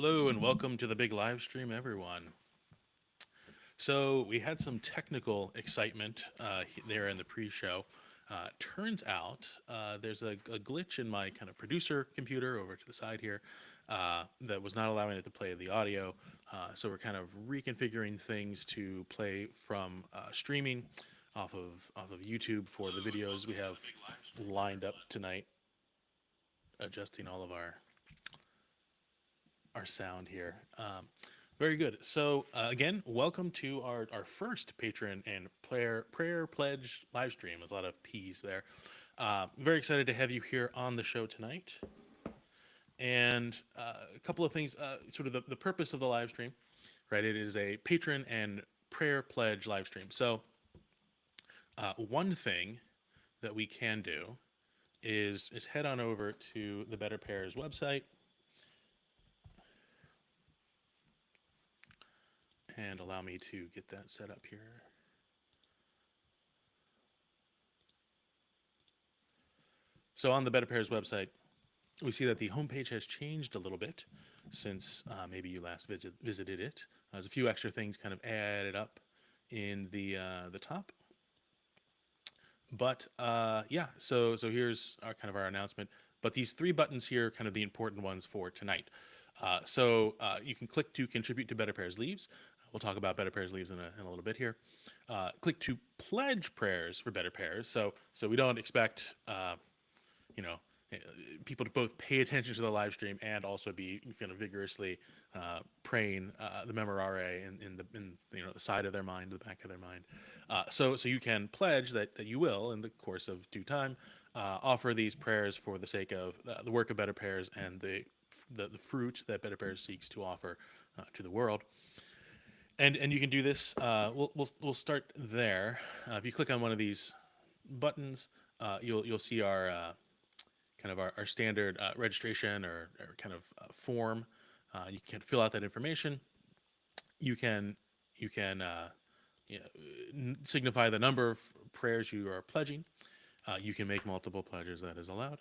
Hello and welcome to the big live stream, everyone. So we had some technical excitement there in the pre-show. Turns out there's a glitch in my kind of producer computer over to the side here that was not allowing it to play the audio. So we're kind of reconfiguring things to play from streaming off of YouTube for the videos we have lined up tonight. Adjusting all of our sound here. Very good. So again, welcome to our first patron and prayer pledge live stream. There's a lot of P's there. Very excited to have you here on the show tonight. And a couple of things, sort of the purpose of the live stream, right? It is a patron and prayer pledge live stream. So one thing that we can do is head on over to the BetterPears website and allow me to get that set up here. So on the BetterPears website, we see that the homepage has changed a little bit since maybe you last visited it. There's a few extra things kind of added up in the top. But yeah, so here's our announcement. But these three buttons here are kind of the important ones for tonight. So you can click to contribute to BetterPears Leaves. We'll talk about BetterPears Leaves in a little bit here. Click to pledge prayers for BetterPears. So we don't expect you know people to both pay attention to the live stream and also be vigorously praying the memorare in the side of their mind, the back of their mind. So you can pledge that you will, in the course of due time, offer these prayers for the sake of the work of BetterPears and the fruit that BetterPears seeks to offer to the world. And you can do this. We'll start there. If you click on one of these buttons, you'll see our our standard registration or kind of form. You can fill out that information. You can signify the number of prayers you are pledging. You can make multiple pledges. That is allowed.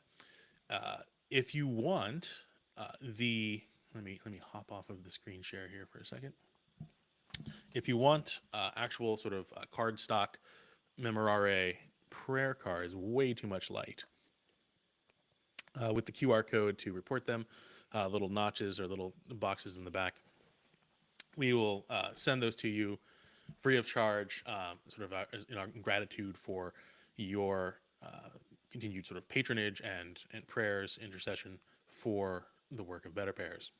If you want let me hop off of the screen share here for a second. If you want actual sort of cardstock memorare prayer cards, way too much light, with the QR code to report them, little notches or little boxes in the back, we will send those to you free of charge, in our gratitude for your continued sort of patronage and prayers, intercession for the work of BetterPears.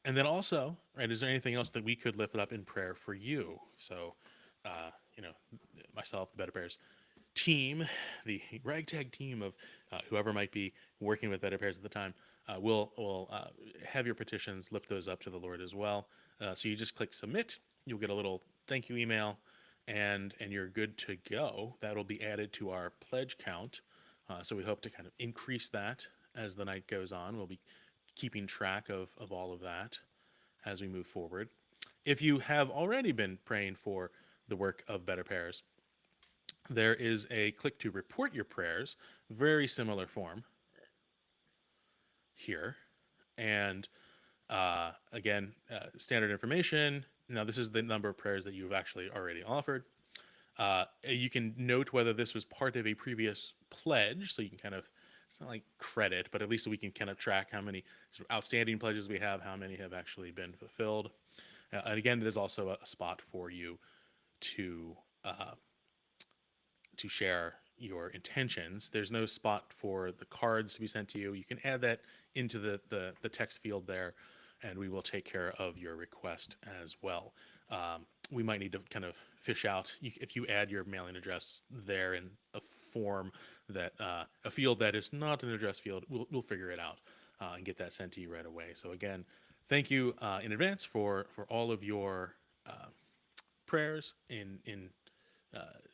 And then also, right, is there anything else that we could lift up in prayer for you? So, myself, the BetterPears team, the ragtag team of whoever might be working with BetterPears at the time, will have your petitions, lift those up to the Lord as well. So you just click submit. You'll get a little thank you email, and you're good to go. That'll be added to our pledge count. So we hope to kind of increase that as the night goes on. We'll be keeping track of all of that as we move forward. If you have already been praying for the work of BetterPears, there is a click to report your prayers, very similar form here. And again, standard information. Now, this is the number of prayers that you've actually already offered. You can note whether this was part of a previous pledge, so you can kind of, it's not like credit, but at least we can kind of track how many sort of outstanding pledges we have, how many have actually been fulfilled. And again, there's also a spot for you to share your intentions. There's no spot for the cards to be sent to you. You can add that into the text field there, and we will take care of your request as well. We might need to kind of fish out, if you add your mailing address there in a form that, a field that is not an address field, we'll figure it out and get that sent to you right away. So again, thank you in advance for all of your prayers in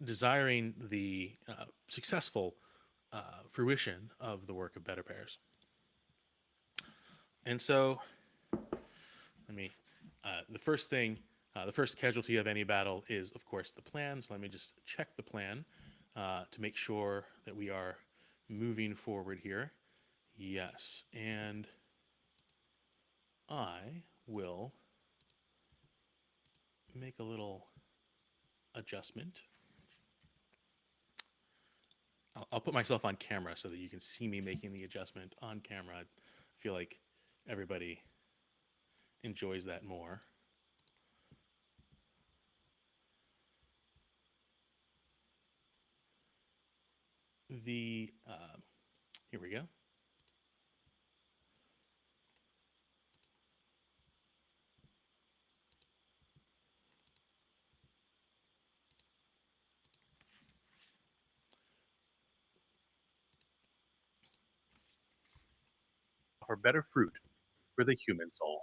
desiring the successful fruition of the work of BetterPears. And so, the first casualty of any battle is, of course, the plan. So let me just check the plan to make sure that we are moving forward here. Yes, and I will make a little adjustment. I'll put myself on camera so that you can see me making the adjustment on camera. I feel like everybody enjoys that more. Here we go. For better fruit for the human soul.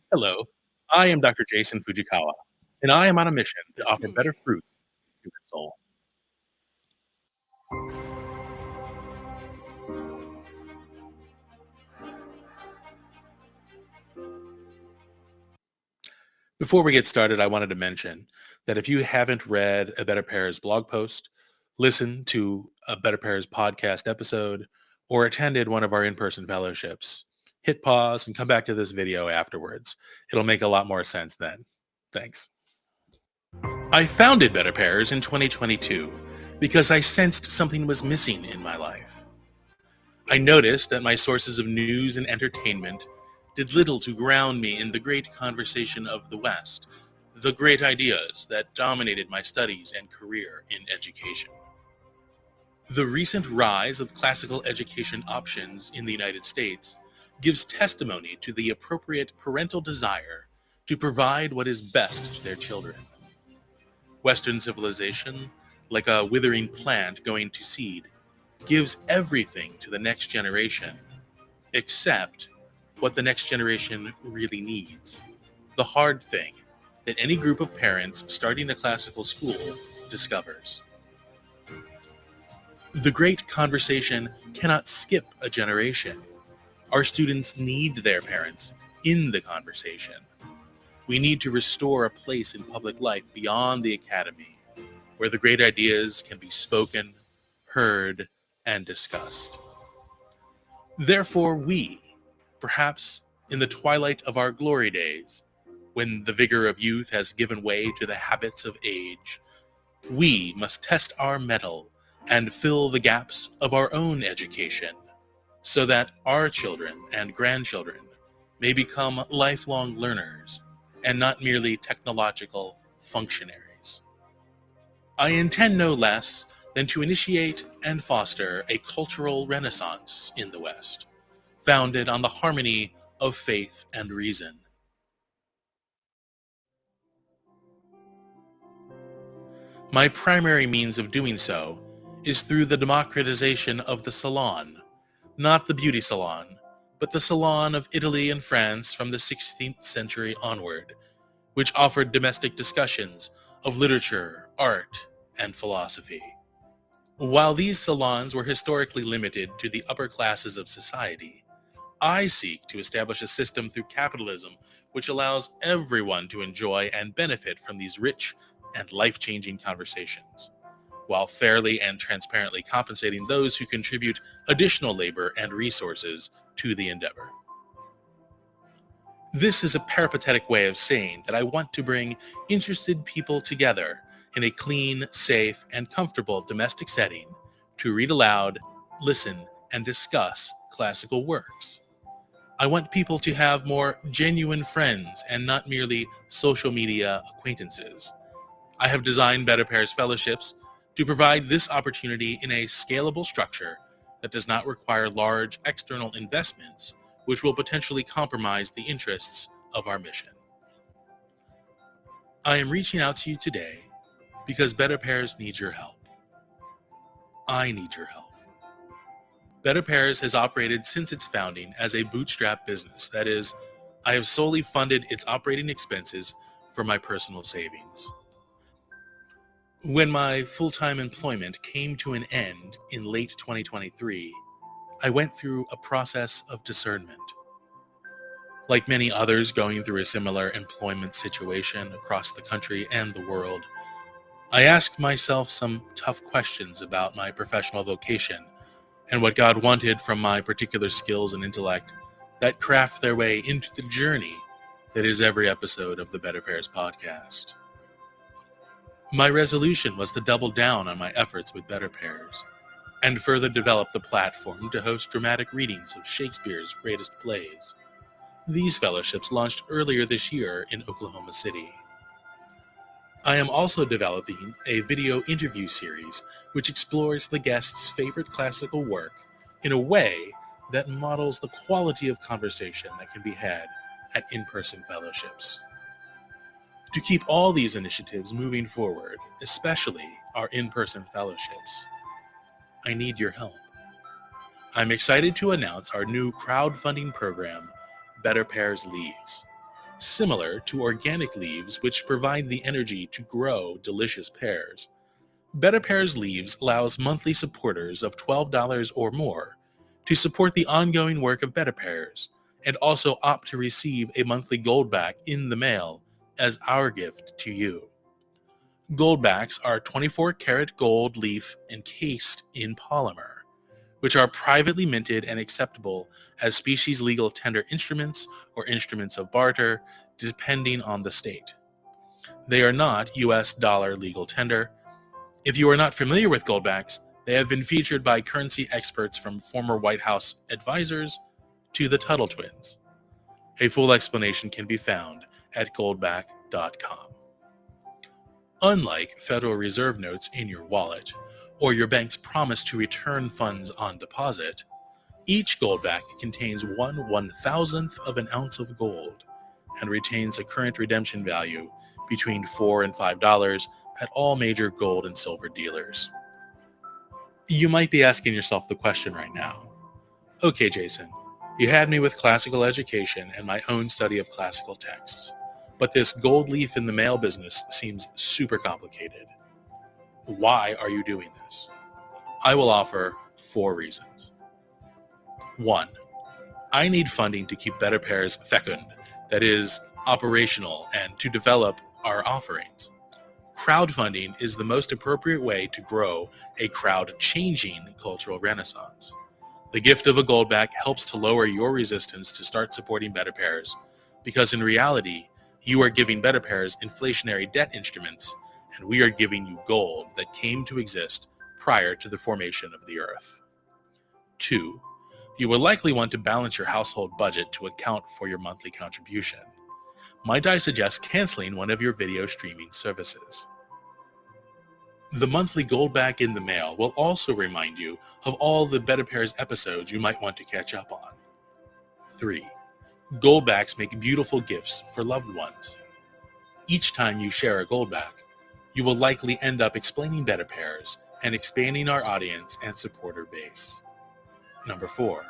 Hello, I am Dr. Jason Fugikawa, and I am on a mission to offer better fruit to the human soul. Before we get started, I wanted to mention that if you haven't read a Better Pairs blog post, listened to a Better Pairs podcast episode, or attended one of our in-person fellowships, hit pause and come back to this video afterwards. It'll make a lot more sense then. Thanks. I founded Better Pairs in 2022 because I sensed something was missing in my life. I noticed that my sources of news and entertainment did little to ground me in the great conversation of the West, the great ideas that dominated my studies and career in education. The recent rise of classical education options in the United States gives testimony to the appropriate parental desire to provide what is best to their children. Western civilization, like a withering plant going to seed, gives everything to the next generation, except what the next generation really needs. The hard thing that any group of parents starting a classical school discovers. The great conversation cannot skip a generation. Our students need their parents in the conversation. We need to restore a place in public life beyond the academy, where the great ideas can be spoken, heard, and discussed. Therefore, we, perhaps in the twilight of our glory days, when the vigor of youth has given way to the habits of age, we must test our mettle and fill the gaps of our own education, so that our children and grandchildren may become lifelong learners and not merely technological functionaries. I intend no less than to initiate and foster a cultural renaissance in the West, founded on the harmony of faith and reason. My primary means of doing so is through the democratization of the salon, not the beauty salon, but the salon of Italy and France from the 16th century onward, which offered domestic discussions of literature, art, and philosophy. While these salons were historically limited to the upper classes of society, I seek to establish a system through capitalism which allows everyone to enjoy and benefit from these rich and life-changing conversations, while fairly and transparently compensating those who contribute additional labor and resources to the endeavor. This is a peripatetic way of saying that I want to bring interested people together in a clean, safe, and comfortable domestic setting to read aloud, listen, and discuss classical works. I want people to have more genuine friends and not merely social media acquaintances. I have designed BetterPears Fellowships to provide this opportunity in a scalable structure that does not require large external investments, which will potentially compromise the interests of our mission. I am reaching out to you today because BetterPears needs your help. I need your help. BetterPears has operated since its founding as a bootstrap business. That is, I have solely funded its operating expenses from my personal savings. When my full-time employment came to an end in late 2023, I went through a process of discernment. Like many others going through a similar employment situation across the country and the world, I asked myself some tough questions about my professional vocation and what God wanted from my particular skills and intellect that craft their way into the journey that is every episode of the BetterPears podcast. My resolution was to double down on my efforts with BetterPears and further develop the platform to host dramatic readings of Shakespeare's greatest plays. These fellowships launched earlier this year in Oklahoma City. I am also developing a video interview series which explores the guests' favorite classical work in a way that models the quality of conversation that can be had at in-person fellowships. To keep all these initiatives moving forward, especially our in-person fellowships, I need your help. I'm excited to announce our new crowdfunding program, BetterPears Leaves. Similar to organic leaves, which provide the energy to grow delicious pears, BetterPears Leaves allows monthly supporters of $12 or more to support the ongoing work of BetterPears and also opt to receive a monthly Goldback in the mail as our gift to you. Goldbacks are 24-karat gold leaf encased in polymer, which are privately minted and acceptable as species-legal tender instruments or instruments of barter, depending on the state. They are not US dollar legal tender. If you are not familiar with Goldbacks, they have been featured by currency experts from former White House advisors to the Tuttle twins. A full explanation can be found at goldback.com. Unlike Federal Reserve notes in your wallet, or your bank's promise to return funds on deposit, each Goldback contains 1/1000th of an ounce of gold and retains a current redemption value between $4 and $5 at all major gold and silver dealers. You might be asking yourself the question right now, okay, Jason, you had me with classical education and my own study of classical texts, but this gold leaf in the mail business seems super complicated. Why are you doing this? I will offer 4 reasons. 1. I need funding to keep BetterPears fecund, that is, operational, and to develop our offerings. Crowdfunding is the most appropriate way to grow a crowd-changing cultural renaissance. The gift of a Goldback helps to lower your resistance to start supporting BetterPears, because in reality, you are giving BetterPears inflationary debt instruments, and we are giving you gold that came to exist prior to the formation of the earth. 2. You will likely want to balance your household budget to account for your monthly contribution. Might I suggest canceling one of your video streaming services? The monthly Goldback in the mail will also remind you of all the BetterPears episodes you might want to catch up on. 3. Goldbacks make beautiful gifts for loved ones. Each time you share a Goldback, you will likely end up explaining BetterPears and expanding our audience and supporter base. Number 4.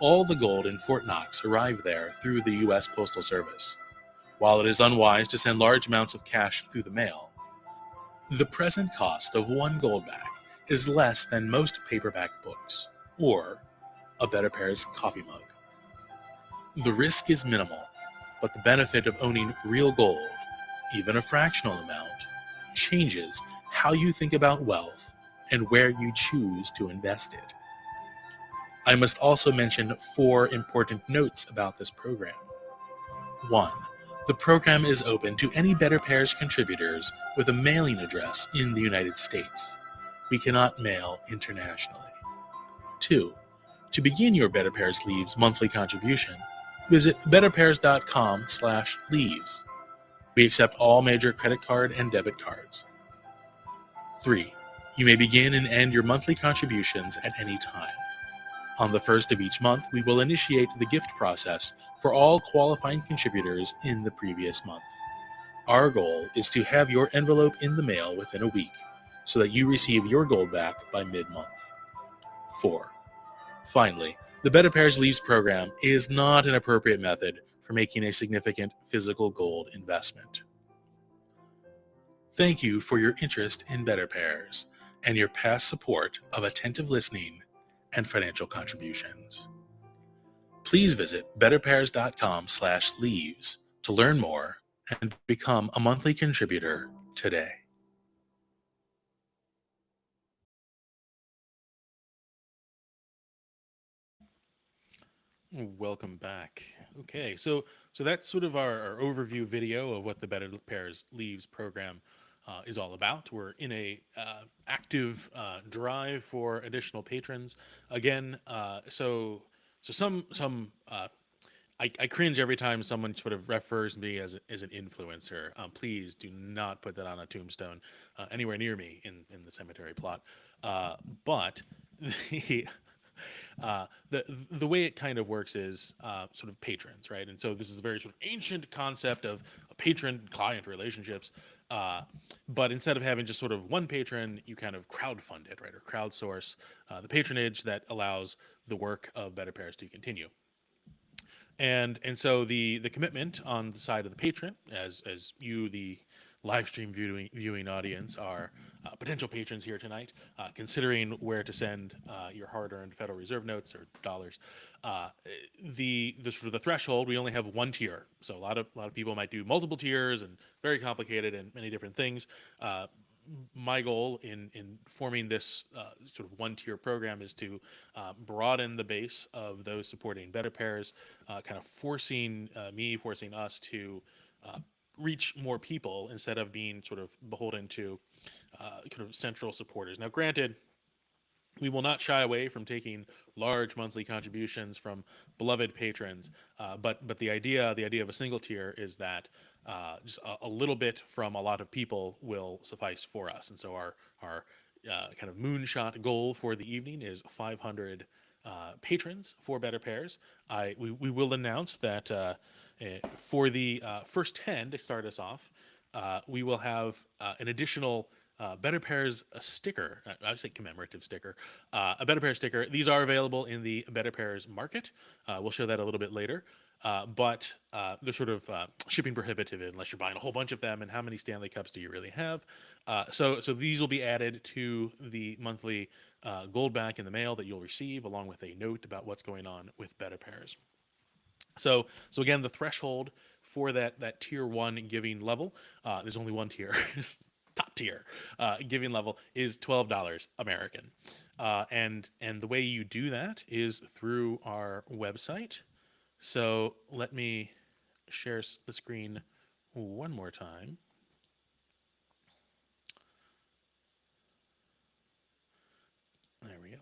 All the gold in Fort Knox arrive there through the U.S. Postal Service. While it is unwise to send large amounts of cash through the mail, the present cost of one Goldback is less than most paperback books, or a BetterPears coffee mug. The risk is minimal, but the benefit of owning real gold, even a fractional amount, changes how you think about wealth and where you choose to invest it. I must also mention 4 important notes about this program. 1. The program is open to any BetterPears contributors with a mailing address in the United States. We cannot mail internationally. 2. To begin your BetterPears Leaves monthly contribution, visit betterpears.com/leaves. We accept all major credit card and debit cards. 3. You may begin and end your monthly contributions at any time. On the first of each month, we will initiate the gift process for all qualifying contributors in the previous month. Our goal is to have your envelope in the mail within a week so that you receive your Goldback by mid-month. 4. Finally, the BetterPears Leaves program is not an appropriate method for making a significant physical gold investment. Thank you for your interest in BetterPears and your past support of attentive listening and financial contributions. Please visit betterpears.com/leaves to learn more and become a monthly contributor today. Welcome back. Okay, so that's sort of our overview video of what the Better Pairs Leaves program is all about. We're in a active drive for additional patrons. Again, some I cringe every time someone sort of refers me as an influencer. Please do not put that on a tombstone anywhere near me in the cemetery plot. But the the way it kind of works is sort of patrons, right? And so this is a very sort of ancient concept of patron-client relationships. But instead of having just sort of one patron, you kind of crowdfund it, right, or crowdsource the patronage that allows the work of Better Pairs to continue. And so the commitment on the side of the patron, as you the live stream viewing audience are potential patrons here tonight, considering where to send your hard-earned Federal Reserve notes or dollars, the sort of the threshold, we only have one tier. So a lot of people might do multiple tiers and very complicated and many different things. My goal in forming this sort of one tier program is to broaden the base of those supporting Better Pairs, kind of forcing us to reach more people instead of being sort of beholden to kind of central supporters. Now, granted, we will not shy away from taking large monthly contributions from beloved patrons, but the idea of a single tier is that just a little bit from a lot of people will suffice for us. And so our kind of moonshot goal for the evening is 500 patrons for Better Pairs. We will announce that for the first 10 to start us off, we will have an additional Better Pairs sticker. I would say commemorative sticker. A Better Pairs sticker. These are available in the Better Pairs market. We'll show that a little bit later. But they're sort of shipping prohibitive unless you're buying a whole bunch of them. And how many Stanley Cups do you really have? So these will be added to the monthly Goldback in the mail that you'll receive, along with a note about what's going on with Better Pairs. So again, the threshold for that tier one giving level, there's only one tier, top tier giving level is $12 American, and the way you do that is through our website. So let me share the screen one more time. There we go.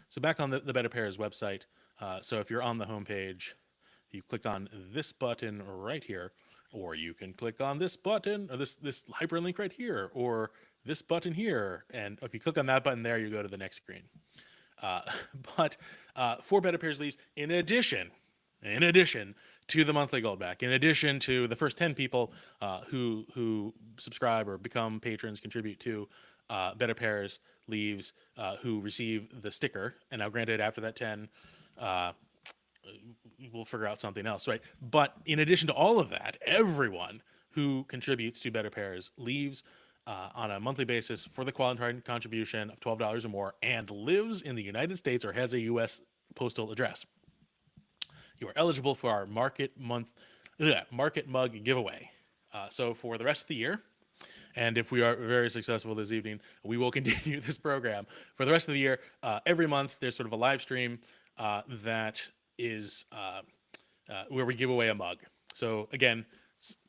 So back on the Better Pairs website. So if you're on the homepage, you click on this button right here, or you can click on this button, or this hyperlink right here, or this button here. And if you click on that button there, you go to the next screen. Uh, but for Better Pairs Leaves, in addition to the monthly Goldback, in addition to the first 10 people who subscribe or become patrons, contribute to Better Pairs Leaves, who receive the sticker. And now, granted, after that 10, we'll figure out something else, right? But in addition to all of that, everyone who contributes to Better Pairs Leaves on a monthly basis for the qualifying contribution of $12 or more and lives in the United States or has a U.S. postal address, you are eligible for our market mug giveaway. So for the rest of the year, and if we are very successful this evening, we will continue this program for the rest of the year. Every month, there's sort of a live stream that is where we give away a mug. So again,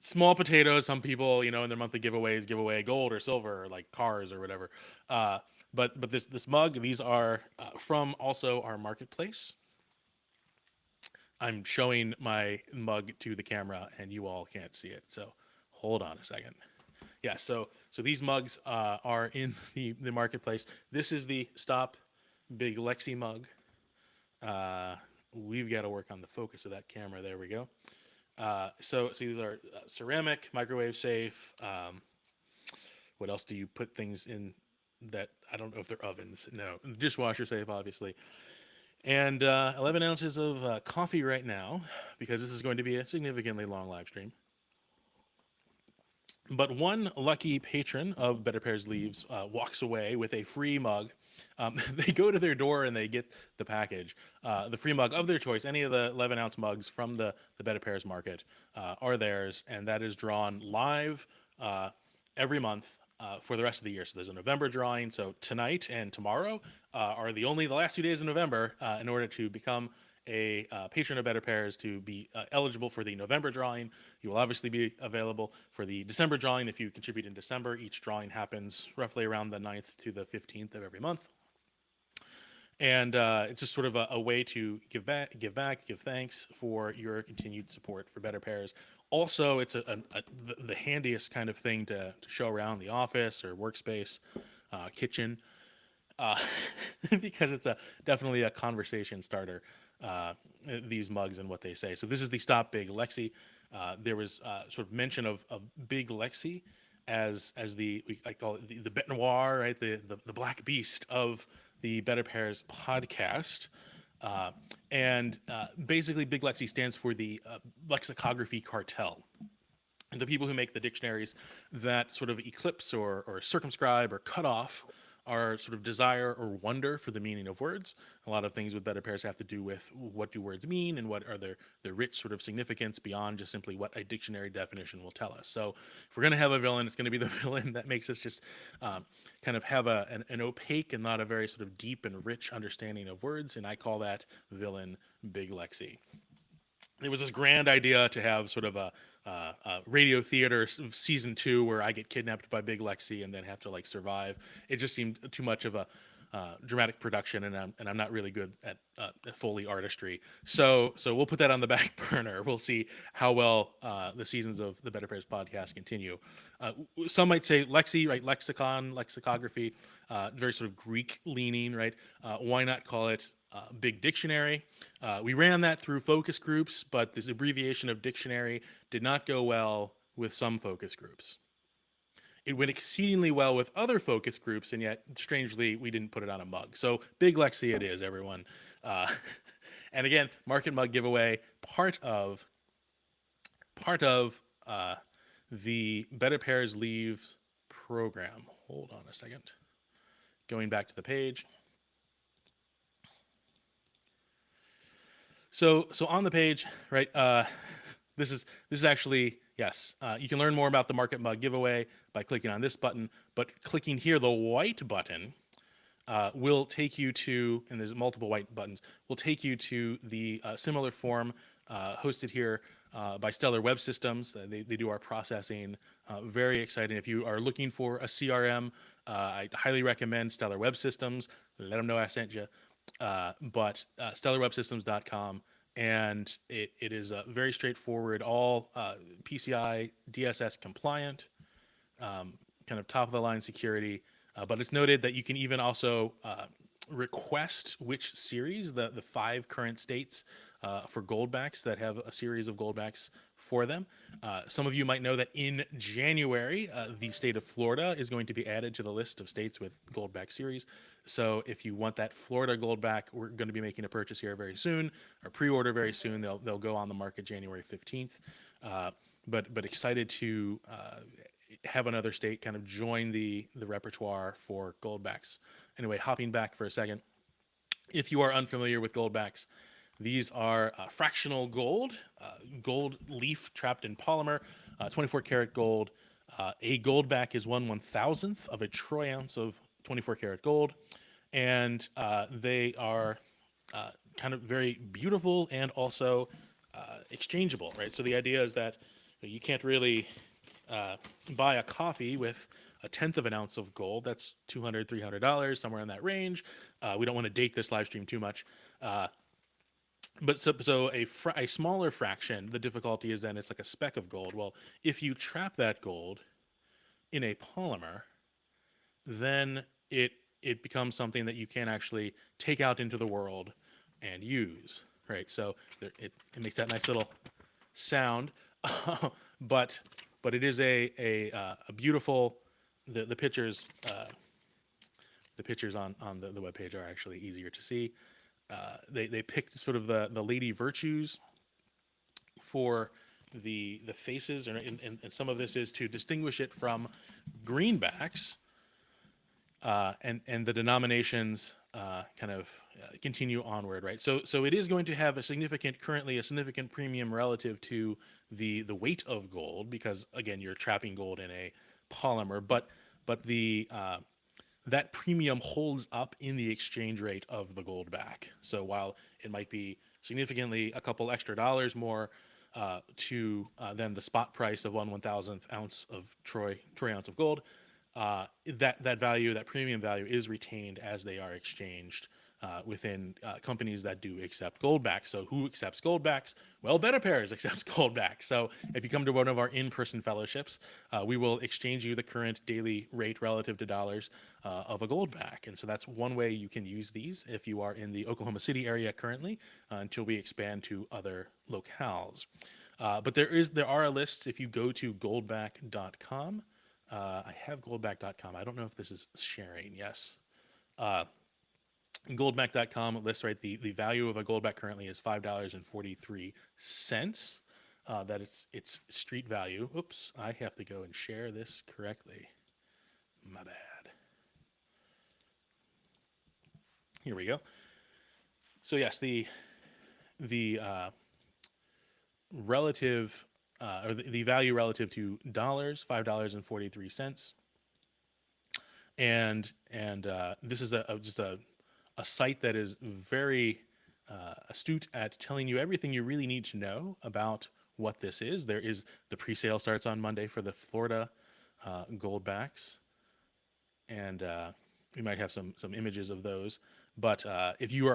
small potatoes. Some people, in their monthly giveaways, give away gold or silver, or like cars or whatever. But this mug, these are from also our marketplace. I'm showing my mug to the camera, and you all can't see it. So hold on a second. Yeah, so these mugs are in the marketplace. This is the Stop Big Lexi mug. We've got to work on the focus of that camera. There we go. So these are ceramic, microwave safe. What else do you put things in that? I don't know if they're ovens. No, dishwasher safe, obviously. And 11 ounces of coffee right now, because this is going to be a significantly long live stream. But one lucky patron of Better Pairs Leaves walks away with a free mug. They go to their door and they get the package, the free mug of their choice. Any of the 11-ounce mugs from the Better Pairs market are theirs, and that is drawn live every month for the rest of the year. So there's a November drawing. So tonight and tomorrow are the last 2 days of November in order to become a patron of BetterPears to be eligible for the November drawing. You will obviously be available for the December drawing if you contribute in December. Each drawing happens roughly around the 9th to the 15th of every month. And it's just sort of a way to give thanks for your continued support for BetterPears. Also, it's the handiest kind of thing to show around the office or workspace, kitchen, uh, because it's definitely a conversation starter. These mugs and what they say. So this is the Stop Big Lexi. There was sort of mention of Big Lexi as I call it the bête noire, right? The black beast of the BetterPears podcast. And basically, Big Lexi stands for the lexicography cartel. And the people who make the dictionaries that sort of eclipse or circumscribe or cut off our sort of desire or wonder for the meaning of words. A lot of things with BetterPears have to do with what do words mean and what are their rich sort of significance beyond just simply what a dictionary definition will tell us. So if we're going to have a villain, it's going to be the villain that makes us just kind of have an opaque and not a very sort of deep and rich understanding of words. And I call that villain Big Lexi. There was this grand idea to have sort of a radio theater season 2 where I get kidnapped by Big Lexi and then have to like survive. It just seemed too much of a dramatic production, and I'm not really good at Foley artistry. So we'll put that on the back burner. We'll see how well the seasons of the BetterPears podcast continue. Some might say Lexi, right? Lexicon, lexicography, very sort of Greek leaning, right? Why not call it Big Dictionary? We ran that through focus groups, but this abbreviation of dictionary did not go well with some focus groups. It went exceedingly well with other focus groups, and yet, strangely, we didn't put it on a mug. So, Big Lexi it is, everyone. And again, market mug giveaway, part of the BetterPears Leaves program. Hold on a second. Going back to the page. So on the page, right? This is actually, yes. You can learn more about the Market Mug giveaway by clicking on this button, but clicking here, the white button, will take you to, and there's multiple white buttons, will take you to the similar form hosted here by Stellar Web Systems. They do our processing. Very exciting. If you are looking for a CRM, I highly recommend Stellar Web Systems. Let them know I sent you. But stellarwebsystems.com, and it is very straightforward, all PCI DSS compliant, kind of top of the line security. But it's noted that you can even also request which series, the 5 current states for Goldbacks that have a series of Goldbacks for them. Some of you might know that in January, the state of Florida is going to be added to the list of states with Goldback series. So if you want that Florida Goldback, we're going to be making a purchase here very soon, or pre-order very soon. They'll go on the market January 15th. But excited to have another state kind of join the repertoire for Goldbacks. Anyway, hopping back for a second. If you are unfamiliar with Goldbacks, these are fractional gold, gold leaf trapped in polymer, 24 karat gold. A Goldback is 1/1000th of a troy ounce of 24 karat gold. And they are kind of very beautiful and also exchangeable, right? So the idea is that you can't really buy a coffee with 1/10 of an ounce of gold. That's $200, $300, somewhere in that range. We don't want to date this live stream too much. But so a smaller fraction, the difficulty is then it's like a speck of gold. Well, if you trap that gold in a polymer, then it becomes something that you can actually take out into the world and use, right? So it makes that nice little sound, but it is a beautiful. The pictures on the webpage are actually easier to see. They picked sort of the lady virtues for the faces, and some of this is to distinguish it from greenbacks, and the denominations kind of continue onward, right? So it is going to have currently a significant premium relative to the weight of gold, because again, you're trapping gold in a polymer, but the that premium holds up in the exchange rate of the gold back. So while it might be significantly a couple extra dollars more to than the spot price of 1/1000th ounce of Troy ounce of gold. That value, that premium value, is retained as they are exchanged within companies that do accept Goldbacks. So who accepts Goldbacks? Well, BetterPears accepts Goldbacks. So if you come to one of our in-person fellowships, we will exchange you the current daily rate relative to dollars of a Goldback. And so that's one way you can use these if you are in the Oklahoma City area currently, until we expand to other locales. But there are lists if you go to goldback.com. I have goldback.com. I don't know if this is sharing. Yes. Goldback.com lists, right, the value of a Goldback currently is $5.43. That its street value. Oops, I have to go and share this correctly. My bad. Here we go. So yes, the relative or the value relative to dollars, $5.43. And this is just a site that is very astute at telling you everything you really need to know about what this is. The pre-sale starts on Monday for the Florida Goldbacks, and we might have some images of those. But if you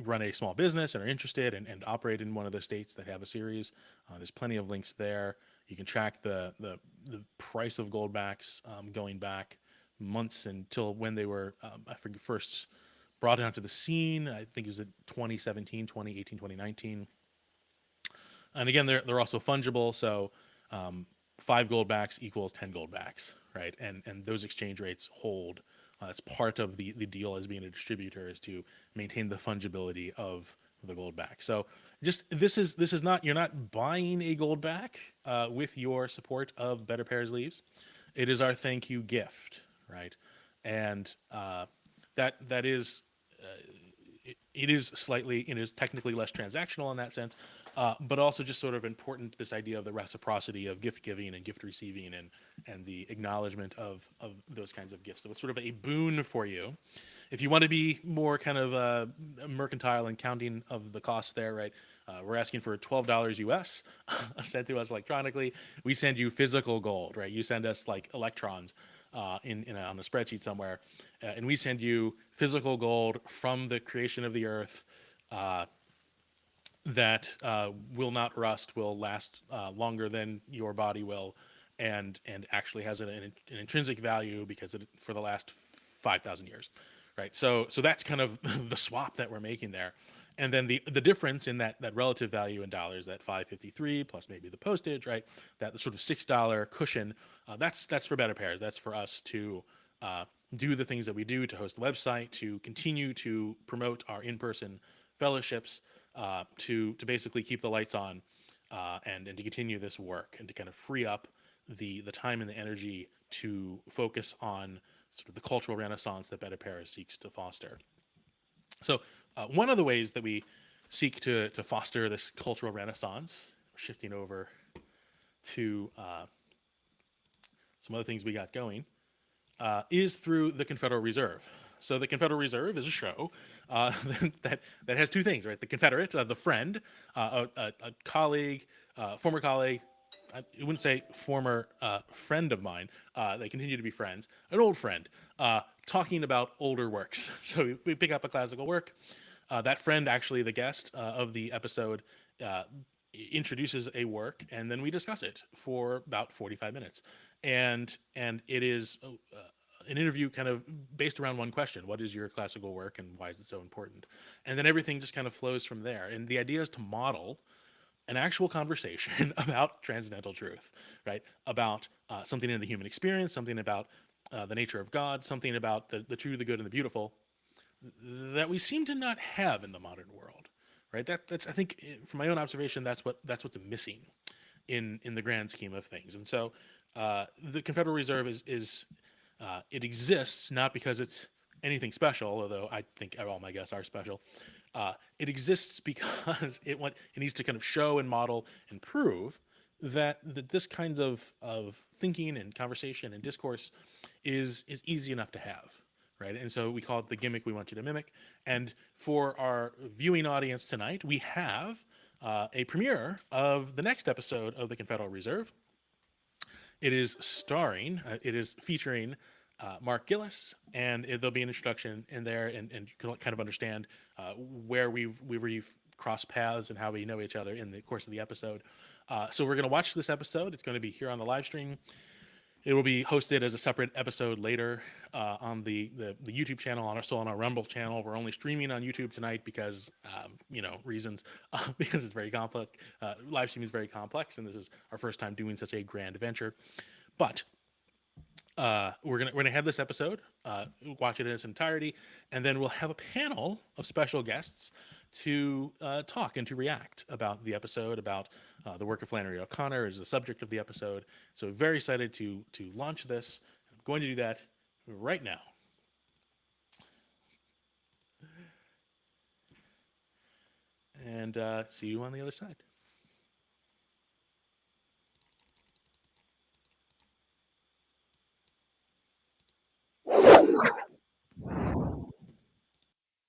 run a small business and are interested and operate in one of the states that have a series, there's plenty of links there. You can track the price of Goldbacks going back months until when they were, I forget, first brought onto the scene. I think it was 2017, 2018, 2019. And again, they're also fungible. So 5 Goldbacks equals 10 Goldbacks, right? And those exchange rates hold. That's part of the deal as being a distributor, is to maintain the fungibility of the Goldback. So just this is not, you're not buying a Goldback with your support of BetterPears Leaves. It is our thank you gift, right? And that is it is technically less transactional in that sense, but also just sort of important, this idea of the reciprocity of gift giving and gift receiving, and the acknowledgement of those kinds of gifts. So it's sort of a boon for you. If you want to be more kind of mercantile and counting of the cost there, right? We're asking for $12 US sent to us electronically. We send you physical gold, right? You send us like electrons on a spreadsheet somewhere, and we send you physical gold from the creation of the earth that will not rust, will last longer than your body will, and actually has an intrinsic value because for the last 5,000 years, right? So that's kind of the swap that we're making there. And then the difference in that relative value in dollars, that $5.53 plus maybe the postage, right? That sort of $6 cushion, that's for BetterPears. That's for us to do the things that we do, to host the website, to continue to promote our in-person fellowships, to basically keep the lights on, and to continue this work, and to kind of free up the time and the energy to focus on sort of the cultural renaissance that BetterPears seeks to foster. So one of the ways that we seek to foster this cultural renaissance, shifting over to some other things we got going, is through the Confederal Reserve. So the Confederal Reserve is a show that has two things, right? The Confederate, the friend, a colleague, former colleague, I wouldn't say former friend of mine. They continue to be friends. An old friend talking about older works. So we pick up a classical work. That friend, actually the guest of the episode, introduces a work, and then we discuss it for about 45 minutes. And it is an interview kind of based around one question: what is your classical work, and why is it so important? And then everything just kind of flows from there. And the idea is to model an actual conversation about transcendental truth, right? About something in the human experience, something about the nature of God, something about the true, the good, and the beautiful that we seem to not have in the modern world, right? That's, I think, from my own observation, that's what's missing in the grand scheme of things. And so the Confederal Reserve is it exists not because it's anything special, although I think all my guests are special. It exists because it needs to kind of show and model and prove that this kind of thinking and conversation and discourse is easy enough to have, right? And so we call it the gimmick we want you to mimic. And for our viewing audience tonight, we have a premiere of the next episode of the Confederal Reserve. It is featuring Mark Gillis, and there'll be an introduction in there, and you can kind of understand where we've crossed paths and how we know each other in the course of the episode. So we're going to watch this episode. It's going to be here on the live stream. It will be hosted as a separate episode later on the YouTube channel, still on our Rumble channel. We're only streaming on YouTube tonight because, reasons, because it's very complex. Live stream is very complex, and this is our first time doing such a grand venture. But we're gonna have this episode, watch it in its entirety, and then we'll have a panel of special guests to talk and to react about the episode, about the work of Flannery O'Connor is the subject of the episode. So very excited to launch this. I'm going to do that right now. And see you on the other side.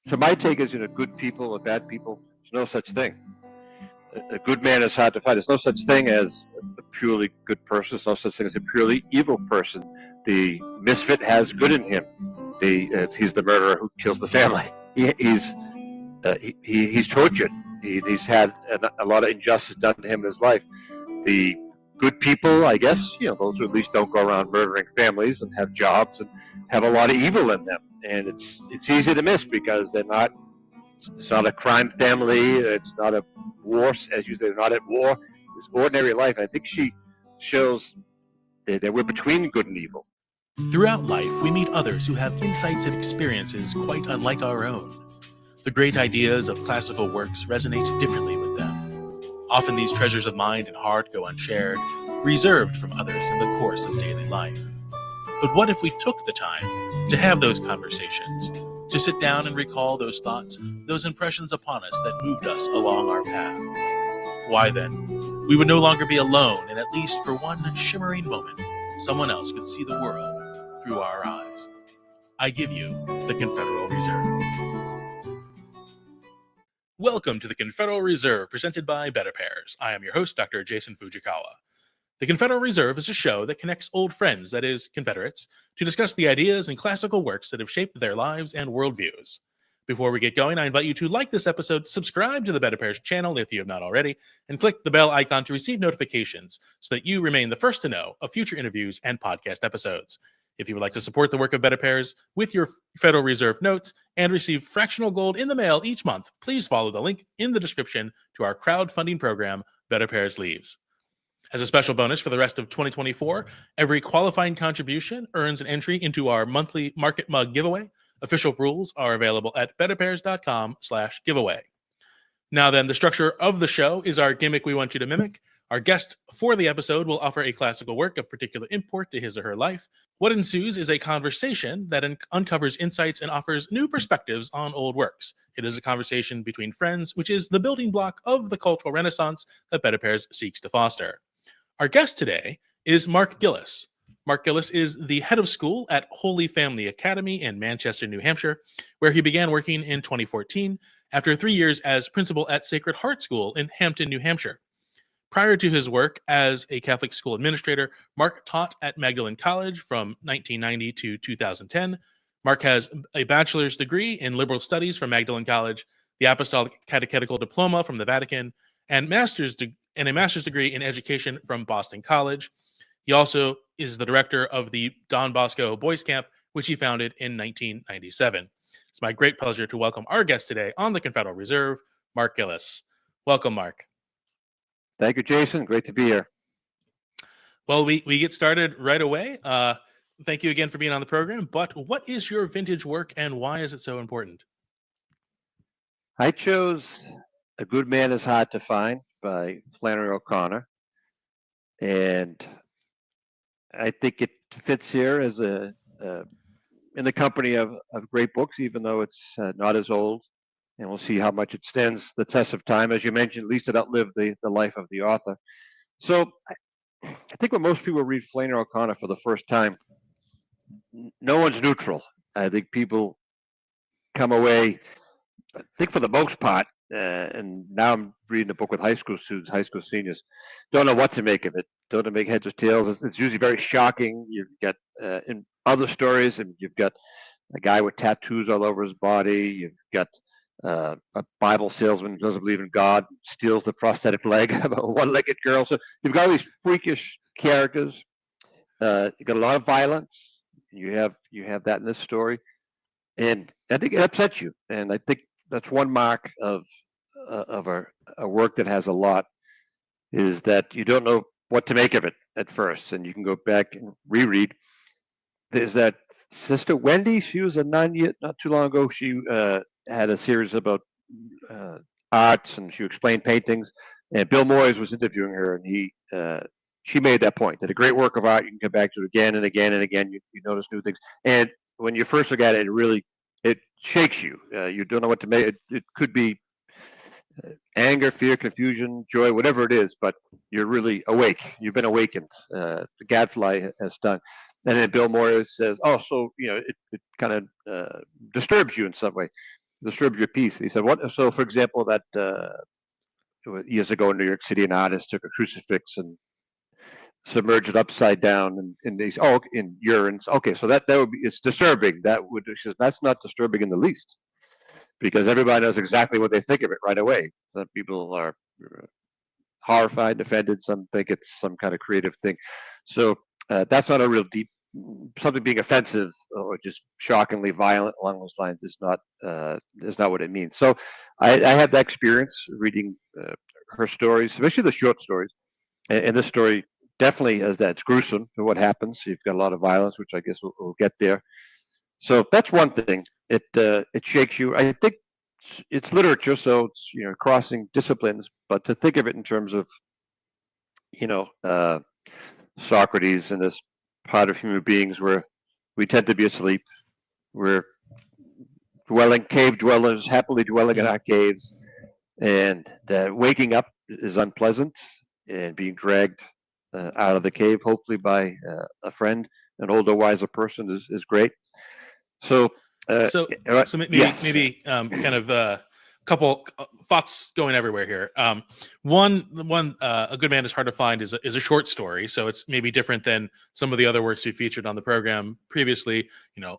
So my take is, good people or bad people, there's no such thing. A good man is hard to find. There's no such thing as a purely good person. There's no such thing as a purely evil person. The misfit has good in him. He's the murderer who kills the family. He's tortured. He's had a lot of injustice done to him in his life. The good people, I guess, those who at least don't go around murdering families and have jobs and have a lot of evil in them. And it's easy to miss because it's not a crime family. It's not a war, as you say, they're not at war. It's ordinary life. I think she shows that we're between good and evil. Throughout life, we meet others who have insights and experiences quite unlike our own. The great ideas of classical works resonate differently with them. Often these treasures of mind and heart go unshared, reserved from others in the course of daily life. But what if we took the time to have those conversations, to sit down and recall those thoughts, those impressions upon us that moved us along our path? Why then, we would no longer be alone, and at least for one shimmering moment, someone else could see the world through our eyes. I give you the Confederal Reserve. Welcome to the Confederal Reserve, presented by BetterPears. I am your host, Dr. Jason Fugikawa. The Confederal Reserve is a show that connects old friends, that is, Confederates, to discuss the ideas and classical works that have shaped their lives and worldviews. Before we get going, I invite you to like this episode, subscribe to the BetterPears channel if you have not already, and click the bell icon to receive notifications so that you remain the first to know of future interviews and podcast episodes. If you would like to support the work of BetterPears with your Federal Reserve notes and receive fractional gold in the mail each month, please follow the link in the description to our crowdfunding program, BetterPears Leaves. As a special bonus for the rest of 2024, every qualifying contribution earns an entry into our monthly Market Mug giveaway. Official rules are available at betterpears.com/giveaway. Now then, the structure of the show is our gimmick we want you to mimic. Our guest for the episode will offer a classical work of particular import to his or her life. What ensues is a conversation that uncovers insights and offers new perspectives on old works. It is a conversation between friends, which is the building block of the cultural renaissance that BetterPears seeks to foster. Our guest today is Mark Gillis. Mark Gillis is the head of school at Holy Family Academy in Manchester, New Hampshire, where he began working in 2014 after 3 years as principal at Sacred Heart School in Hampton, New Hampshire. Prior to his work as a Catholic school administrator, Mark taught at Magdalen College from 1990 to 2010. Mark has a bachelor's degree in liberal studies from Magdalen College, the Apostolic Catechetical Diploma from the Vatican, and a master's degree in education from Boston College. He also is the director of the Don Bosco Boys Camp, which he founded in 1997. It's my great pleasure to welcome our guest today on the Confederal Reserve, Mark Gillis. Welcome, Mark. Thank you, Jason. Great to be here. Well, we get started right away. Thank you again for being on the program. But what is your vintage work and why is it so important? I chose A Good Man is Hard to Find by Flannery O'Connor. And I think it fits here as in the company of great books, even though it's not as old. And we'll see how much it stands the test of time. As you mentioned, at least it outlived the life of the author. So I think when most people read Flannery O'Connor for the first time, no one's neutral. I think people come away, I think for the most part, and now I'm reading a book with high school students, high school seniors, don't know what to make of it. Don't know make heads or tails. It's usually very shocking. You've got in other stories, and you've got a guy with tattoos all over his body. You've got a Bible salesman who doesn't believe in God, steals the prosthetic leg of a one-legged girl. So you've got all these freakish characters. You've got a lot of violence. You have that in this story, and I think it upsets you. And I think that's one mark of a work that has a lot is that you don't know what to make of it at first, and you can go back and reread. There's that Sister Wendy. She was a nun yet not too long ago. She had a series about uh, arts, and she explained paintings. And Bill Moyers was interviewing her, and she made that point that a great work of art you can come back to it again and again and again. You notice new things, and when you first look at it, it shakes you. You don't know what to make. It could be anger, fear, confusion, joy, whatever it is, but you're really awake. You've been awakened. The gadfly has stung. And then Bill Moore says, "Oh, so it kind of disturbs you in some way, disturbs your peace." He said, "What?" So, for example, that years ago in New York City, an artist took a crucifix and submerged it upside down, and they said, "Oh, in urine." Okay, so that would be it's disturbing. He says that's not disturbing in the least, because everybody knows exactly what they think of it right away. Some people are horrified, offended. Some think it's some kind of creative thing. So that's not a real deep something being offensive or just shockingly violent along those lines is not what it means. So I had that experience reading her stories, especially the short stories, and this story definitely has that. It's gruesome for what happens. You've got a lot of violence, which I guess we'll get there. So that's one thing. It shakes you. I think it's literature, so it's crossing disciplines. But to think of it in terms of you know Socrates and this part of human beings where we tend to be asleep, we're cave dwellers, happily dwelling in our caves, and waking up is unpleasant, and being dragged out of the cave, hopefully by a friend, an older, wiser person, is great. So, So maybe yes, kind of a couple thoughts going everywhere here. One a good man is hard to find is a short story, so it's maybe different than some of the other works we featured on the program previously.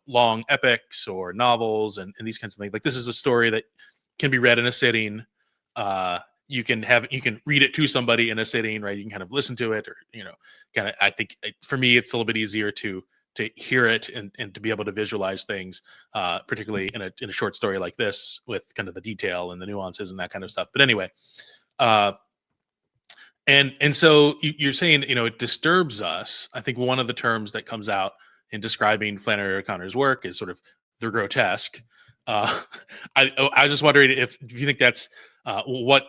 Long epics or novels and these kinds of things. Like this is a story that can be read in a sitting. You can read it to somebody in a sitting, right? You can kind of listen to it, or kind of. I think for me, it's a little bit easier to hear it and to be able to visualize things, particularly in a short story like this with kind of the detail and the nuances and that kind of stuff. But anyway, and so you're saying, it disturbs us. I think one of the terms that comes out in describing Flannery O'Connor's work is sort of the grotesque. I was just wondering if you think that's what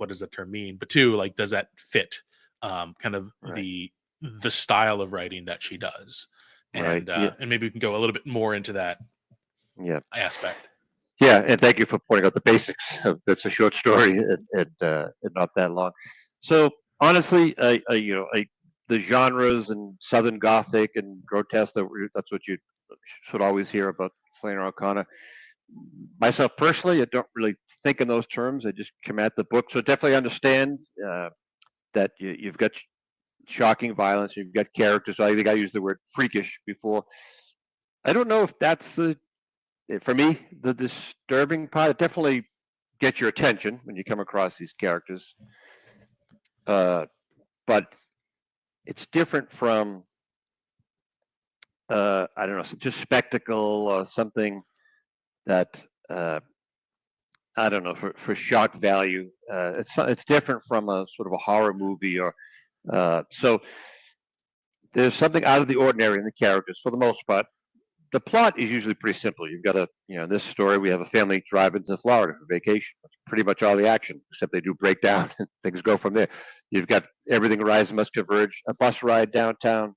does that term mean? But two, like, does that fit kind of right. the style of writing that she does? Right. And maybe we can go a little bit more into that Yeah. aspect. Yeah, and thank you for pointing out the basics. That's a short story and not that long. So honestly, the genres and Southern Gothic and grotesque, that's what you should always hear about Flannery O'Connor. Myself personally, I don't really think in those terms. I just come at the book. So definitely understand that you've got shocking violence, you've got characters. So I think I used the word freakish before. I don't know if that's for me, the disturbing part. It definitely gets your attention when you come across these characters, but it's different from I don't know, just spectacle or something that I don't know for shock value. It's different from a sort of a horror movie or so. There's something out of the ordinary in the characters for the most part. The plot is usually pretty simple. You've got in this story, we have a family driving to Florida for vacation. That's pretty much all the action, except they do break down and things go from there. You've got everything rise must converge, a bus ride downtown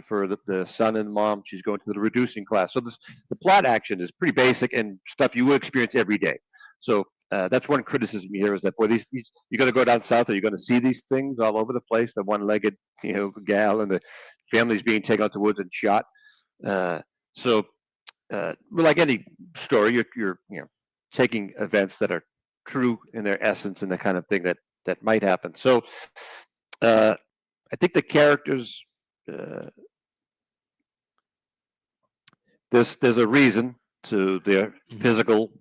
for the son and mom. She's going to the reducing class. So the plot action is pretty basic and stuff you would experience every day. So that's one criticism here is that, boy, these you're going to go down south, are you going to see these things all over the place? The one-legged, gal and the family's being taken out to the woods and shot. So like any story, you're taking events that are true in their essence and the kind of thing that might happen. So uh, I think the characters, uh, there's a reason to their physical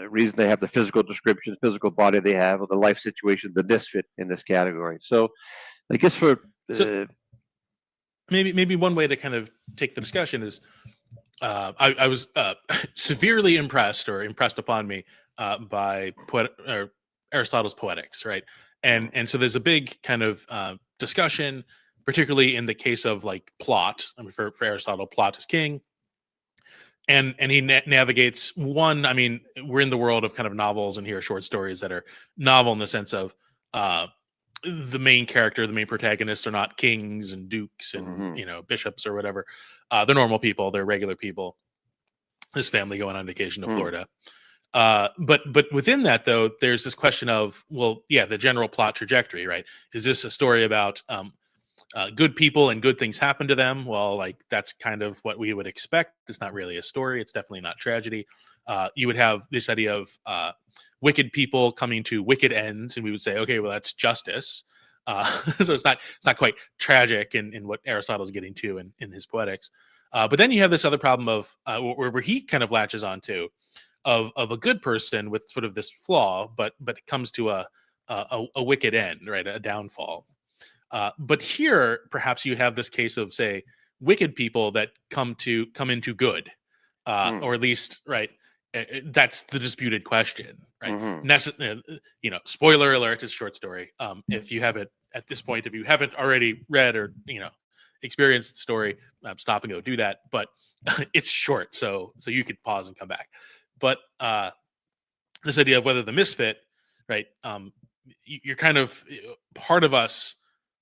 reason they have the physical description, physical body they have, or the life situation, the misfit in this category. So I guess for So maybe one way to kind of take the discussion is I was severely impressed or impressed upon me by Aristotle's Poetics, right? And so there's a big kind of discussion, particularly in the case of like plot. I mean, for Aristotle, plot is king, and he navigates one. I mean, we're in the world of kind of novels, and here are short stories that are novel in the sense of the main character, the main protagonists are not kings and dukes and bishops or whatever. They're normal people. They're regular people. This family going on vacation to Florida. But within that though, there's this question of, well, yeah, the general plot trajectory, right? Is this a story about good people and good things happen to them? Well, like that's kind of what we would expect. It's not really a story. It's definitely not tragedy. You would have this idea of wicked people coming to wicked ends, and we would say, okay, well, that's justice. So it's not quite tragic in what Aristotle's getting to in his Poetics. But then you have this other problem of where he kind of latches onto of a good person with sort of this flaw, but it comes to a wicked end, right? A downfall. But here, perhaps you have this case of, say, wicked people that come into good, or at least, right? That's the disputed question, right? Spoiler alert: it's a short story. If you haven't at this point, if you haven't already read or experienced the story, stop and go do that. But it's short, so you could pause and come back. But this idea of whether the misfit, right? You're kind of part of us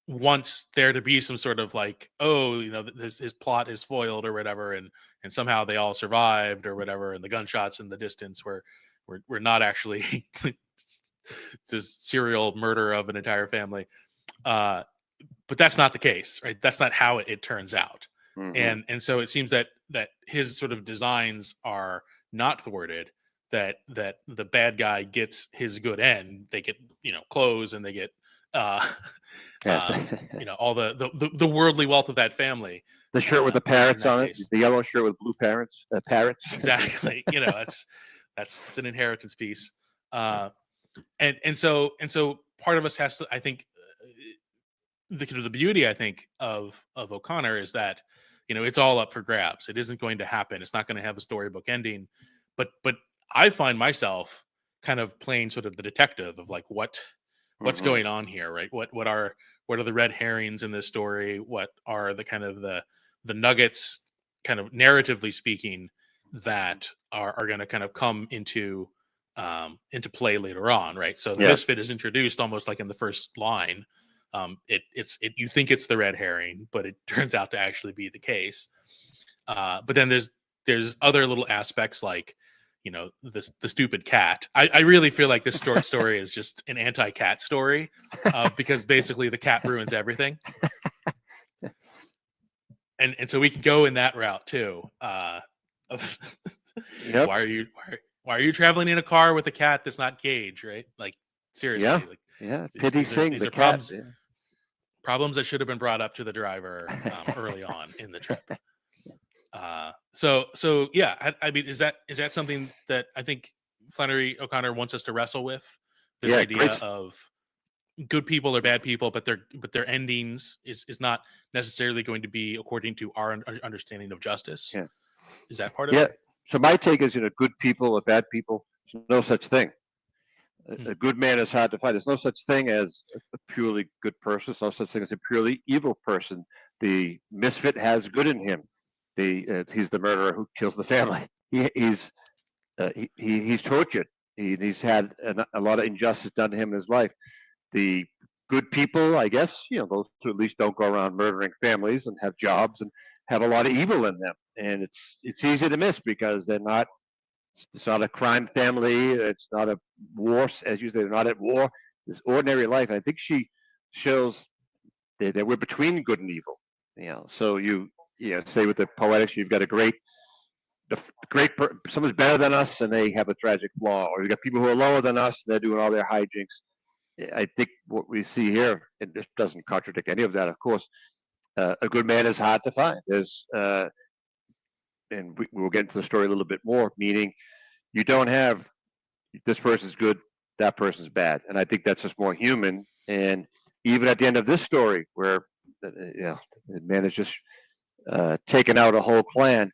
wants there to be some sort of like, oh, his plot is foiled or whatever, and somehow they all survived or whatever, and the gunshots in the distance were not actually this serial murder of an entire family. But that's not the case, right? That's not how it turns out. And so it seems that his sort of designs are not thwarted, that the bad guy gets his good end. They get clothes, and they get all the worldly wealth of that family. The shirt with the parrots on it, the yellow shirt with blue parrots. Exactly. That's an inheritance piece. And so part of us has to, I think, the beauty, I think, of O'Connor is that it's all up for grabs. It isn't going to happen. It's not going to have a storybook ending. But I find myself kind of playing sort of the detective of like what's going on here, right? What are the red herrings in this story? What are the kind of the nuggets, kind of narratively speaking, that are going to kind of come into play later on, right? So the misfit is introduced almost like in the first line. You think it's the red herring, but it turns out to actually be the case. But then there's other little aspects like the stupid cat. I really feel like this story is just an anti-cat story, because basically the cat ruins everything. And so we can go in that route too. Why are you traveling in a car with a cat that's not Gage, right? Like, seriously. Pity Sing, these the are cat. Problems that should have been brought up to the driver early on in the trip. So yeah, I mean, is that something that I think Flannery O'Connor wants us to wrestle with? This idea of good people or bad people, but their endings is not necessarily going to be according to our understanding of justice. Is that part of it? So my take is, good people or bad people, there's no such thing. A good man is hard to find. There's no such thing as a purely good person. There's no such thing as a purely evil person. The misfit has good in him. He's the murderer who kills the family. He's tortured. He's had a lot of injustice done to him in his life. The good people, I guess, those who at least don't go around murdering families and have jobs and have a lot of evil in them. And it's easy to miss because they're not. It's not a crime family. It's not a war, as you say. They're not at war. It's ordinary life. And I think she shows that we're between good and evil. So you say with the Poetics, you've got a great someone's better than us and they have a tragic flaw, or you got people who are lower than us and they're doing all their hijinks. I think what we see here, and this doesn't contradict any of that, of course. A good man is hard to find. And we'll get into the story a little bit more, meaning you don't have this person's good, that person's bad. And I think that's just more human. And even at the end of this story, where the man is just taken out a whole clan,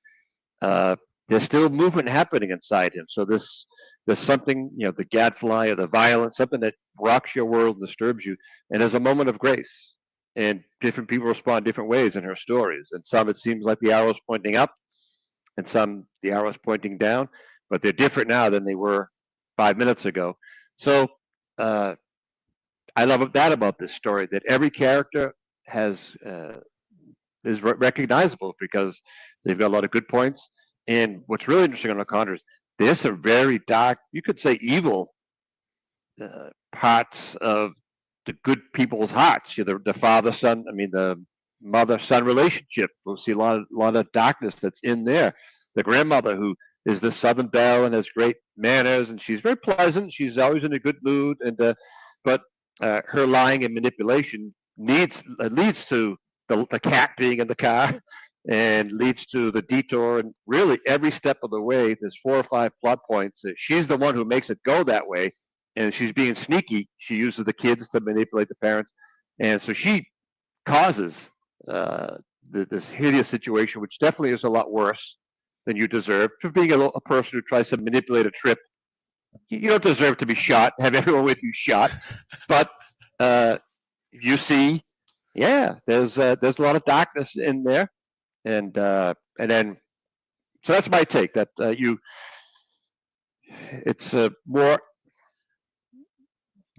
there's still movement happening inside him. So there's something, the gadfly or the violence, something that rocks your world and disturbs you. And there's a moment of grace. And different people respond different ways in her stories. And some, it seems like the arrow's pointing up, and some, the arrow's pointing down. But they're different now than they were 5 minutes ago. So I love that about this story, that every character is recognizable because they've got a lot of good points. And what's really interesting on O'Connor is there's some very dark, you could say evil parts of the good people's hearts. The father-son, the mother-son relationship. We'll see a lot of darkness that's in there. The grandmother, who is the Southern belle and has great manners, and she's very pleasant. She's always in a good mood, but her lying and manipulation leads to the cat being in the car, and leads to the detour. And really, every step of the way, there's 4 or 5 plot points. She's the one who makes it go that way, and she's being sneaky. She uses the kids to manipulate the parents, and so she causes this hideous situation, which definitely is a lot worse than you deserve. For being a person who tries to manipulate a trip, you don't deserve to be shot, have everyone with you shot. But you see, there's a lot of darkness in there, and then, so that's my take. That it's more.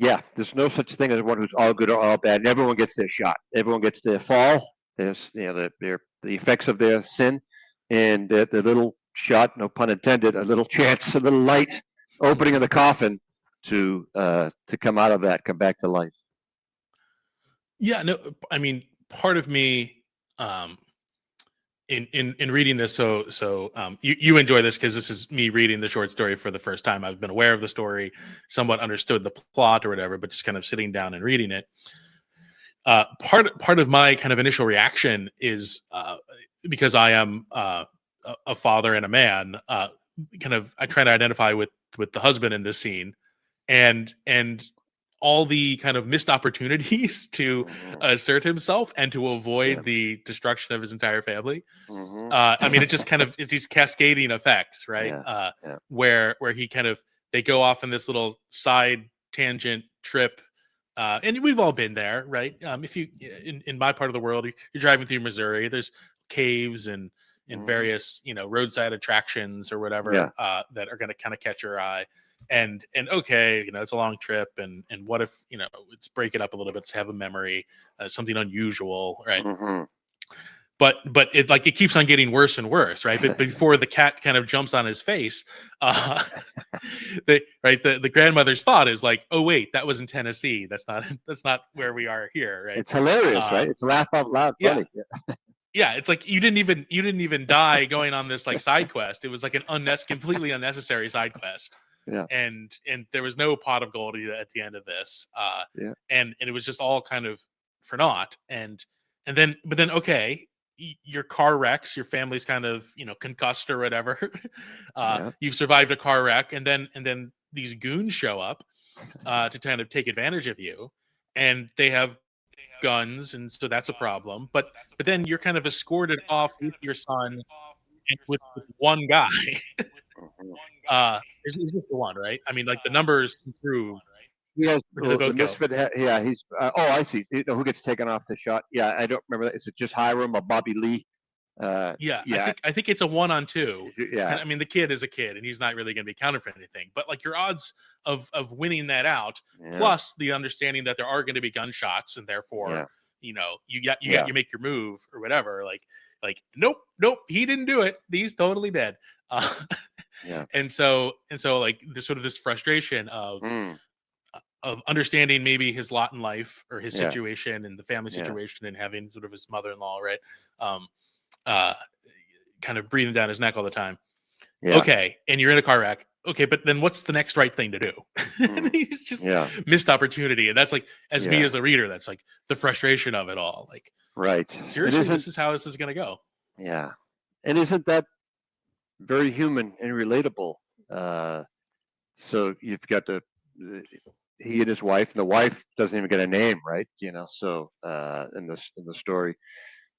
Yeah, there's no such thing as one who's all good or all bad. And everyone gets their shot. Everyone gets their fall. There's the effects of their sin, and the little shot, no pun intended, a little chance, a little light opening of the coffin to come out of that, come back to life. Yeah, no, part of me, in reading this, so you enjoy this because this is me reading the short story for the first time. I've been aware of the story, somewhat understood the plot or whatever, but just kind of sitting down and reading it. Part of my kind of initial reaction is because I am a father and a man. I try to identify with the husband in this scene, and all the kind of missed opportunities to assert himself and to avoid the destruction of his entire family. It just kind of, it's these cascading effects, right? Where he they go off in this little side tangent trip. And we've all been there, right? If you, in my part of the world, you're driving through Missouri, there's caves and various, roadside attractions or whatever that are going to kind of catch your eye. And okay, it's a long trip, and what if let's break it up a little bit to have a memory, something unusual, right? But it keeps on getting worse and worse, right? But before the cat kind of jumps on his face, the grandmother's thought is like, oh wait, that was in Tennessee. That's not where we are here, right? It's hilarious, right? It's laugh out loud funny. Yeah, it's like you didn't even die going on this like side quest. It was like an completely unnecessary side quest. Yeah. And there was no pot of gold at the end of this. And it was just all kind of for naught. But then okay, your car wrecks, your family's kind of, concussed or whatever. You've survived a car wreck, and then these goons show up to kind of take advantage of you, and they have guns, and so that's a problem. But then you're kind of escorted off with your son and with one guy. It's just the one, right? The numbers improve. Yes, he's. I see. Who gets taken off the shot? Yeah, I don't remember that. Is it just Hiram or Bobby Lee? I think it's a 1-on-2. Yeah. And, the kid is a kid, and he's not really going to be counted for anything. But your odds of winning that out, plus the understanding that there are going to be gunshots, and therefore, you make your move or whatever. Nope, he didn't do it. He's totally dead. And so this sort of this frustration of understanding maybe his lot in life or his situation and the family situation, and having sort of his mother-in-law, right? Kind of breathing down his neck all the time. Yeah. Okay, and you're in a car wreck. Okay, but then what's the next right thing to do? Mm. He's just Yeah. missed opportunity, and that's like, as me Yeah. as a reader, that's like the frustration of it all. Like, Right. It seriously, isn't. this is how this is gonna go. Yeah. And isn't that very human and relatable? Uh, so you've got he and his wife, and the wife doesn't even get a name, right? So in the story,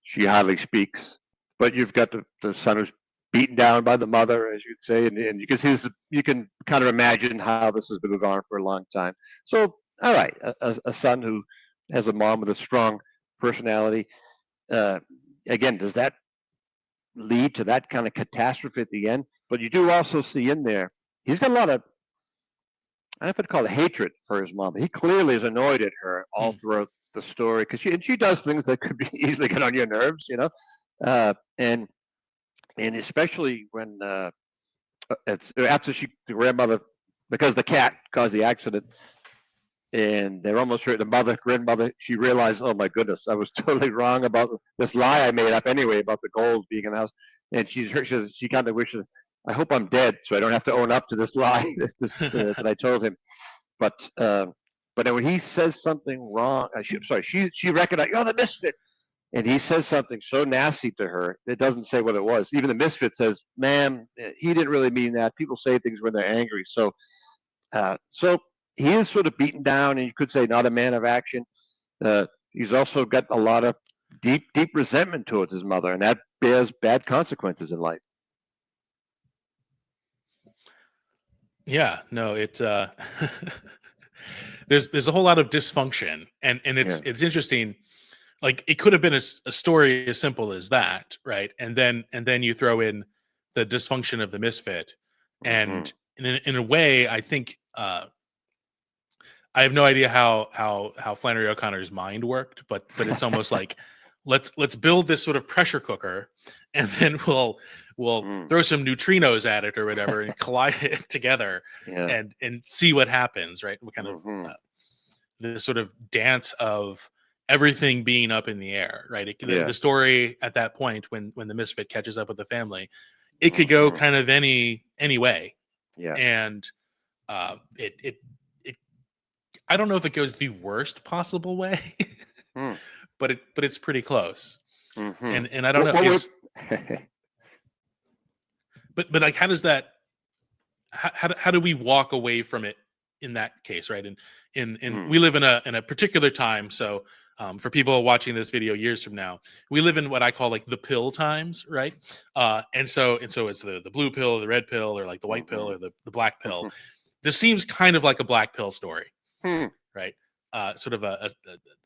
she hardly speaks, but you've got the son who's beaten down by the mother, as you'd say, and you can see this. You can kind of imagine how this has been going on for a long time. So, all right, a son who has a mom with a strong personality. Uh, Again, does that lead to that kind of catastrophe at the end? But you do also see in there, he's got a lot of, I don't know if I'd call it hatred for his mom. He clearly is annoyed at her all Mm, throughout the story because she does things that could be easily get on your nerves, uh, and and especially when it's after the grandmother, because the cat caused the accident, and they're almost sure the grandmother, she realized, oh my goodness, I was totally wrong about this lie I made up anyway about the gold being in the house, and she kind of wishes, I hope I'm dead so I don't have to own up to this lie that I told him. But then when he says something wrong, she recognized, you're the misfit, and he says something so nasty to her. It doesn't say what it was. Even the misfit says, "Ma'am, he didn't really mean that. People say things when they're angry." So he is sort of beaten down, and you could say not a man of action. He's also got a lot of deep resentment towards his mother, and that bears bad consequences in life. yeah, no, it there's a whole lot of dysfunction, and Yeah. it's interesting. Like, it could have been a story as simple as that, right? And then you throw in the dysfunction of the misfit, Mm-hmm. and in a way, I think I have no idea how Flannery O'Connor's mind worked, but it's almost like, let's build this sort of pressure cooker, and then we'll Mm. throw some neutrinos at it or whatever and collide it together, Yeah. and see what happens, right? What kind of Mm-hmm. this sort of dance of everything being up in the air, right? The Yeah. story at that point, when the misfit catches up with the family, it could go Mm-hmm. kind of any way, Yeah. and it I don't know if it goes the worst possible way, Mm. but it's pretty close. Mm-hmm. And I don't What, know, what would? is but like, how does that, how do we walk away from it in that case, right? And in Mm. we live in a particular time, so for people watching this video years from now, we live in what I call like the pill times, right? And so it's the blue pill, the red pill, or like the white pill, Mm-hmm. or the black pill. This seems kind of like a black pill story, Mm. right? Sort of a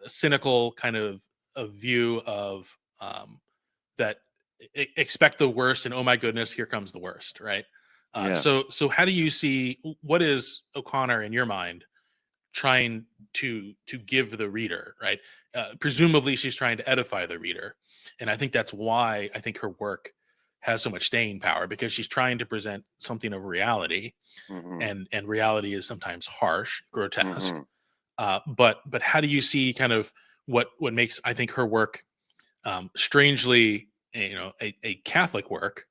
cynical kind of a view of that, expect the worst, and oh my goodness, here comes the worst, right? Yeah. So how do you see, what is O'Connor in your mind trying to give the reader, right? Presumably she's trying to edify the reader, and I think that's why I think her work has so much staying power, because she's trying to present something of reality, Mm-hmm. and reality is sometimes harsh, grotesque. Mm-hmm. But how do you see kind of what makes, I think, her work strangely, a Catholic work?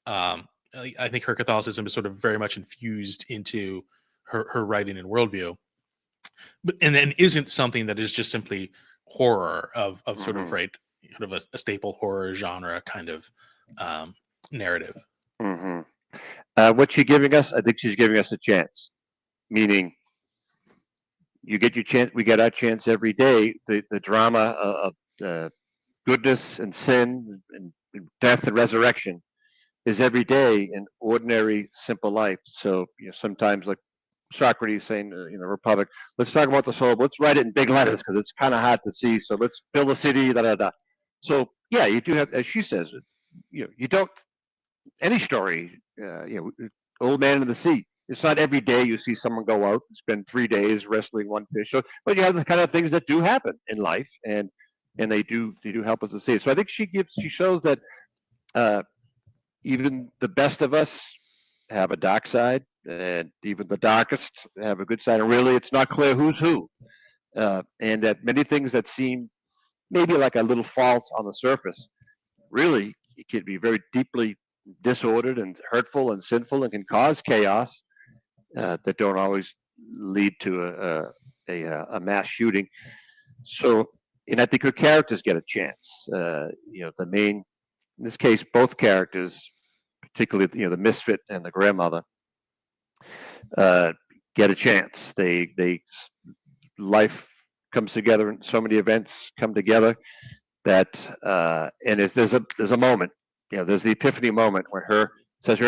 I think her Catholicism is sort of very much infused into her writing and worldview, but and then isn't something that is just simply horror of sort of, Mm-hmm. right, kind of a staple horror genre kind of narrative. Mm-hmm. What's she giving us? I think she's giving us a chance. Meaning, you get your chance. We get our chance every day. The drama of goodness and sin and death and resurrection is every day in ordinary, simple life. So sometimes, like Socrates saying, Republic, let's talk about the soul. Let's write it in big letters because it's kind of hard to see. So let's build a city. Da da da. So yeah, you do have, as she says, you don't, any story. Old Man in the Sea. It's not every day you see someone go out and spend 3 days wrestling one fish. So, but you have the kind of things that do happen in life, and they do help us to see it. So I think she shows that uh, even the best of us have a dark side, and even the darkest have a good side. And really, it's not clear who's who, and that many things that seem maybe like a little fault on the surface, really, it can be very deeply disordered and hurtful and sinful and can cause chaos that don't always lead to a mass shooting. So, and I think her characters get a chance. The main, in this case, both characters, particularly the misfit and the grandmother, uh, get a chance. They life comes together, and so many events come together that, and if there's a moment, there's the epiphany moment where her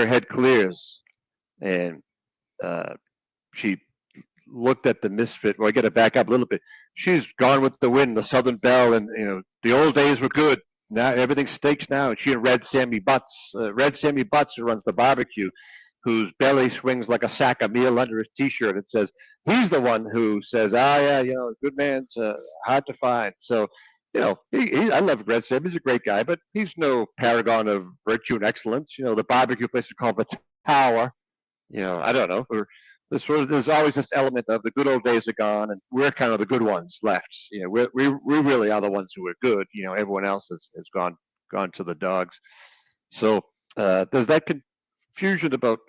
head clears, and she looked at the misfit. Well, I got to back up a little bit. She's Gone with the Wind, the Southern Belle, and the old days were good. Now everything's stakes now. And she and Red Sammy Butts, who runs the barbecue, whose belly swings like a sack of meal under his T-shirt. It says he's the one who says, yeah, a good man's hard to find. So, I love Red Sammy. He's a great guy, but he's no paragon of virtue and excellence. The barbecue place is called the Tower. I don't know. There's always this element of the good old days are gone, and we're kind of the good ones left. We really are the ones who are good. Everyone else has gone to the dogs. So there's that confusion about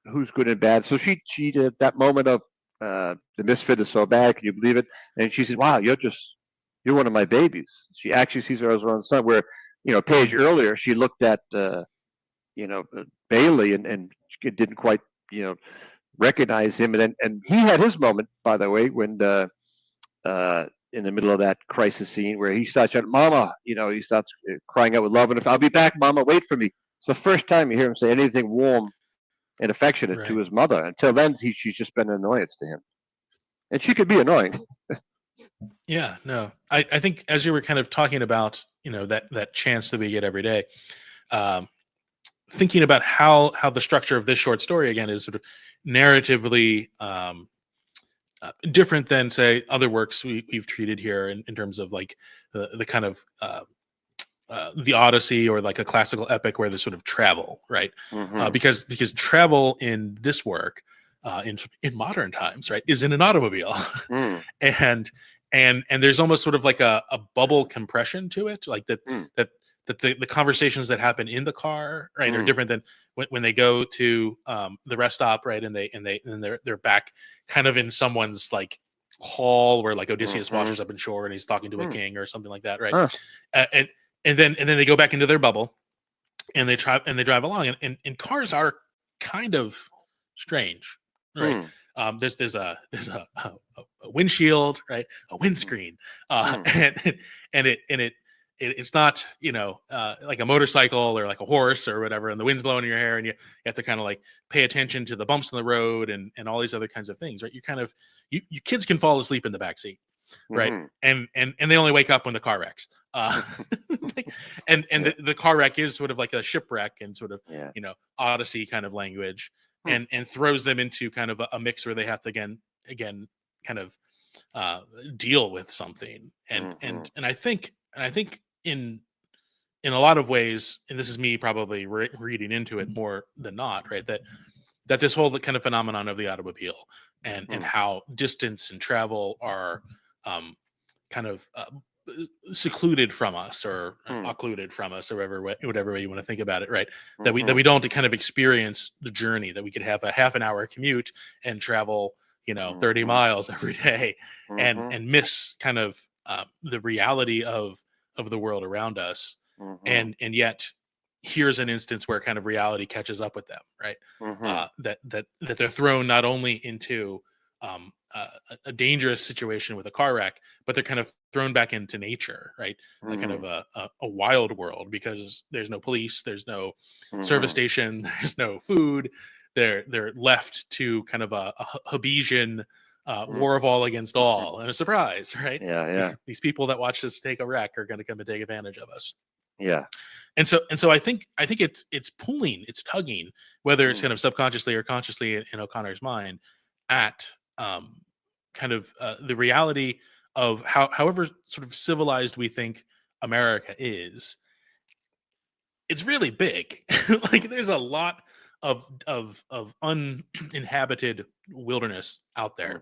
who's good and bad. So she did that moment of the misfit is so bad. Can you believe it? And she said, "Wow, you're one of my babies." She actually sees her as her own son. Where a page earlier she looked at Bailey and didn't quite recognize him, and he had his moment, by the way, when in the middle of that crisis scene where he starts shouting, "Mama!" He starts crying out with love, and if I'll be back, Mama, wait for me. It's the first time you hear him say anything warm and affectionate to his mother. Until then, she's just been an annoyance to him, and she could be annoying. Yeah, no, I think as you were kind of talking about, that chance that we get every day, thinking about how the structure of this short story again is sort of narratively different than say other works we've treated here in terms of like the kind of the Odyssey or like a classical epic where there's sort of travel, right? Because travel in this work in modern times, right, is in an automobile, and there's almost sort of like a bubble compression to it, like that the conversations that happen in the car, right, are different than when they go to the rest stop, right, and they're back kind of in someone's like hall where like Odysseus washes up in shore and he's talking to a king or something like that, right? And then they go back into their bubble and they drive along, and cars are kind of strange, right? There's a windshield, right, a windscreen, and it's not like a motorcycle or like a horse or whatever, and the wind's blowing in your hair, and you have to kind of like pay attention to the bumps in the road and all these other kinds of things, right? You kids can fall asleep in the back seat, right? And they only wake up when the car wrecks, and the car wreck is sort of like a shipwreck and sort of Odyssey kind of language, and throws them into kind of a mix where they have to again kind of deal with something, and I think in a lot of ways, and this is me probably reading into it more than not, right, that this whole kind of phenomenon of the automobile and how distance and travel are kind of secluded from us or occluded from us, or whatever way you want to think about it, right? That we don't kind of experience the journey, that we could have a half an hour commute and travel 30 miles every day and miss kind of the reality of the world around us, and yet here's an instance where kind of reality catches up with them, right? That they're thrown not only into a dangerous situation with a car wreck, but they're kind of thrown back into nature, right? Like kind of a wild world, because there's no police, there's no service station, there's no food. They're left to kind of a Hobbesian war of all against all, and a surprise, right? Yeah. These people that watch us take a wreck are going to come and take advantage of us. Yeah. And so I think it's pulling, it's tugging, whether it's kind of subconsciously or consciously in O'Connor's mind, at kind of the reality of however sort of civilized we think America is. It's really big. Like there's a lot of uninhabited wilderness out there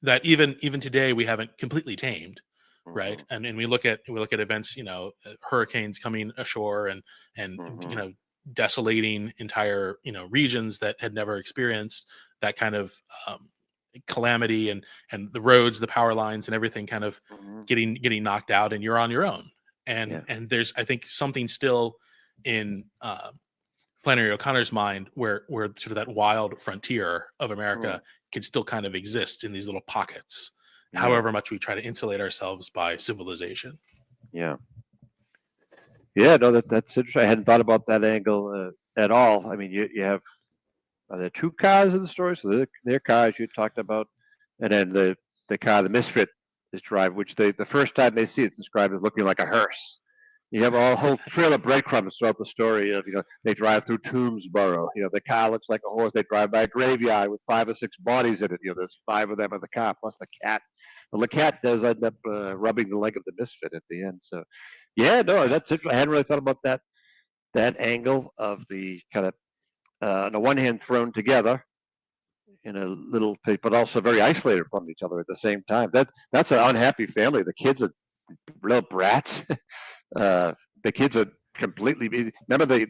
that even today we haven't completely tamed, right? And we look at events, hurricanes coming ashore and desolating entire regions that had never experienced that kind of calamity, and the roads, the power lines, and everything kind of Mhm. getting knocked out, and you're on your own. And Yeah. there's, I think, something still in Flannery O'Connor's mind where sort of that wild frontier of Mm. America can still kind of exist in these little pockets, Yeah. however much we try to insulate ourselves by civilization. Yeah. Yeah. No, that's interesting. I hadn't thought about that angle at all. I mean, you have are there two cars in the story? So their cars you talked about, and then the car the misfit is driving, which the first time they see it's described as looking like a hearse. You have a whole trail of breadcrumbs throughout the story of they drive through Tombsboro. The car looks like a horse. They drive by a graveyard with 5 or 6 bodies in it. There's 5 of them in the car plus the cat. Well, the cat does end up rubbing the leg of the misfit at the end. So, yeah, no, Yeah. that's interesting. I hadn't really thought about that angle of the kind of on the one hand thrown together in a little, but also very isolated from each other at the same time. That's an unhappy family. The kids are real brats. uh, the kids are completely. Remember the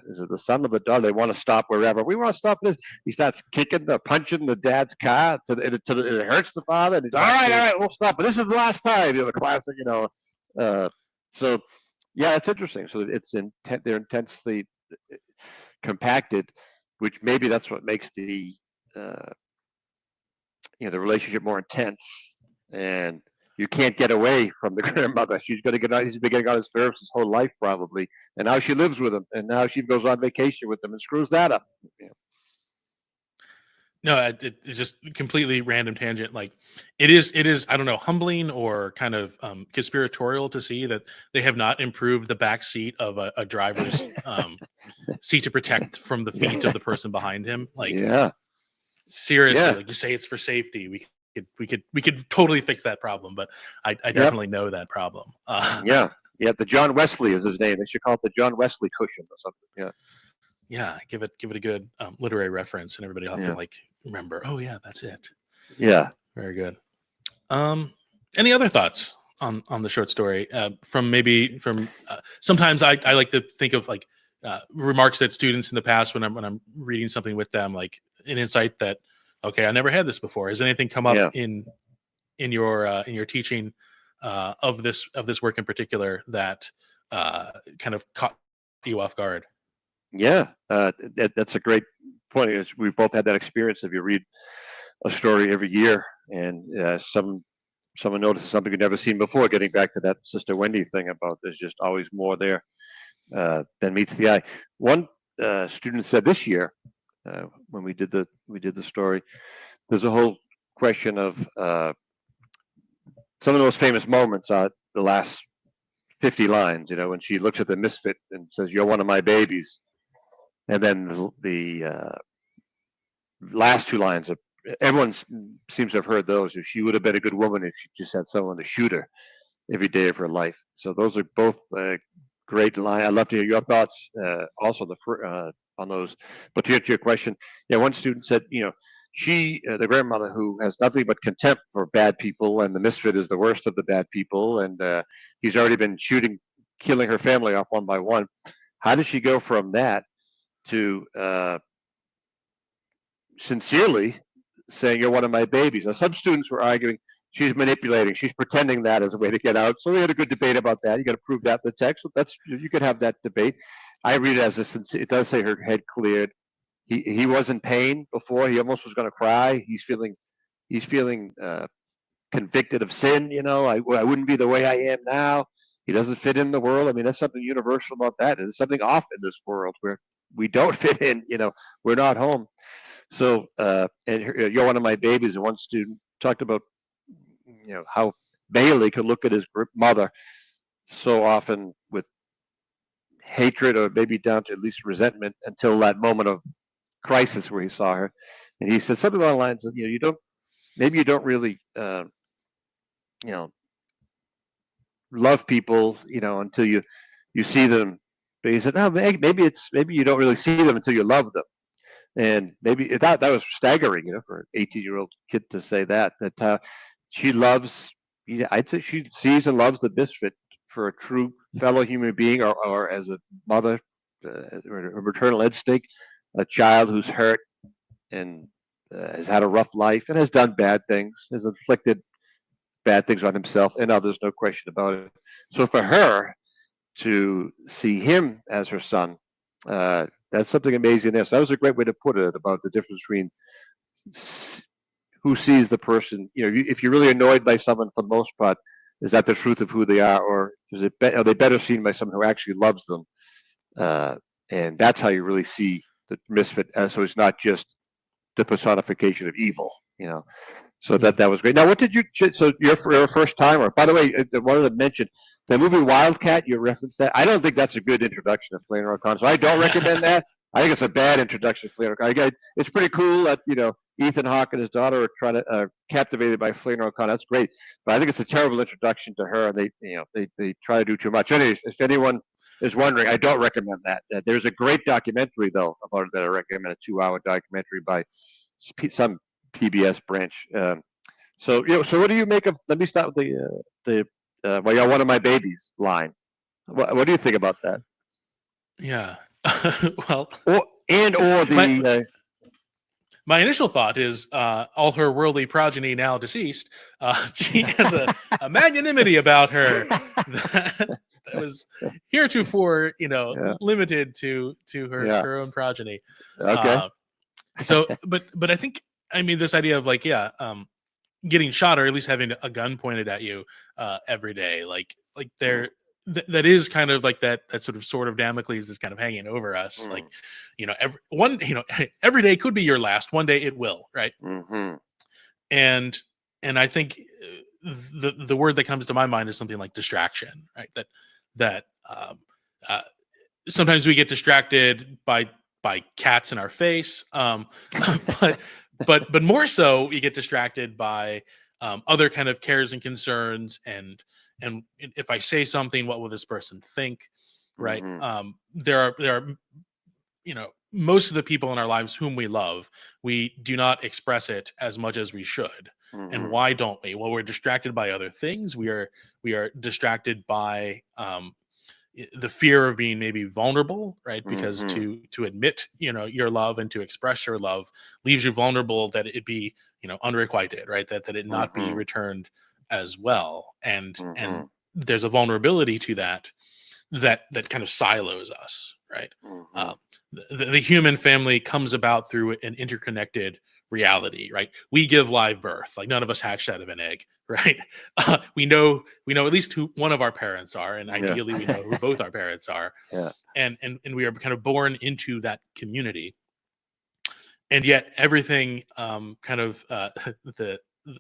is it the son of the daughter? They want to stop wherever. We want to stop this. He starts kicking, punching the dad's car. It hurts the father. And he's all right, we'll stop. But this is the last time. The classic. So yeah, it's interesting. So they're intensely compacted, which maybe that's what makes uh, the relationship more intense. And you can't get away from the grandmother. She's going to get on. He's been getting on his nerves his whole life probably, and now she lives with him, and now she goes on vacation with him and screws that up. No, it's just completely random tangent. Like it is, I don't know, humbling or kind of conspiratorial to see that they have not improved the back seat of a driver's seat to protect from the feet of the person behind him. Like Yeah, seriously, yeah, like you say, it's for safety. We could totally fix that problem, but I yep, definitely know that problem. yeah, yeah. The John Wesley is his name. They should call it the John Wesley cushion or something. Yeah, Yeah, give it a good literary reference, and everybody will have to yeah, like remember. Oh yeah, that's it. yeah. Very good. Um, any other thoughts on the short story from maybe from sometimes I like to think of like remarks that students in the past when I'm reading something with them, like an insight that okay, I never had this before. Has anything come up Yeah. in your teaching of this work in particular that kind of caught you off guard? Yeah, that's a great point. We both had that experience. If you read a story every year, and someone notices something you've never seen before, getting back to that Sister Wendy thing about there's just always more there than meets the eye. One student said this year when we did the story, there's a whole question of some of the most famous moments are the last 50 lines. When she looks at the misfit and says, "You're one of my babies," and then the last 2 lines of everyone seems to have heard those. She would have been a good woman if she just had someone to shoot her every day of her life. So those are both great lines. I'd love to hear your thoughts also on those. But to answer your question, yeah, one student said, she, the grandmother who has nothing but contempt for bad people, and the misfit is the worst of the bad people, and he's already been killing her family off one by one. How did she go from that to sincerely saying you're one of my babies? Now, some students were arguing she's manipulating, she's pretending that as a way to get out. So we had a good debate about that. You got to prove that in the text. So you could have that debate. I read it as a sincere. It does say her head cleared. He was in pain before. He almost was going to cry. He's feeling convicted of sin. I wouldn't be the way I am now. He doesn't fit in the world. I mean, that's something universal about that. There's something off in this world where we don't fit in. We're not home. So, and you're one of my babies. And one student talked about, how Bailey could look at his mother so often with hatred or maybe down to at least resentment until that moment of crisis where he saw her. And he said something along the lines of, maybe you don't really, you know, love people, until you see them. But he said, no, maybe you don't really see them until you love them. And maybe that was staggering, for an 18-year-old kid to say that she loves. I'd say she sees and loves the misfit for a true fellow human being, or as a mother a maternal instinct. A child who's hurt and has had a rough life and has done bad things, has inflicted bad things on himself and others, no question about it. So for her to see him as her son, that's something amazing there. So that was a great way to put it about the difference between who sees the person. If you're really annoyed by someone, for the most part, is that the truth of who they are, or are they better seen by someone who actually loves them? And that's how you really see the misfit. So it's not just the personification of evil. So that was great. Now, what did you? So your first time, or by the way, I wanted to mention the movie Wildcat. You referenced that. I don't think that's a good introduction to Flannery O'Connor, so I don't recommend that. I think it's a bad introduction to Flannery O'Connor. It's pretty cool that Ethan Hawke and his daughter are trying to captivated by Flannery O'Connor. That's great, but I think it's a terrible introduction to her, and they try to do too much. Anyways, if anyone is wondering, I don't recommend that. There's a great documentary though about it that I recommend, a 2-hour documentary by some PBS branch. So what do you make of? Let me start with the well, you're one of my babies line. What do you think about that? Yeah. Well, or the my initial thought is all her worldly progeny now deceased. She has a magnanimity about her that was heretofore, limited to her own progeny. Okay. But I think, this idea of getting shot, or at least having a gun pointed at you every day, that is kind of like that sort of Damocles is kind of hanging over us. Every day could be your last. One day it will, right? And I think the word that comes to my mind is something like distraction, right? That sometimes we get distracted by cats in our face, but more so we get distracted by other kind of cares and concerns, and if I say something, what will this person think, right? There are most of the people in our lives whom we love, we do not express it as much as we should. And why don't we? Well, we're distracted by other things. We are distracted by the fear of being maybe vulnerable, right? Because to admit your love and to express your love leaves you vulnerable, that it be unrequited, right? That it not be returned as well. And there's a vulnerability to that kind of silos us, right? The human family comes about through an interconnected reality, right? We give live birth. Like, none of us hatched out of an egg, right? We know at least who one of our parents are, and ideally we know who both our parents are. And we are kind of born into that community. And yet everything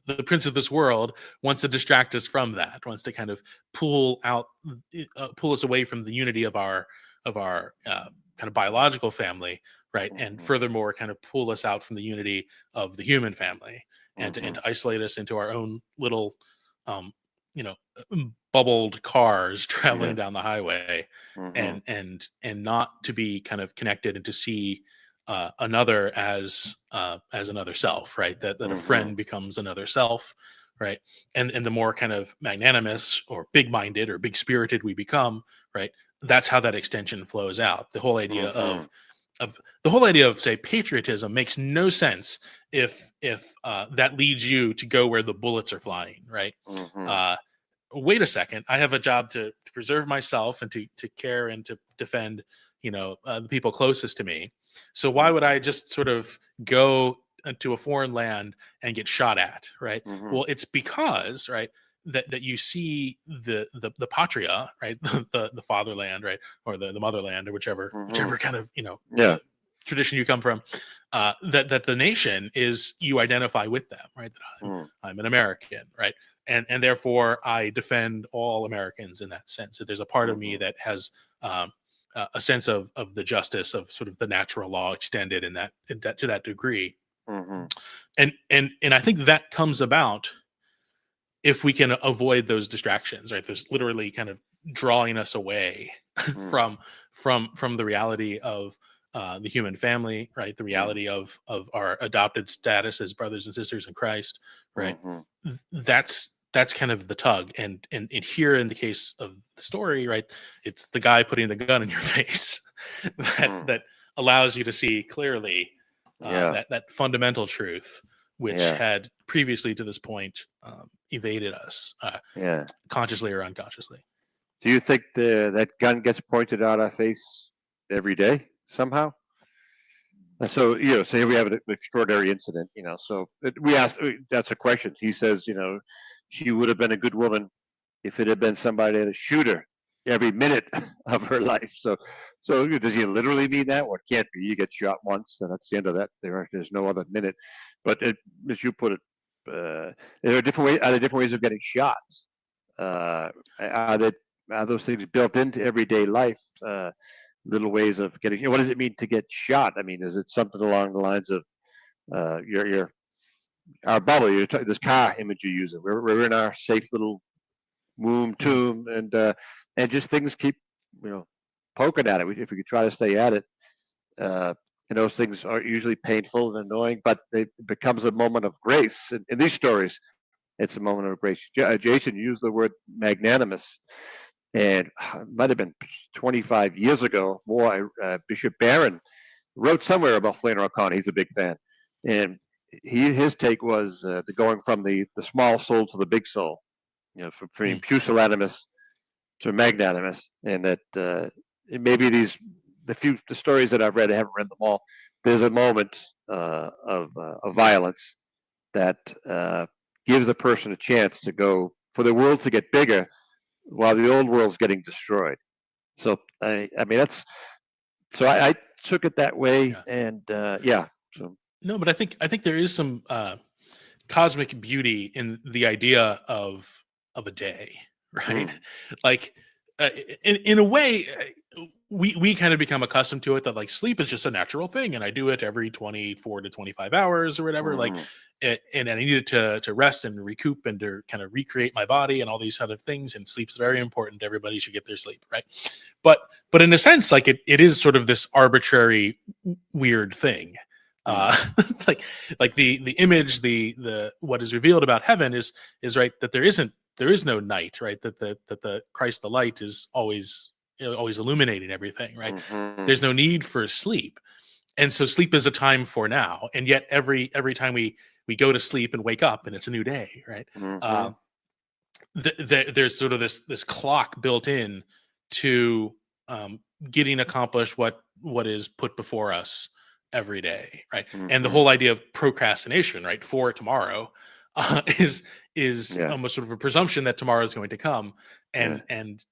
the prince of this world wants to distract us from that, wants to kind of pull us away from the unity of our kind of biological family, right? And furthermore, kind of pull us out from the unity of the human family, and to isolate us into our own little, bubbled cars traveling down the highway, and not to be kind of connected, and to see another as another self, right? That a friend becomes another self, right? And the more kind of magnanimous or big-minded or big-spirited we become, right? That's how that extension flows out. The whole idea of say patriotism makes no sense if that leads you to go where the bullets are flying, right? Wait a second, I have a job to preserve myself and to care and to defend the people closest to me. So why would I just sort of go to a foreign land and get shot at, right? Well, it's because, right, that you see the patria, right, the fatherland, right, or the motherland, or whichever kind of tradition you come from, that the nation is, you identify with them, right? That I'm an American, right, and therefore I defend all Americans in that sense. So there's a part of me that has a sense of the justice of sort of the natural law extended in that to that degree. And I think that comes about if we can avoid those distractions, right? There's literally kind of drawing us away from the reality of the human family, right? The reality of our adopted status as brothers and sisters in Christ, right? That's that's kind of the tug. And here in the case of the story, right, it's the guy putting the gun in your face that allows you to see clearly Yeah. that fundamental truth, which Yeah. had previously to this point evaded us, Yeah. consciously or unconsciously. Do you think that gun gets pointed out our face every day somehow? So, so here we have an extraordinary incident, so we asked, that's a question. He says, she would have been a good woman if it had been somebody that shoot her every minute of her life. So does he literally mean that? Well, it can't be. You get shot once, and that's the end of that. There's no other minute. But as you put it, there are different ways. Are there different ways of getting shot? Are those things built into everyday life? Little ways of getting. What does it mean to get shot? I mean, is it something along the lines of your our bubble? This car image you're using. We're in our safe little womb tomb, and just things keep poking at it. If we could try to stay at it, and those things are usually painful and annoying, but it becomes a moment of grace. In these stories, it's a moment of grace. Jason used the word magnanimous, and it might have been 25 years ago. More, Bishop Barron wrote somewhere about Flannery O'Connor. He's a big fan, and his take was the going from the small soul to the big soul. From being pusillanimous to magnanimous, and that maybe the stories that I've read, I haven't read them all. There's a moment of violence that gives a person a chance to go for the world to get bigger while the old world's getting destroyed. So I mean I took it that way, and yeah. So no, but I think there is some cosmic beauty in the idea of a day, right? Like in a way, we kind of become accustomed to it that like sleep is just a natural thing, and I do it every 24 to 25 hours or whatever. Like, and I needed to rest and recoup and to kind of recreate my body and all these other things. And sleep's very important. Everybody should get their sleep, right? But in a sense, like it is sort of this arbitrary weird thing. Like the image, the what is revealed about heaven is right, that there is no night, right? That the Christ the light is always always illuminating everything, right? There's no need for sleep, and so sleep is a time for now. And yet every time we go to sleep and wake up, and it's a new day, right? There's sort of this clock built in to getting accomplished what is put before us every day, right? And the whole idea of procrastination, right, for tomorrow, is almost sort of a presumption that tomorrow is going to come, and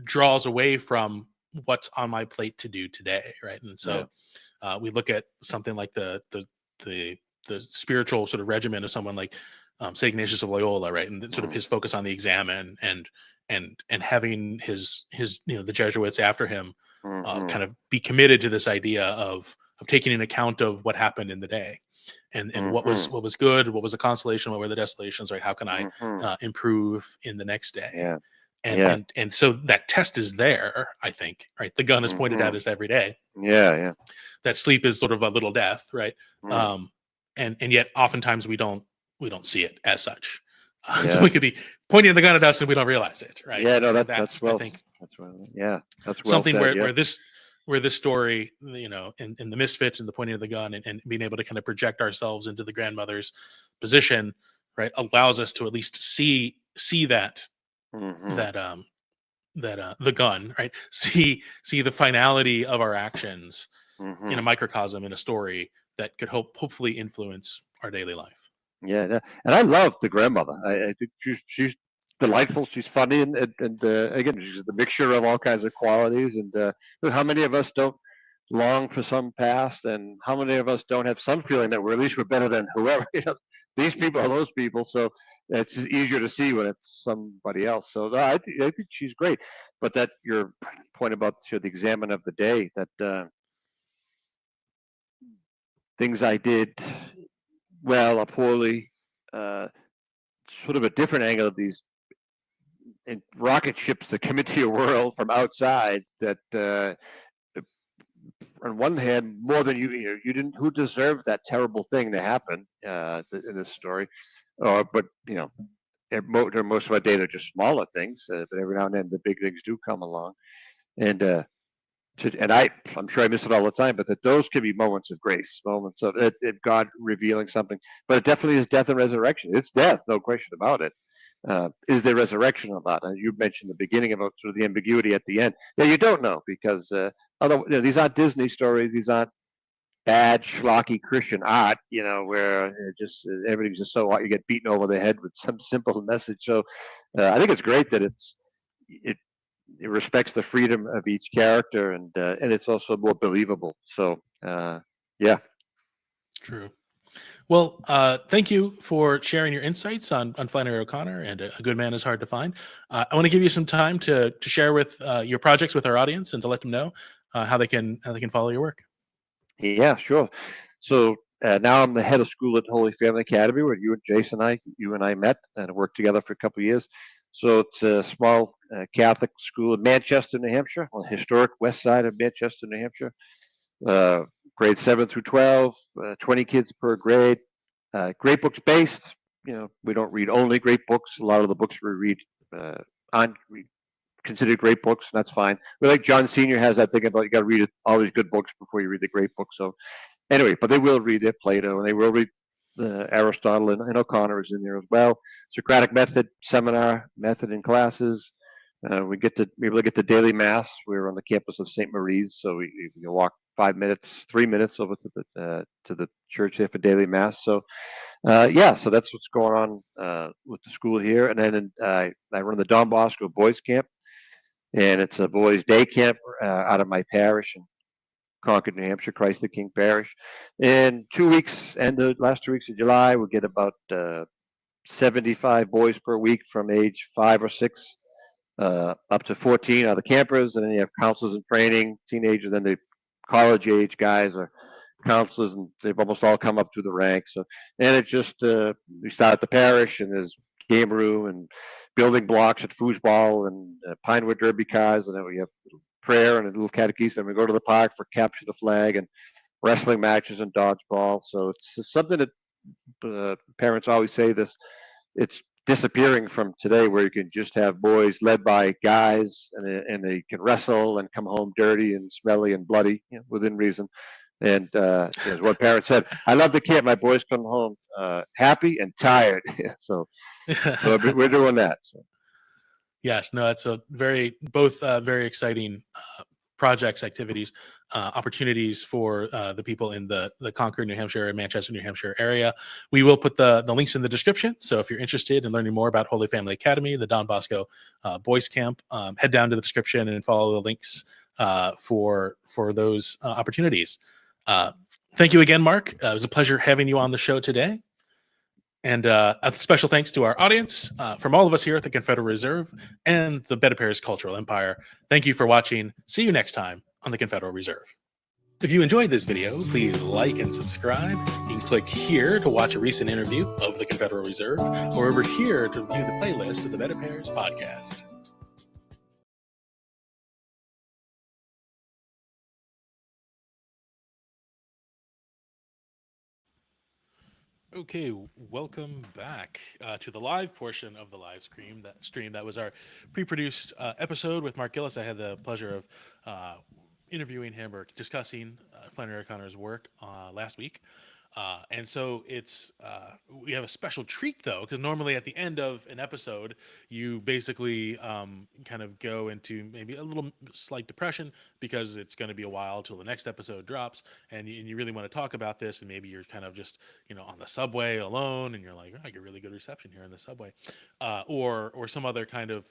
draws away from what's on my plate to do today, right? And so we look at something like the spiritual sort of regimen of someone like St. Ignatius of Loyola, right, and sort of his focus on the exam, and having his the Jesuits after him kind of be committed to this idea of taking an account of what happened in the day, and what was good, what was a consolation, what were the desolations, right? How can I improve in the next day? And so that test is there, I think, right? The gun is pointed at us every day. That sleep is sort of a little death, right? And yet oftentimes we don't see it as such. So we could be pointing the gun at us and we don't realize it, right? Yeah, no, that's well, I think that's well, that's well something said, where this story, in the misfit and the pointing of the gun, and being able to kind of project ourselves into the grandmother's position, right, allows us to at least see that the gun, right, see the finality of our actions in a microcosm, in a story that could hopefully influence our daily life. And I love the grandmother. I think she's delightful. She's funny, and again, she's the mixture of all kinds of qualities. And how many of us don't long for some past, and how many of us don't have some feeling that we're at least we're better than whoever these people or those people. So it's easier to see when it's somebody else. So I think she's great. But that your point about the examine of the day, that things I did well or poorly, sort of a different angle of these rocket ships that come into your world from outside, that on one hand, more than you didn't, who deserved that terrible thing to happen in this story, but most of our day, they're just smaller things, but every now and then the big things do come along. And I'm sure I miss it all the time, but that those can be moments of grace, moments of God revealing something. But it definitely is death and resurrection. It's death, no question about it. Is there resurrection or not? And you mentioned the beginning about sort of the ambiguity at the end. Yeah, you don't know because these aren't Disney stories. These aren't bad schlocky Christian art. Where everything's just so hot you get beaten over the head with some simple message. So I think it's great that it it respects the freedom of each character, and it's also more believable. So yeah. True. Well, thank you for sharing your insights on Flannery O'Connor, and a good man is hard to find. I want to give you some time to share with your projects with our audience and to let them know how they can follow your work. Yeah, sure. So now I'm the head of school at Holy Family Academy, where you and I met and worked together for a couple of years. So it's a small Catholic school in Manchester, New Hampshire, on the historic west side of Manchester, New Hampshire. Uh, Grades 7 through 12, 20 kids per grade. Great books based. We don't read only great books. A lot of the books we read aren't considered great books, and that's fine. We like John Senior has that thing about you got to read all these good books before you read the great books. So anyway, but they will read their Plato, and they will read Aristotle, and O'Connor is in there as well. Socratic method, seminar method in classes. We be able to get to daily mass. We're on the campus of St. Marie's, so we can walk 5 minutes, 3 minutes over to the church there for daily mass. So yeah, so that's what's going on with the school here. And then I run the Don Bosco Boys Camp, and it's a boys' day camp out of my parish in Concord, New Hampshire, Christ the King Parish. In 2 weeks, and the last 2 weeks of July, we'll get about 75 boys per week from age 5 or 6 up to 14 are the campers, and then you have counselors in training, teenagers, then the college age guys are counselors, and they've almost all come up through the ranks. So, and it just we start at the parish, and there's game room and building blocks at foosball and Pinewood Derby cars, and then we have prayer and a little catechesis, and we go to the park for capture the flag and wrestling matches and dodgeball. So it's something that parents always say this. It's disappearing from today, where you can just have boys led by guys, and they can wrestle and come home dirty and smelly and bloody, within reason. And as one parent said, I love the camp. My boys come home happy and tired. so we're doing that. So. Yes, no, that's both very exciting projects, activities, opportunities for the people in the Concord, New Hampshire, and Manchester, New Hampshire area. We will put the links in the description. So if you're interested in learning more about Holy Family Academy, the Don Bosco Boys Camp, head down to the description and follow the links for those opportunities. Thank you again, Mark. It was a pleasure having you on the show today. And a special thanks to our audience from all of us here at the Confederal Reserve and the BetterPears Cultural Empire. Thank you for watching. See you next time on the Confederal Reserve. If you enjoyed this video, please like and subscribe. You can click here to watch a recent interview of the Confederal Reserve, or over here to view the playlist of the BetterPears podcast. Okay, welcome back to the live portion of the live stream. That was our pre-produced episode with Mark Gillis. I had the pleasure of interviewing him or discussing Flannery O'Connor's work last week. And so we have a special treat though, because normally at the end of an episode, you basically kind of go into maybe a little slight depression because it's going to be a while till the next episode drops, and you really want to talk about this, and maybe you're kind of just on the subway alone, and you're like, I get really good reception here in the subway, or some other kind of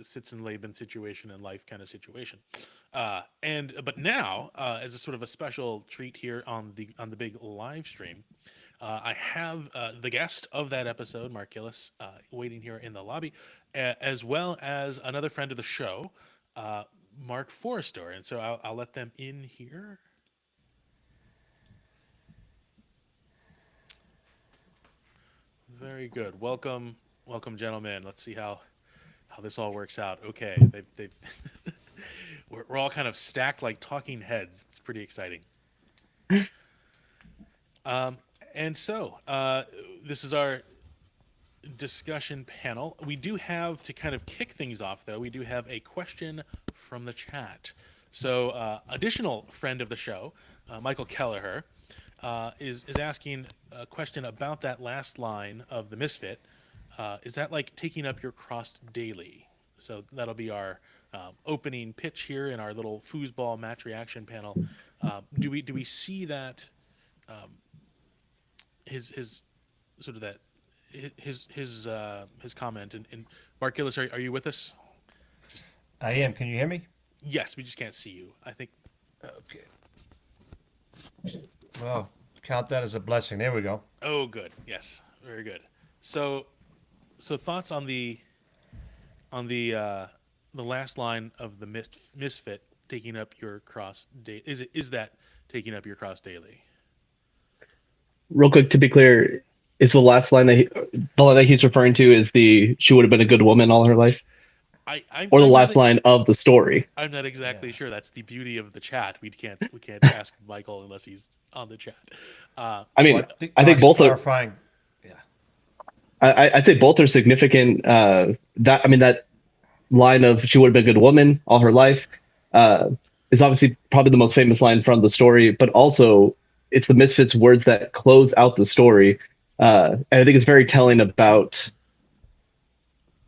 sits and Laban situation in life kind of situation. But now, as a sort of a special treat here on the big live stream, I have the guest of that episode, Mark Gillis, waiting here in the lobby, as well as another friend of the show, Mark Forrester. And so I'll let them in here. Very good. Welcome, gentlemen. Let's see how this all works out. Okay, they've we're all kind of stacked like talking heads. It's pretty exciting. And so this is our discussion panel. We do have, to kind of kick things off, though, we do have a question from the chat. So, additional friend of the show, Michael Kelleher, is asking a question about that last line of the Misfit. Is that like taking up your cross daily? So that'll be our opening pitch here in our little foosball match reaction panel. Do we see that his sort of that his comment and Mark Gillis, are you with us? I am. Can you hear me? Yes, we just can't see you. I think. Okay. Well, count that as a blessing. There we go. Oh, good. Yes, very good. So thoughts on the last line of the misfit, taking up your cross daily. Is that taking up your cross daily? Real quick, to be clear, is the last line the line that he's referring to is she would have been a good woman all her life? Or the last line of the story? I'm not exactly sure. That's the beauty of the chat. We can't ask Michael unless he's on the chat. I mean, I think both clarifying. I'd say both are significant. That line of "she would have been a good woman all her life" is obviously probably the most famous line from the story, but also it's the Misfits' words that close out the story, and I think it's very telling about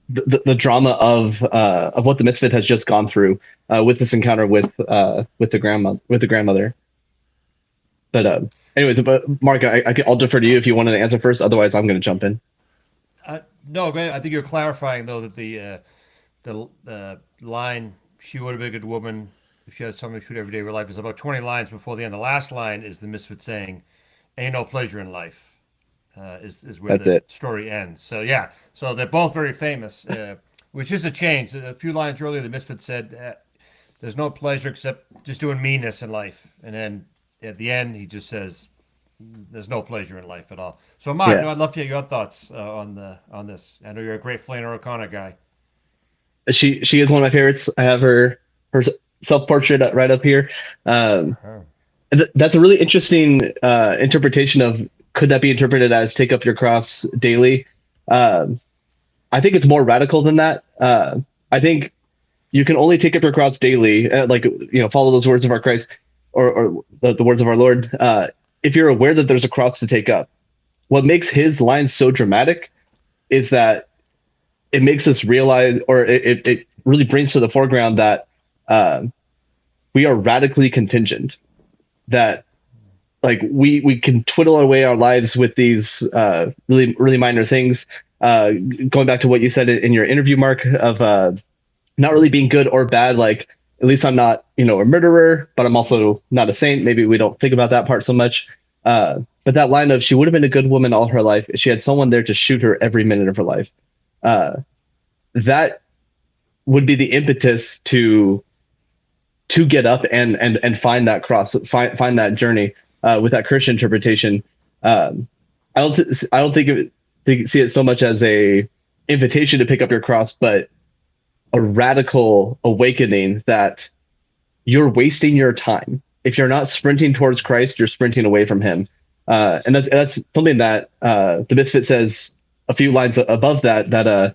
the drama of what the Misfit has just gone through with this encounter with the grandmother. But anyways, but Mark, I'll defer to you if you wanted to answer first. Otherwise, I'm going to jump in. No, I think you're clarifying though that the line "she would have been a good woman if she had something to shoot every day of her life" is about 20 lines before the end. The last line is the Misfit saying, "Ain't no pleasure in life." Is where That's the it. story ends. So yeah, so they're both very famous, which is a change. A few lines earlier, the Misfit said, "There's no pleasure except just doing meanness in life," and then at the end, he just says, "There's no pleasure in life at all." So, Mark, I'd love to hear your thoughts on this. I know you're a great Flannery O'Connor guy. She is one of my favorites. I have her self-portrait right up here. That's a really interesting interpretation of, could that be interpreted as take up your cross daily? I think it's more radical than that. I think you can only take up your cross daily, follow those words of our Christ or the words of our Lord, if you're aware that there's a cross to take up. What makes his line so dramatic is that it makes us realize, or it really brings to the foreground that we are radically contingent, that like we can twiddle away our lives with these really, really minor things. Going back to what you said in your interview, Mark, of not really being good or bad. Like, at least I'm not, a murderer, but I'm also not a saint. Maybe we don't think about that part so much. But that line of "she would have been a good woman all her life if she had someone there to shoot her every minute of her life," that would be the impetus to get up and find that cross, find that journey with that Christian interpretation. I don't think see it so much as a invitation to pick up your cross, but a radical awakening that you're wasting your time. If you're not sprinting towards Christ, you're sprinting away from him. And that's something that the Misfit says a few lines above that,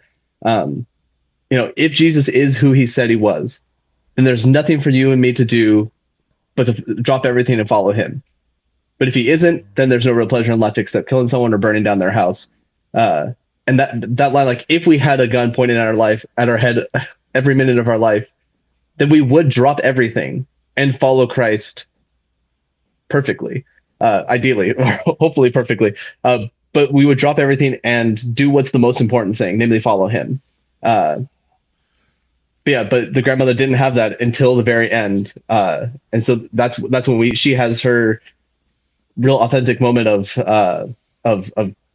if Jesus is who he said he was, then there's nothing for you and me to do but to drop everything and follow him. But if he isn't, then there's no real pleasure in life except killing someone or burning down their house. And that line, like, if we had a gun pointed at our head every minute of our life, then we would drop everything and follow Christ perfectly, ideally, or hopefully perfectly. But we would drop everything and do what's the most important thing, namely follow him. But the grandmother didn't have that until the very end, and so that's when she has her real authentic moment of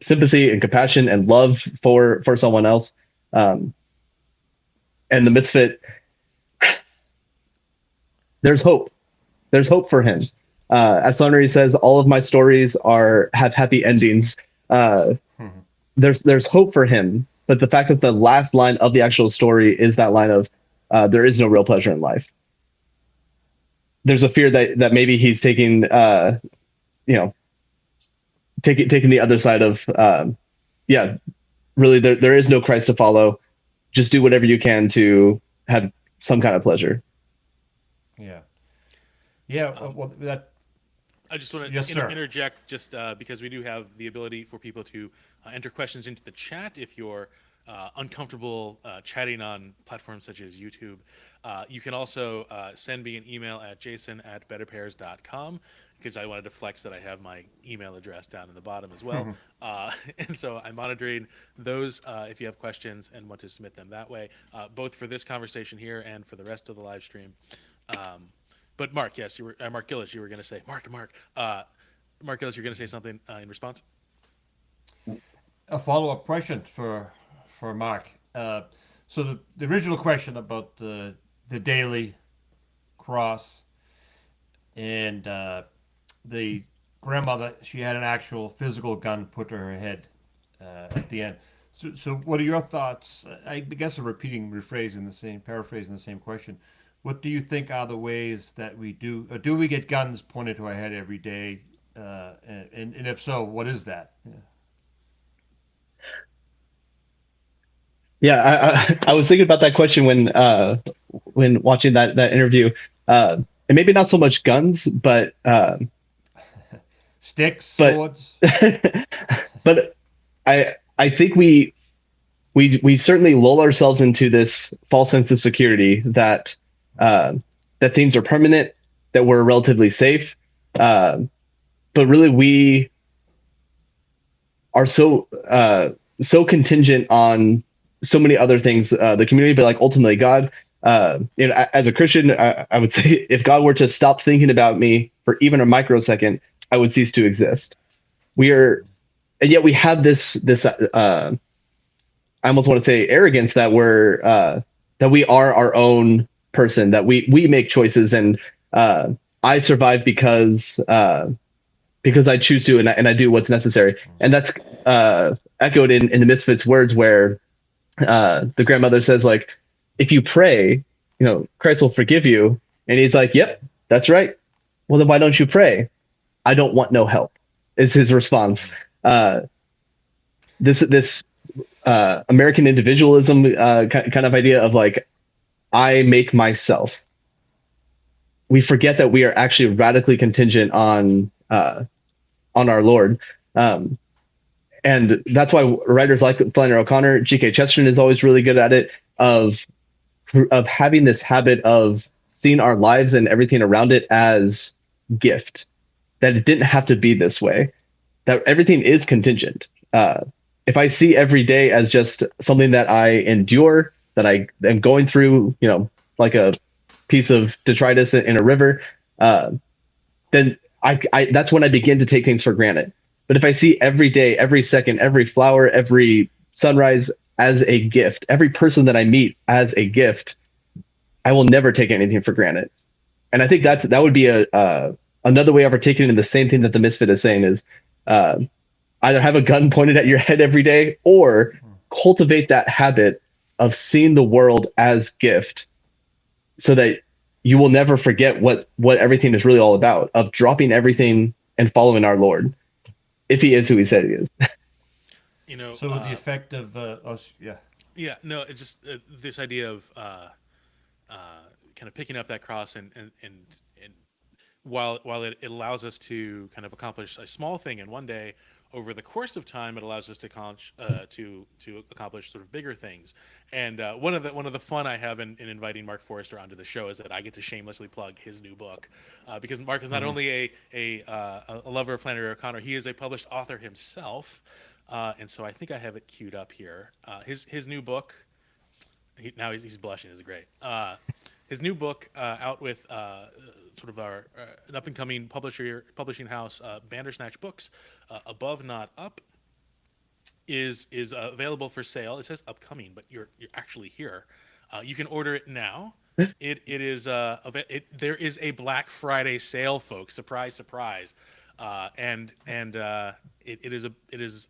sympathy and compassion and love for someone else. And the Misfit, there's hope. There's hope for him. As Flannery says, all of my stories have happy endings. There's hope for him, but the fact that the last line of the actual story is that line of there is no real pleasure in life. There's a fear that maybe he's taking taking the other side of really there is no Christ to follow. Just do whatever you can to have some kind of pleasure. Yeah. Yeah. Well, that. I just want to Yes, sir. interject just because we do have the ability for people to enter questions into the chat. If you're uncomfortable chatting on platforms such as YouTube, you can also send me an email at jason@betterpairs.com, because I wanted to flex that I have my email address down in the bottom as well. And so I'm monitoring those if you have questions and want to submit them that way, both for this conversation here and for the rest of the live stream. But Mark, yes, you were Mark Gillis. You were going to say Mark Gillis. You're going to say something in response. A follow-up question for Mark. So the original question about the daily cross and the grandmother, she had an actual physical gun put to her head at the end. So what are your thoughts? I guess I'm paraphrasing the same question. What do you think are the ways that we do? Or do we get guns pointed to our head every day? And if so, what is that? Yeah, I was thinking about that question when watching that interview. And maybe not so much guns, but sticks, swords. But I think we certainly lull ourselves into this false sense of security that things are permanent, that we're relatively safe, but really we are so contingent on so many other things, the community, but like ultimately God. As a Christian, I would say if God were to stop thinking about me for even a microsecond, I would cease to exist. And yet we have this I almost want to say arrogance that that we are our own person, that we make choices, and I survive because I choose to, and I do what's necessary. And that's echoed in the Misfits' words, where the grandmother says, like, if you pray, Christ will forgive you. And he's like, yep, that's right. Well, then why don't you pray? I don't want no help, is his response. This American individualism kind of idea of like, I make myself. We forget that we are actually radically contingent on our Lord. And that's why writers like Flannery O'Connor, G.K. Chesterton is always really good at it, of having this habit of seeing our lives and everything around it as gift, that it didn't have to be this way, that everything is contingent. If I see every day as just something that I endure, that I am going through, like a piece of detritus in a river, then that's when I begin to take things for granted. But if I see every day, every second, every flower, every sunrise as a gift, every person that I meet as a gift, I will never take anything for granted. And I think that would be another way of articulating the same thing that the Misfit is saying is either have a gun pointed at your head every day, or cultivate that habit of seeing the world as gift, so that you will never forget what everything is really all about, of dropping everything and following our Lord, if he is who he said he is. So with the effect of yeah, no, it's just this idea of kind of picking up that cross, and while it allows us to kind of accomplish a small thing in one day, over the course of time, it allows us to accomplish sort of bigger things. And one of the fun I have in inviting Mark Forrester onto the show is that I get to shamelessly plug his new book, because Mark is not only a lover of Flannery O'Connor, he is a published author himself, and so I think I have it queued up here. His new book. Now he's blushing. It's great. His new book, out with sort of an up and coming publishing house, Bandersnatch Books, Above Not Up, is available for sale. It says upcoming, but you're actually here. You can order it now. It is there is a Black Friday sale, folks. Surprise, surprise. It is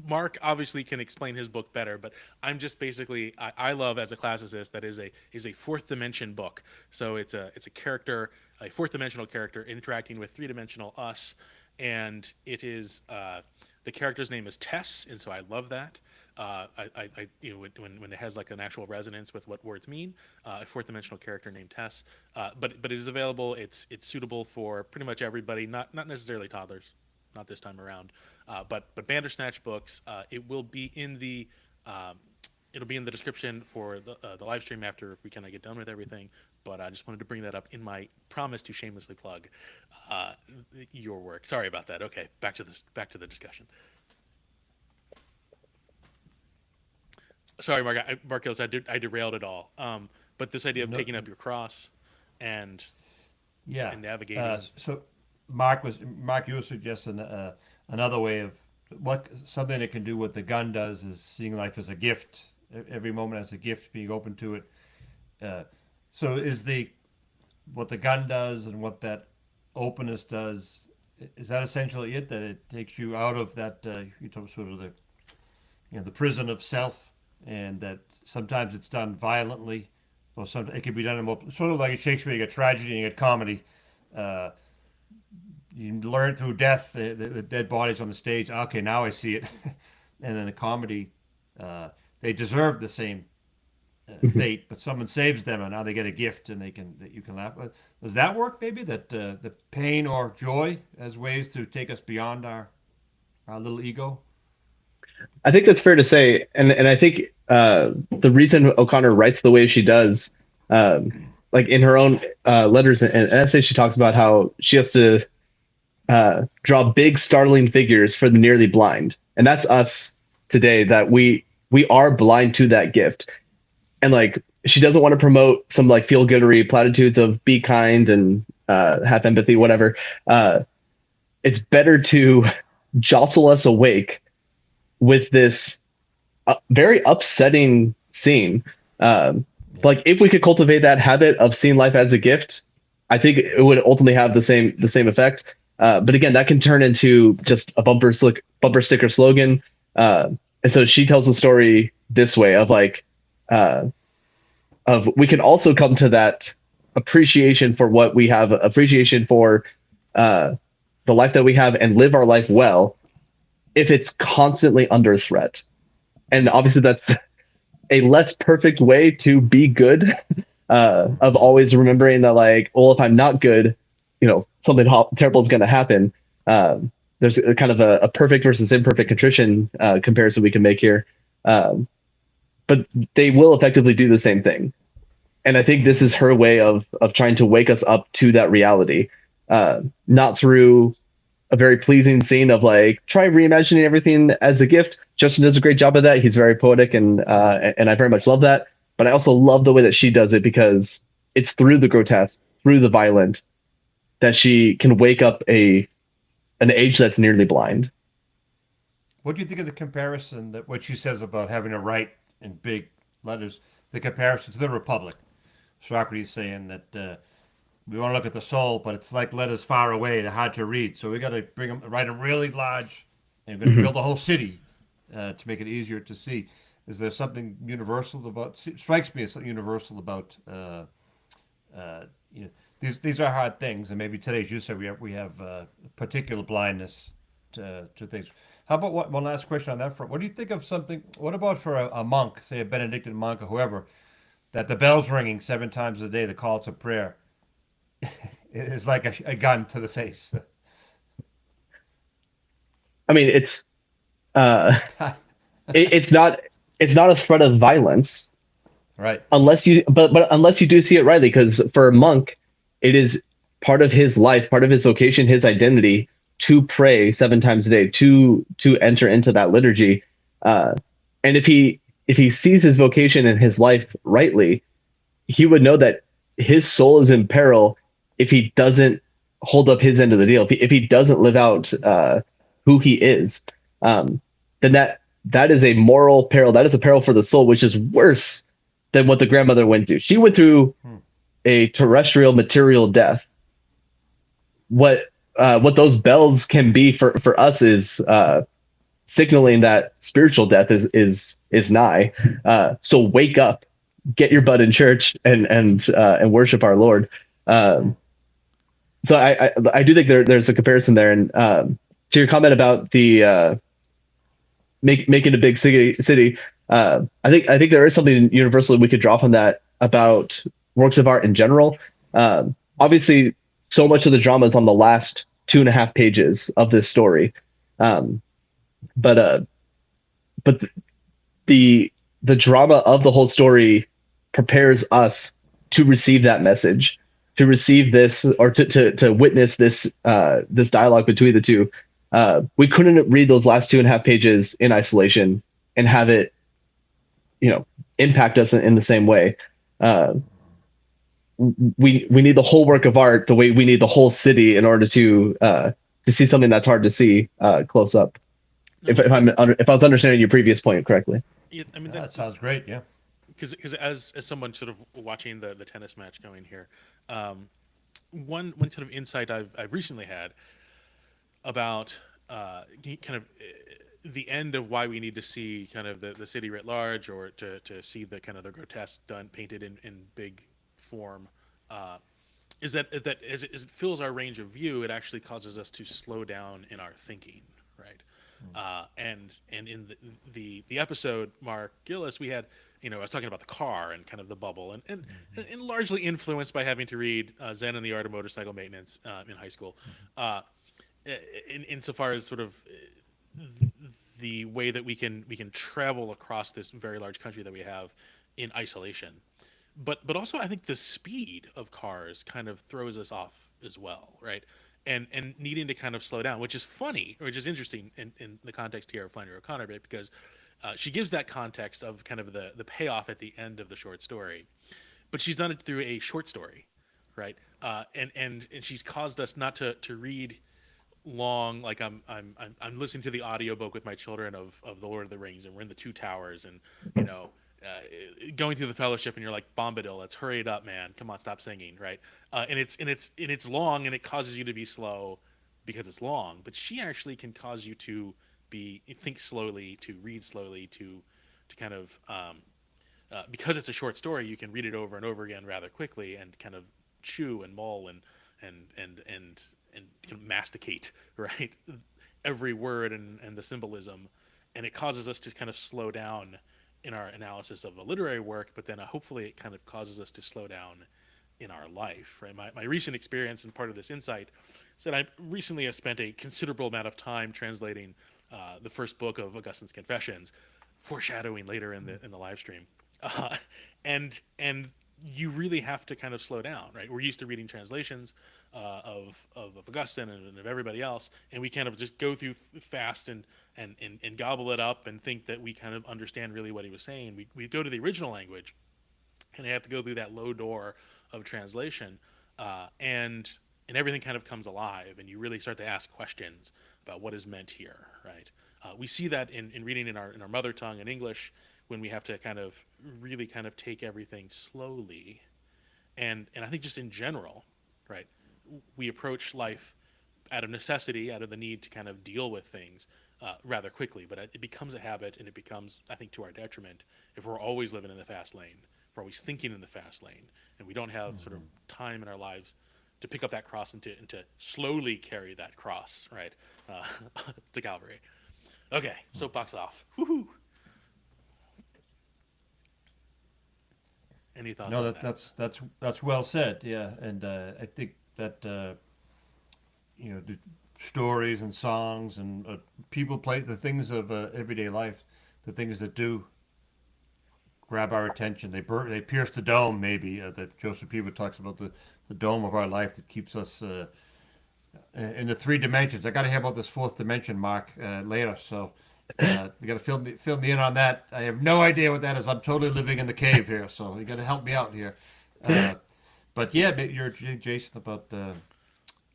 Mark obviously can explain his book better, but I'm just basically I love, as a classicist, that is a fourth dimension book. So it's a character, a fourth dimensional character interacting with three dimensional us, and it is The character's name is Tess, and so I love that. When it has like an actual resonance with what words mean, a fourth dimensional character named Tess. But it is available. It's suitable for pretty much everybody, not necessarily toddlers, not this time around. But Bandersnatch books. It will be in the it'll be in the description for the live stream after we kind of get done with everything. But I just wanted to bring that up in my promise to shamelessly plug your work. Sorry about that. Okay, back to the discussion. Sorry, Marcos, I derailed it all. But this idea of taking up your cross and navigating. So Mark, you were suggesting another way of something that can do what the gun does is seeing life as a gift, every moment as a gift, being open to it. So is what the gun does and what that openness does, is that essentially it? That it takes you out of that you talk sort of the prison of self, and that sometimes it's done violently, or sometimes it can be done in sort of like in Shakespeare. You get tragedy and you get comedy. You learn through death, the dead bodies on the stage. Okay, now I see it. And then the comedy, they deserve the same fate, but someone saves them, and now they get a gift, and you can laugh. Does that work? Maybe that the pain or joy as ways to take us beyond our little ego. I think that's fair to say, and I think the reason O'Connor writes the way she does, like in her own letters and essays, she talks about how she has to draw big, startling figures for the nearly blind, and that's us today. That we are blind to that gift, and like she doesn't want to promote some like feel-goodery platitudes of be kind and have empathy, whatever. It's better to jostle us awake with this very upsetting scene. Like if we could cultivate that habit of seeing life as a gift, I think it would ultimately have the same effect. But again, that can turn into just a bumper sticker slogan. And so she tells the story this way of like, we can also come to that appreciation for what we have, appreciation for the life that we have, and live our life well if it's constantly under threat. And obviously that's a less perfect way to be good, of always remembering that like, well, if I'm not good, something terrible is going to happen. There's a kind of a perfect versus imperfect contrition comparison we can make here. But they will effectively do the same thing. And I think this is her way of trying to wake us up to that reality, not through a very pleasing scene of like, try reimagining everything as a gift. Justin does a great job of that. He's very poetic, and I very much love that. But I also love the way that she does it, because it's through the grotesque, through the violent, that she can wake up an age that's nearly blind. What do you think of the comparison that what she says about having to write in big letters, the comparison to the Republic? Socrates saying that we want to look at the soul, but it's like letters far away, they're hard to read. So we got to write them really large, and we're going to build a whole city to make it easier to see. Is there something universal about? It strikes me as something universal about. These are hard things, and maybe today, as you said, we have particular blindness to things. How about one last question on that front? What do you think of something? What about for a monk, say a Benedictine monk or whoever, that the bell's ringing 7 times a day, the call to prayer, is like a gun to the face? I mean, it's it's not a threat of violence, right? Unless you do see it rightly, because for a monk, it is part of his life, part of his vocation, his identity, to pray 7 times a day, to enter into that liturgy. And if he sees his vocation and his life rightly, he would know that his soul is in peril if he doesn't hold up his end of the deal. If he doesn't live out who he is, then that is a moral peril. That is a peril for the soul, which is worse than what the grandmother went through. She went through a terrestrial material death. What those bells can be for us is signaling that spiritual death is nigh. So wake up, get your butt in church, and worship our Lord. So I do think there's a comparison there. And to your comment about the make it a big city. I think there is something universally we could draw from that about works of art in general. Obviously, so much of the drama is on the last 2.5 pages of this story, um, but but the drama of the whole story prepares us to receive that message, to receive this, or to witness this this dialogue between the two. We couldn't read those last 2.5 pages in isolation and have it, impact us in the same way. We need the whole work of art the way we need the whole city in order to see something that's hard to see close up. If I was understanding your previous point correctly. Yeah, I mean that sounds great. Yeah. Because as someone sort of watching the tennis match going here, one sort of insight I've recently had about kind of the end of why we need to see kind of the city writ large, or to see the kind of the grotesque painted in big form, is that as it fills our range of view, it actually causes us to slow down in our thinking, right? And in the episode, Mark Gillis, we had, I was talking about the car and kind of the bubble, and largely influenced by having to read Zen and the Art of Motorcycle Maintenance in high school, insofar as sort of the way that we can travel across this very large country that we have in isolation. But also, I think the speed of cars kind of throws us off as well, right? And needing to kind of slow down, which is funny, or which is interesting in the context here of Flannery O'Connor, bit, because she gives that context of kind of the payoff at the end of the short story, but she's done it through a short story, right? And she's caused us not to read long, like I'm listening to the audiobook with my children of The Lord of the Rings, and we're in the Two Towers, and going through the Fellowship, and you're like, Bombadil, let's hurry it up, man, come on, stop singing, right? And it's long, and it causes you to be slow because it's long, but she actually can cause you to think slowly, to read slowly, to kind of because it's a short story, you can read it over and over again rather quickly, and kind of chew and mull and kind of masticate, right, every word and the symbolism, and it causes us to kind of slow down in our analysis of a literary work, but then hopefully it kind of causes us to slow down in our life, right? My recent experience, and part of this insight, said I recently have spent a considerable amount of time translating the first book of Augustine's Confessions, foreshadowing later in the live stream, and you really have to kind of slow down, right? We're used to reading translations of Augustine and of everybody else, and we kind of just go through fast and gobble it up and think that we kind of understand really what he was saying. We go to the original language, and they have to go through that low door of translation, and everything kind of comes alive, and you really start to ask questions about what is meant here, right? We see that in reading in our mother tongue in English, when we have to kind of really kind of take everything slowly, and I think just in general, right, we approach life out of necessity, out of the need to kind of deal with things rather quickly, but it becomes a habit, and it becomes, I think, to our detriment if we're always living in the fast lane, if we're always thinking in the fast lane, and we don't have sort of time in our lives to pick up that cross and to slowly carry that cross, right, to Calvary. Okay, soapbox off. Woohoo! Any thoughts? No, on that? that's well said. Yeah, and I think that the stories and songs and people play the things of everyday life, the things that do grab our attention. They pierce the dome, maybe that Joseph Peeble talks about, the dome of our life that keeps us in the 3 dimensions. I got to hear about this 4th dimension, Mark, later. So you got to fill me in on that. I have no idea what that is. I'm totally living in the cave here, so you got to help me out here. But yeah, you're Jason, about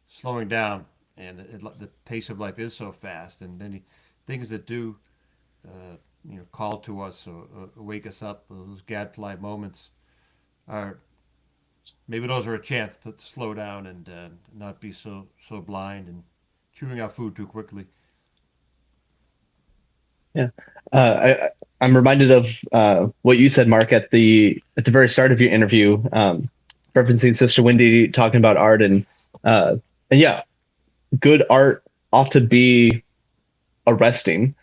slowing down, and the pace of life is so fast, and any things that do call to us or wake us up, those gadfly moments are maybe those are a chance to slow down and not be so blind and chewing our food too quickly. Yeah, I'm reminded of what you said, Mark, at the very start of your interview, referencing Sister Wendy talking about art, and yeah, good art ought to be arresting.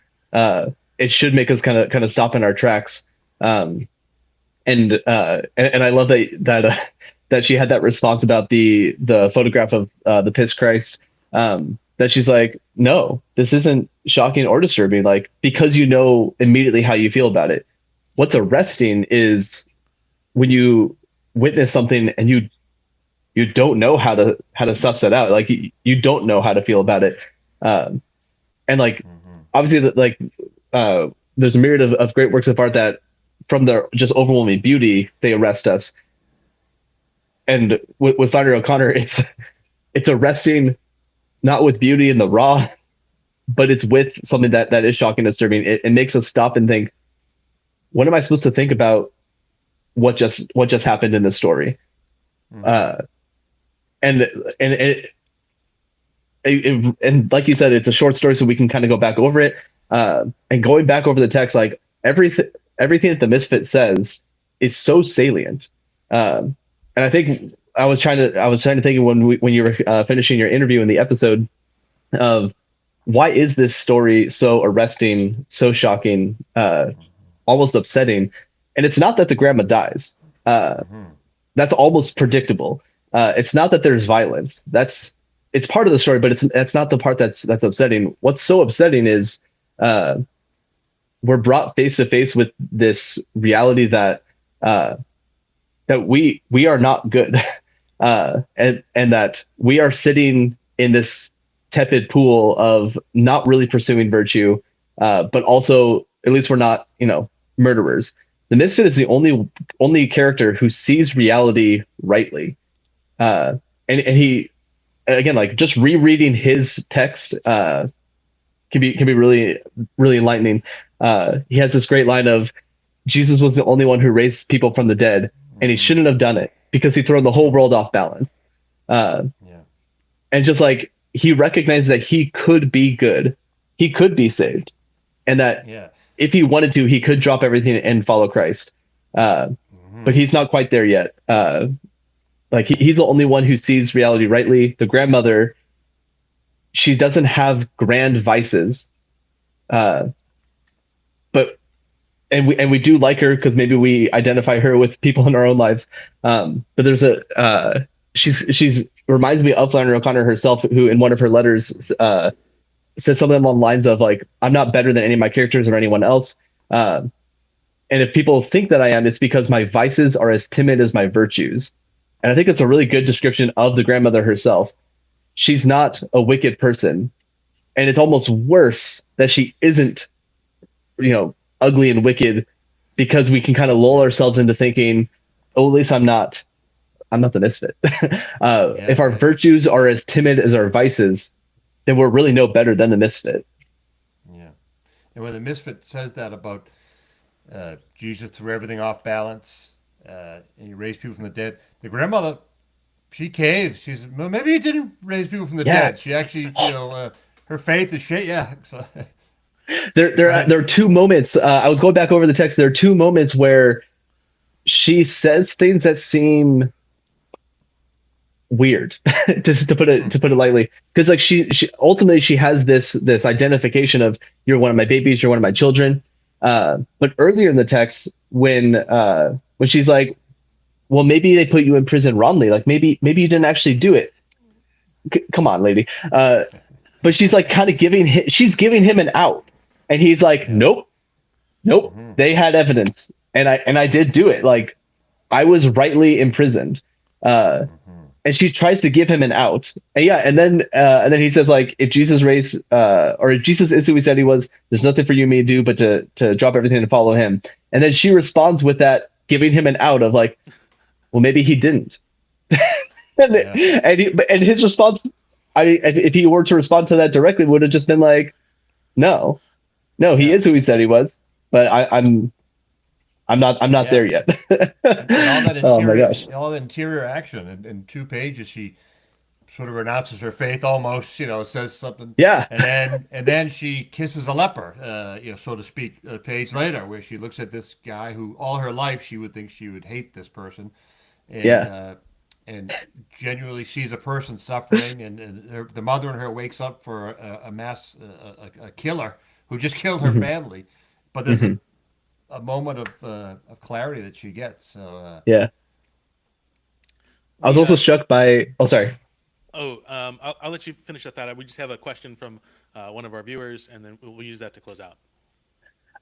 it should make us kind of stop in our tracks. And I love that she had that response about the photograph of the piss Christ. That she's like, no, this isn't shocking or disturbing, like, because you know immediately how you feel about it. What's arresting is when you witness something and you don't know how to suss it out. Like you don't know how to feel about it. And like obviously like there's a myriad of great works of art that from their just overwhelming beauty they arrest us. And with Flannery O'Connor, it's arresting not with beauty in the raw, but it's with something that is shocking and disturbing. It makes us stop and think, what am I supposed to think about what just happened in this story? And like you said, it's a short story, so we can kind of go back over it. And going back over the text, like everything that the Misfit says is so salient. And I think I was trying to think when you were finishing your interview in the episode of why is this story so arresting, so shocking, almost upsetting? And it's not that the grandma dies. That's almost predictable. It's not that there's violence. It's part of the story, but that's not the part that's upsetting. What's so upsetting is we're brought face to face with this reality that we are not good, and that we are sitting in this tepid pool of not really pursuing virtue, but also at least we're not, murderers. The Misfit is the only character who sees reality rightly, and he, again, like just rereading his text can be really really enlightening. He has this great line of, Jesus was the only one who raised people from the dead, and he shouldn't have done it because he thrown the whole world off balance. And just like he recognized that he could be good, he could be saved, and that if he wanted to, he could drop everything and follow Christ. But he's not quite there yet. Like he's the only one who sees reality rightly. The grandmother, she doesn't have grand vices, but we do like her because maybe we identify her with people in our own lives. But there's she's reminds me of Flannery O'Connor herself, who in one of her letters says something along the lines of like, I'm not better than any of my characters or anyone else. And if people think that I am, it's because my vices are as timid as my virtues. And I think it's a really good description of the grandmother herself. She's not a wicked person. And it's almost worse that she isn't, ugly and wicked, because we can kind of lull ourselves into thinking, oh, at least I'm not the Misfit. If our virtues are as timid as our vices, then we're really no better than the Misfit. Yeah. And when the Misfit says that about Jesus threw everything off balance, and he raised people from the dead, the grandmother, she caves. She's, well, maybe he didn't raise people from the dead. She actually, her faith is shake. Yeah. So, there are two moments. I was going back over the text. There are two moments where she says things that seem weird, to put it lightly. Because like she ultimately she has this identification of, you're one of my babies, you're one of my children. But earlier in the text, when she's like, well, maybe they put you in prison wrongly. Like maybe you didn't actually do it. Come on, lady. But she's like kind of giving him an out. And he's like, nope, they had evidence, and I did do it. Like, I was rightly imprisoned. And she tries to give him an out. And then he says, like, if Jesus or if Jesus is who he said he was, there's nothing for you and me to do but to drop everything and follow him. And then she responds with that, giving him an out of like, well, maybe he didn't. And his response, if he were to respond to that directly, would have just been like, no, he is who he said he was, but I'm not there yet. and all that interior, oh my gosh! All the interior action in 2 pages, she sort of renounces her faith, almost, says something. Yeah. And then she kisses a leper, so to speak, a page later, where she looks at this guy who all her life she would think she would hate this person, and and genuinely sees a person suffering, and the mother in her wakes up for a killer who just killed her family, but there's Hmm. a moment of clarity that she gets. So Yeah. I was We also struck by. Oh, sorry. I'll let you finish that thought. We just have a question from one of our viewers, and then we'll use that to close out.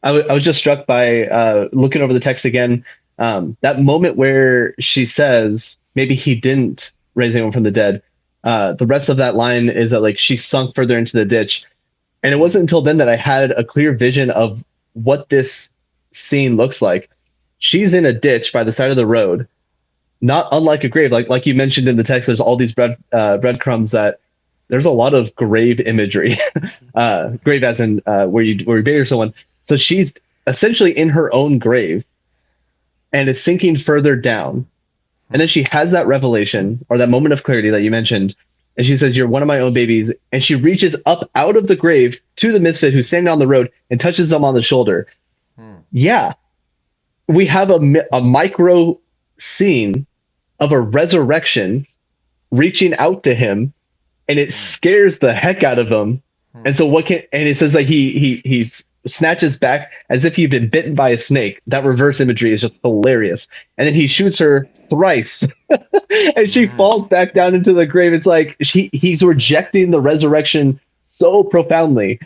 I was just struck by looking over the text again. That moment where she says maybe he didn't raise anyone from the dead. The rest of that line is that like she sunk further into the ditch, and it wasn't until then that I had a clear vision of what this scene looks like. She's in a ditch by the side of the road, not unlike a grave. Like you mentioned in the text, there's all these breadcrumbs that there's a lot of grave imagery, grave as in where you bury someone. So she's essentially in her own grave and is sinking further down. And then she has that revelation or that moment of clarity that you mentioned. And she says, "You're one of my own babies." And she reaches up out of the grave to the misfit who's standing on the road and touches them on the shoulder. Yeah, we have a micro scene of a resurrection reaching out to him, and it scares the heck out of him. And so and it says like he snatches back as if he'd been bitten by a snake. That reverse imagery is just hilarious. And then he shoots her thrice and she falls back down into the grave. It's like he's rejecting the resurrection so profoundly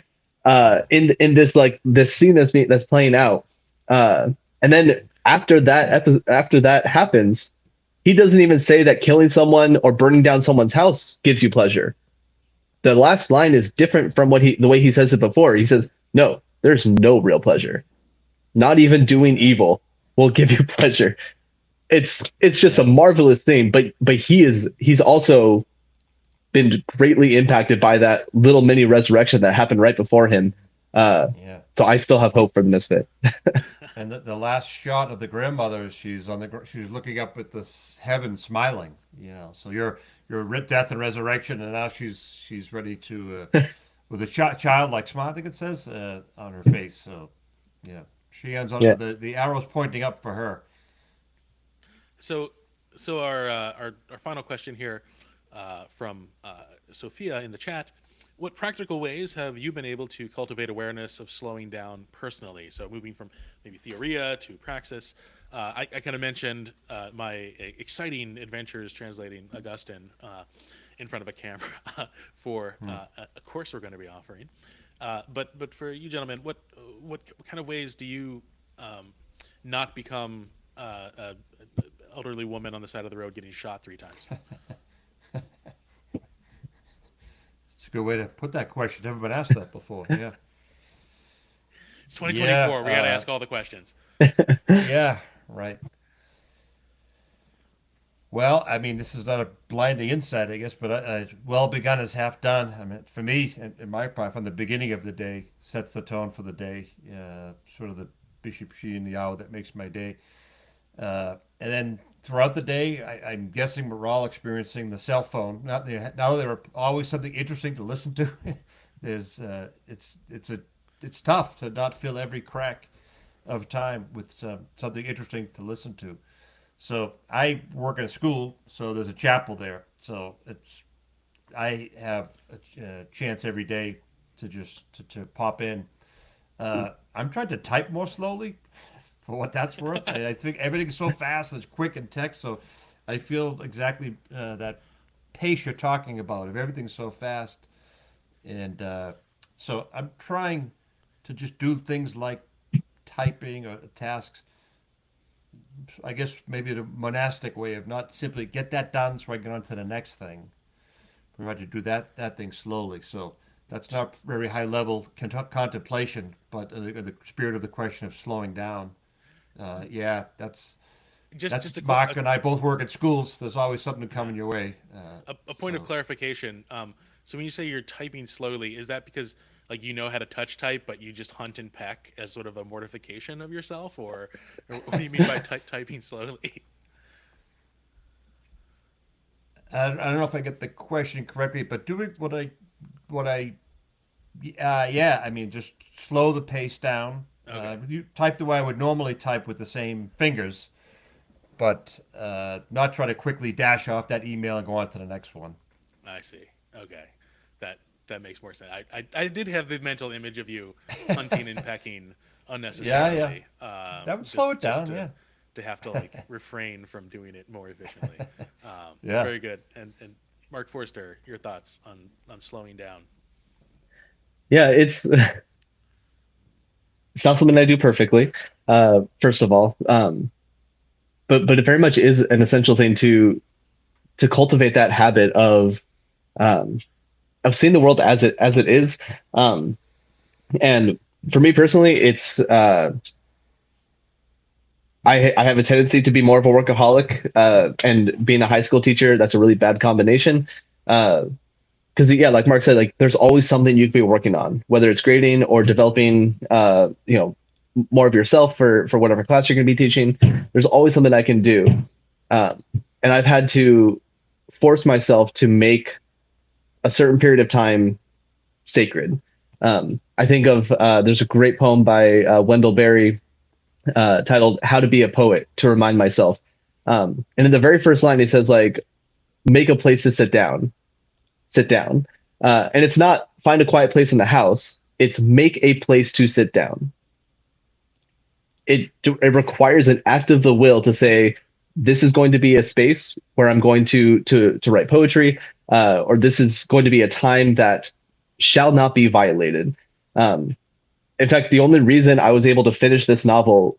in this scene that's playing out. And then after that happens, he doesn't even say that killing someone or burning down someone's house gives you pleasure. The last line is different from the way he says it before. He says, "No, there's no real pleasure. Not even doing evil will give you pleasure." It's just a marvelous thing, but he's also been greatly impacted by that little mini resurrection that happened right before him. So I still have hope for the misfit. and the last shot of the grandmother, she's looking up at this heaven, smiling. So you're death and resurrection, and now she's ready to with a childlike smile, I think it says on her face. So she ends on the arrow's pointing up for her. So our final question here from Sophia in the chat: what practical ways have you been able to cultivate awareness of slowing down personally? So moving from maybe theoria to praxis. I kind of mentioned my exciting adventures translating Augustine in front of a camera for a course we're going to be offering. But for you gentlemen, what kind of ways do you not become a elderly woman on the side of the road getting shot 3 times? It's a good way to put that question. Never been asked that before. Yeah. It's 2024. We got to ask all the questions. Yeah, right. Well, I mean, this is not a blinding insight, I guess, but well begun is half done. I mean, for me, in my part, from the beginning of the day, sets the tone for the day. Sort of the bishop she and the hour that makes my day. And then throughout the day, I'm guessing we're all experiencing the cell phone. Now there are always something interesting to listen to. It's tough to not fill every crack of time with something interesting to listen to. So I work in a school, so there's a chapel there. So I have a chance every day to just to pop in. I'm trying to type more slowly, for what that's worth. I think everything's so fast, it's quick in text. So I feel exactly that pace you're talking about. If everything's so fast, and so I'm trying to just do things like typing or tasks. I guess maybe the monastic way of not simply get that done so I get on to the next thing. We try to do that thing slowly. So that's not very high level contemplation, but the spirit of the question of slowing down. That's Mark and I both work at schools. There's always something coming your way. A point of clarification. So when you say you're typing slowly, is that because like you know how to touch type, but you just hunt and peck as sort of a mortification of yourself, or what do you mean by typing slowly? I don't know if I get the question correctly, but doing I mean, just slow the pace down. Okay. You type the way I would normally type with the same fingers, but not try to quickly dash off that email and go on to the next one. I see. Okay, that that makes more sense. I did have the mental image of you hunting and pecking Yeah, unnecessarily, that would slow it just down. Yeah, to have to like refrain from doing it more efficiently. yeah. Very good. And Mark Forster, your thoughts on slowing down? Yeah, it's not something I do perfectly, first of all. But it very much is an essential thing to cultivate that habit um, of seeing the world as it is. Um, and for me personally, it's I have a tendency to be more of a workaholic, and being a high school teacher, that's a really bad combination. Because yeah, like Mark said, like there's always something you could be working on, whether it's grading or developing, more of yourself for whatever class you're going to be teaching. There's always something I can do, um, and I've had to force myself to make a certain period of time sacred. I think of there's a great poem by Wendell Berry titled "How to Be a Poet" to remind myself. And in the very first line, he says like, "Make a place to sit down," and it's not find a quiet place in the house. It's make a place to sit down. It requires an act of the will to say, this is going to be a space where I'm going to write poetry, or this is going to be a time that shall not be violated. Um, in fact, the only reason I was able to finish this novel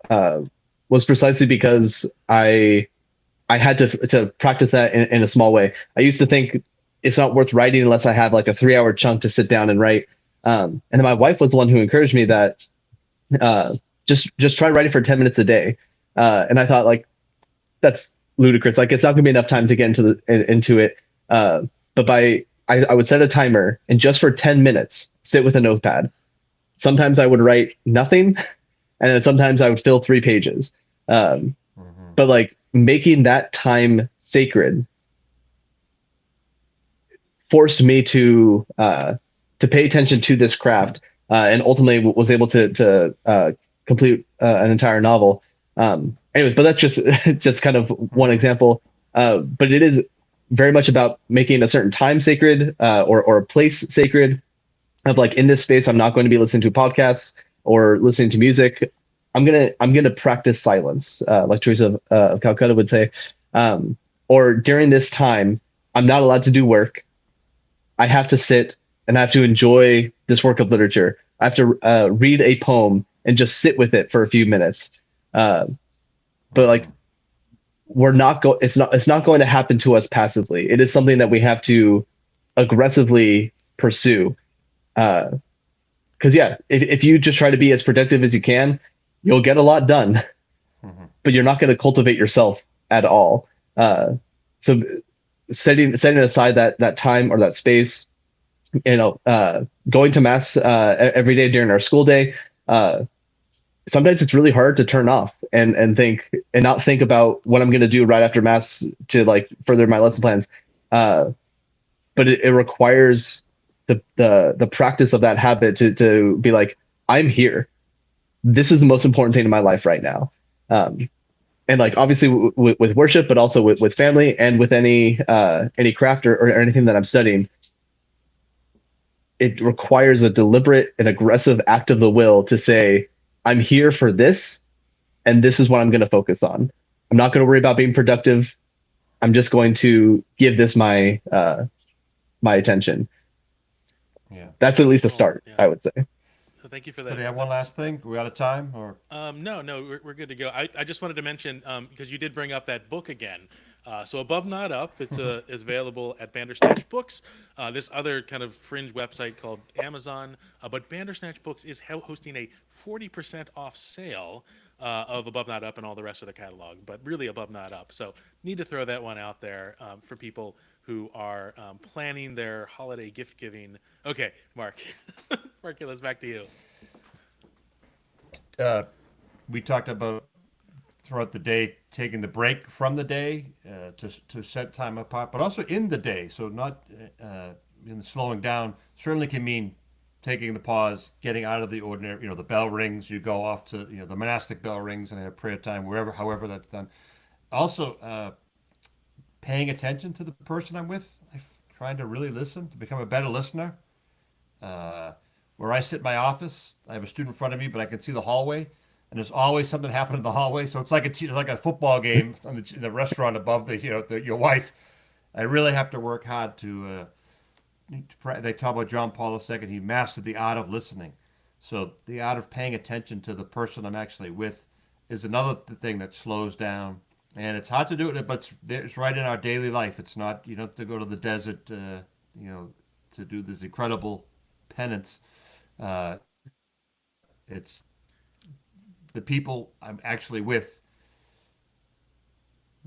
uh, was precisely because I had to practice that in a small way. I used to think it's not worth writing unless I have like a 3 hour chunk to sit down and write. And then my wife was the one who encouraged me that uh, just try writing for 10 minutes a day. And I thought like that's ludicrous. Like it's not gonna be enough time to get into it. But I would set a timer and just for 10 minutes sit with a notepad. Sometimes I would write nothing, and then sometimes I would fill 3 pages. But like making that time sacred forced me to pay attention to this craft, and ultimately was able to complete an entire novel. Anyways, but that's just kind of one example. But it is very much about making a certain time sacred, or a place sacred. Of like in this space, I'm not going to be listening to podcasts or listening to music. I'm gonna practice silence, like Teresa of Calcutta would say. Or during this time, I'm not allowed to do work. I have to sit and I have to enjoy this work of literature. I have to read a poem and just sit with it for a few minutes. Uh, but like it's not going to happen to us passively. It is something that we have to aggressively pursue. Because yeah, if you just try to be as productive as you can, you'll get a lot done, but you're not going to cultivate yourself at all. So setting aside that time or that space, going to mass every day during our school day. Sometimes it's really hard to turn off and think and not think about what I'm going to do right after mass to like further my lesson plans. But it requires the practice of that habit to be like, I'm here. This is the most important thing in my life right now. And like obviously with worship, but also with family and with any craft or anything that I'm studying, it requires a deliberate and aggressive act of the will to say, I'm here for this, and this is what I'm going to focus on. I'm not going to worry about being productive. I'm just going to give this my attention. Yeah. That's at least a start, Yeah. I would say. So thank you for Did that. I have one last thing? Are we out of time? Or No, we're good to go. I just wanted to mention, because you did bring up that book again. So Above Not Up, it's is available at Bandersnatch Books. This other kind of fringe website called Amazon, but Bandersnatch Books is hosting a 40% off sale of Above Not Up and all the rest of the catalog, but really Above Not Up. So need to throw that one out there for people who are planning their holiday gift giving. Okay, Mark, Marculus, back to you. we talked about throughout the day taking the break from the day to set time apart, but also in the day. So not in slowing down certainly can mean taking the pause, getting out of the ordinary. The bell rings, you go off to the monastic bell rings, and I have prayer time however that's done. Also, paying attention to the person I'm with. trying to really listen, to become a better listener. Where I sit in my office, I have a student in front of me, but I can see the hallway, and there's always something happening in the hallway. So it's like a football game in the restaurant above your wife. I really have to work hard to. They talk about John Paul II. He mastered the art of listening. So the art of paying attention to the person I'm actually with is another thing that slows down. And it's hard to do it, but it's right in our daily life. It's not, you don't have to go to the desert, to do this incredible penance. Uh, it's the people I'm actually with.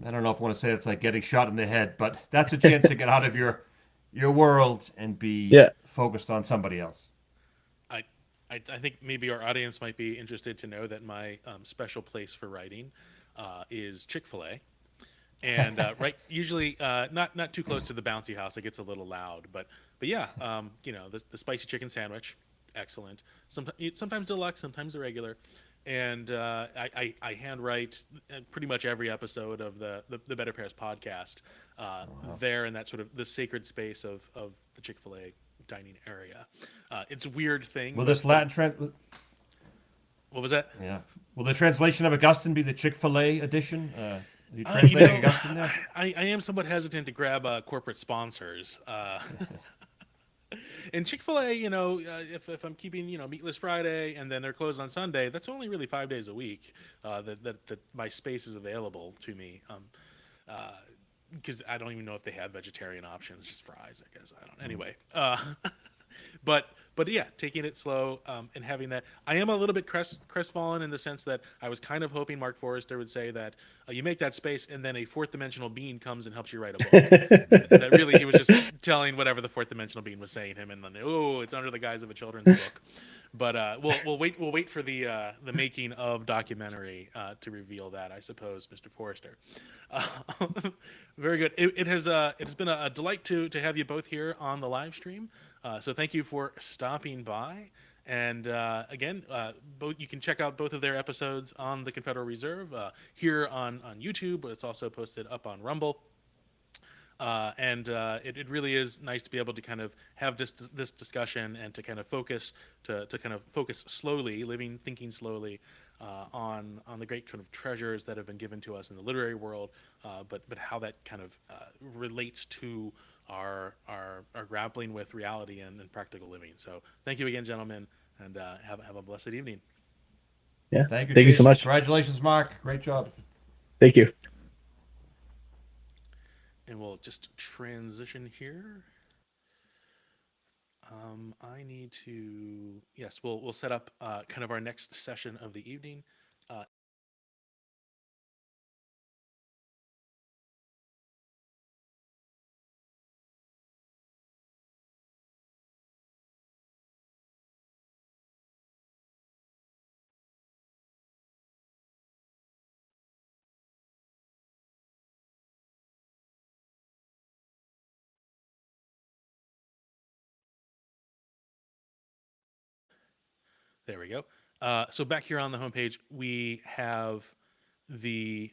I don't know if I want to say it's like getting shot in the head, but that's a chance to get out of your world and be focused on somebody else. I think maybe our audience might be interested to know that my special place for writing is Chick-fil-A. And usually not too close to the bouncy house. It gets a little loud, but yeah, the spicy chicken sandwich, excellent. Sometimes deluxe, sometimes the regular, and I handwrite pretty much every episode of the BetterPears podcast there in that sort of the sacred space of the Chick-fil-A dining area. It's a weird thing. Will this Latin what was that? Yeah. Will the translation of Augustine be the Chick-fil-A edition? You translating Augustine there? I am somewhat hesitant to grab corporate sponsors. And Chick-fil-A, if I'm keeping, Meatless Friday and then they're closed on Sunday, that's only really 5 days a week that my space is available to me. Because I don't even know if they have vegetarian options, just fries, I guess. I don't. Anyway, but yeah, taking it slow and having that. I am a little bit crestfallen in the sense that I was kind of hoping Mark Forrester would say that you make that space and then a fourth dimensional being comes and helps you write a book. and that really he was just telling whatever the fourth dimensional being was saying him, and then it's under the guise of a children's book. But we'll wait for the making of documentary to reveal that, I suppose, Mr. Forrester. Very good. It has been a delight to have you both here on the live stream. So thank you for stopping by. And again, you can check out both of their episodes on the Confederal Reserve here on YouTube, but it's also posted up on Rumble. It really is nice to be able to kind of have this discussion and to kind of focus slowly, thinking slowly on the great kind of treasures that have been given to us in the literary world, but how that kind of relates to our grappling with reality and practical living. So thank you again, gentlemen, and have a blessed evening. Yeah, thank you. Thank you so much. Congratulations, Mark. Great job. Thank you. And we'll just transition here. I need to, yes, we'll set up kind of our next session of the evening. There we go. So back here on the homepage, we have the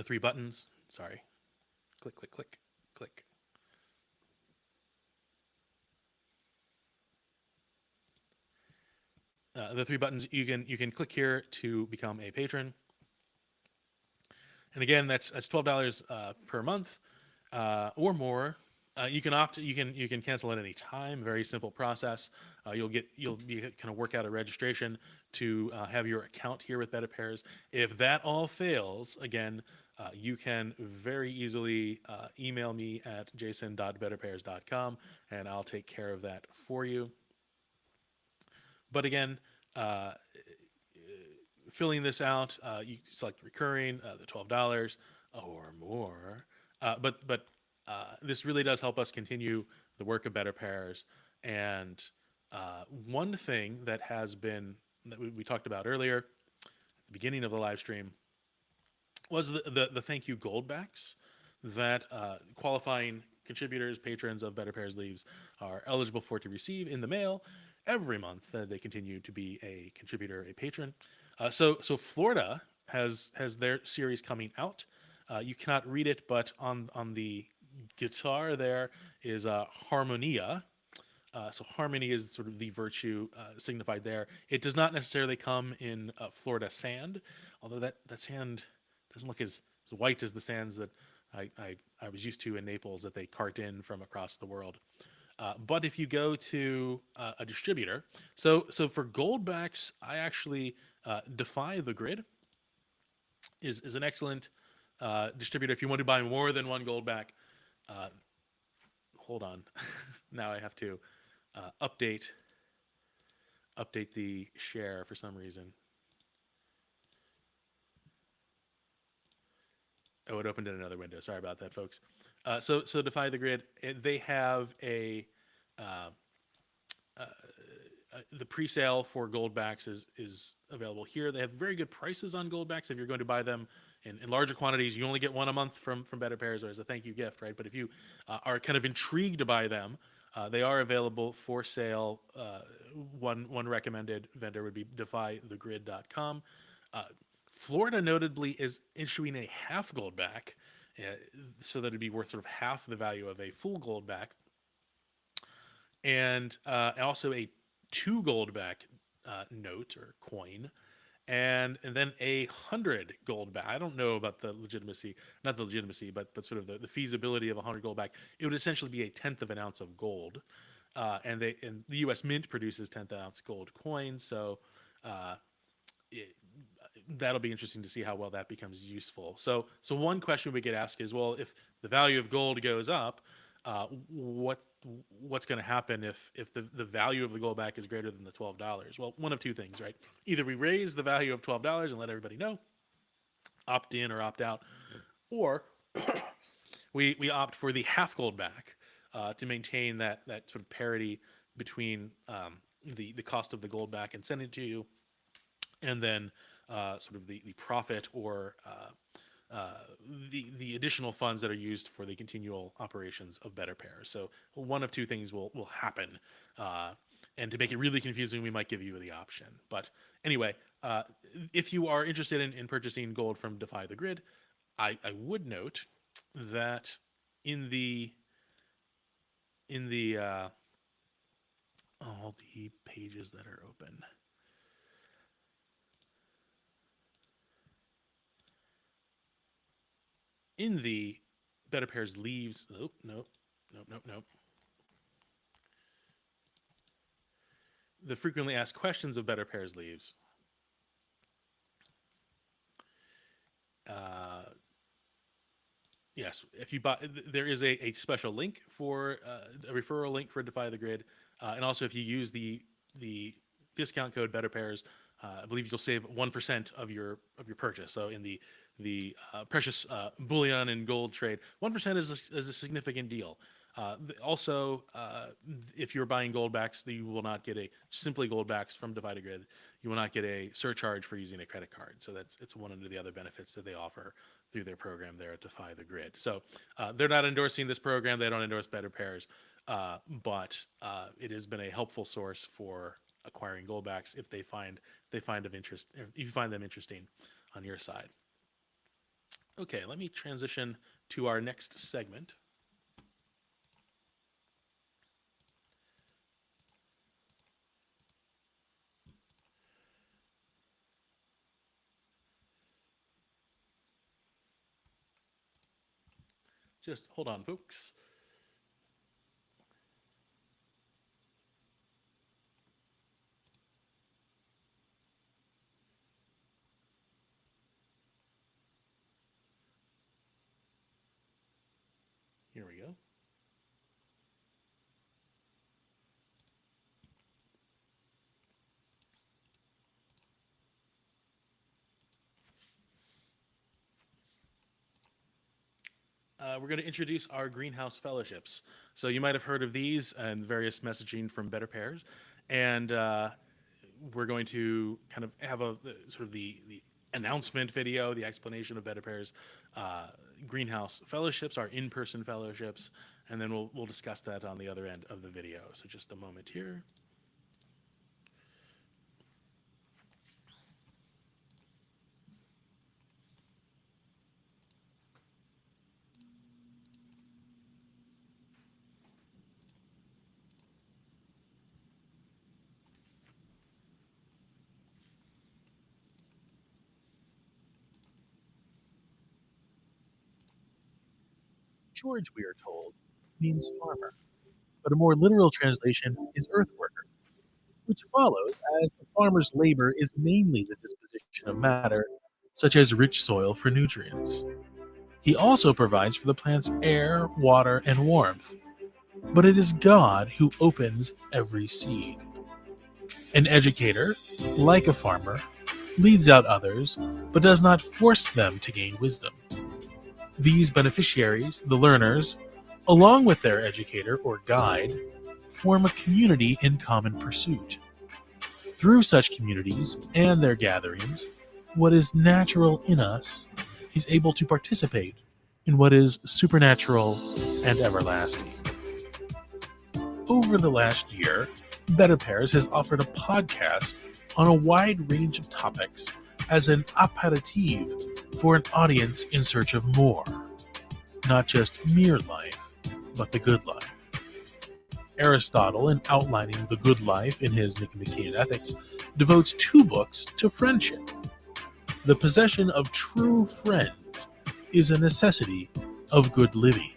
three buttons. Sorry. Click, click, click, click. The three buttons, you can click here to become a patron. And again, that's $12 per month or more. You can opt. You can cancel at any time. Very simple process. You'll be kind of work out a registration to have your account here with BetterPears. If that all fails, again, you can very easily email me at jason.betterpears.com, and I'll take care of that for you. But again, filling this out, you select recurring, the $12 or more. But this really does help us continue the work of BetterPears. And one thing that has been that we talked about earlier at the beginning of the live stream was the thank you Goldbacks that qualifying contributors, patrons of BetterPears Leaves are eligible for to receive in the mail every month. They continue to be a contributor, a patron. So Florida has their series coming out. You cannot read it, but on the guitar there is harmonia. So harmony is sort of the virtue signified there. It does not necessarily come in Florida sand, although that sand doesn't look as white as the sands that I was used to in Naples that they cart in from across the world. But if you go to a distributor, so for Goldbacks, I actually Defy the Grid is an excellent distributor if you want to buy more than one Goldback. Hold on, now I have to update the share for some reason. Oh, it opened in another window. Sorry about that, folks. So Defy the Grid, they have the pre-sale for Goldbacks is available here. They have very good prices on Goldbacks if you're going to buy them in larger quantities. You only get one a month from BetterPears or as a thank you gift, right? But if you are kind of intrigued to buy them, they are available for sale. One recommended vendor would be defythegrid.com. Florida notably is issuing a half Goldback, so that it'd be worth sort of half the value of a full Goldback, and also a 2 Goldback note or coin, and then 100 Goldback. I don't know about the legitimacy, not the legitimacy, but sort of the feasibility of 100 Goldback. It would essentially be a tenth of an ounce of gold, and the U.S. Mint produces 10th ounce gold coins, so that'll be interesting to see how well that becomes useful. So one question we get asked is, well, if the value of gold goes up, what's going to happen if the value of the Goldback is greater than the $12? Well, one of two things, right? Either we raise the value of $12 and let everybody know, opt in or opt out, or we opt for the half Goldback to maintain that sort of parity between the cost of the Goldback and sending it to you, and then sort of the profit or the additional funds that are used for the continual operations of BetterPears. So one of two things will happen. And to make it really confusing, we might give you the option. But anyway, if you are interested in purchasing gold from Defy the Grid, I would note that in the all the pages that are open, in the BetterPears Leaves, nope. The frequently asked questions of BetterPears Leaves. Yes, if you buy, there is a special link for a referral link for Defy the Grid, and also if you use the discount code BetterPears, I believe you'll save 1% of your purchase. So in the precious bullion and gold trade, 1% is a significant deal. Also, if you're buying Goldbacks, you will not get simply Goldbacks from Defy the Grid. You will not get a surcharge for using a credit card. So it's one of the other benefits that they offer through their program there at Defy the Grid. So they're not endorsing this program. They don't endorse BetterPears, but it has been a helpful source for acquiring Goldbacks if they find of interest, if you find them interesting on your side. Okay, let me transition to our next segment. Just hold on, folks. Here we go. We're going to introduce our greenhouse fellowships. So you might have heard of these and various messaging from BetterPears, and we're going to kind of have a sort of the announcement video, the explanation of BetterPears greenhouse fellowships, our in-person fellowships, and then we'll discuss that on the other end of the video. So just a moment here. George, we are told, means farmer, but a more literal translation is earth worker, which follows as the farmer's labor is mainly the disposition of matter, such as rich soil for nutrients. He also provides for the plant's air, water, and warmth, but it is God who opens every seed. An educator, like a farmer, leads out others, but does not force them to gain wisdom. These beneficiaries, the learners, along with their educator or guide, form a community in common pursuit. Through such communities and their gatherings, what is natural in us is able to participate in what is supernatural and everlasting. Over the last year, BetterPears has offered a podcast on a wide range of topics as an aperitif for an audience in search of more. Not just mere life, but the good life. Aristotle, in outlining the good life in his Nicomachean Ethics, devotes 2 books to friendship. The possession of true friends is a necessity of good living.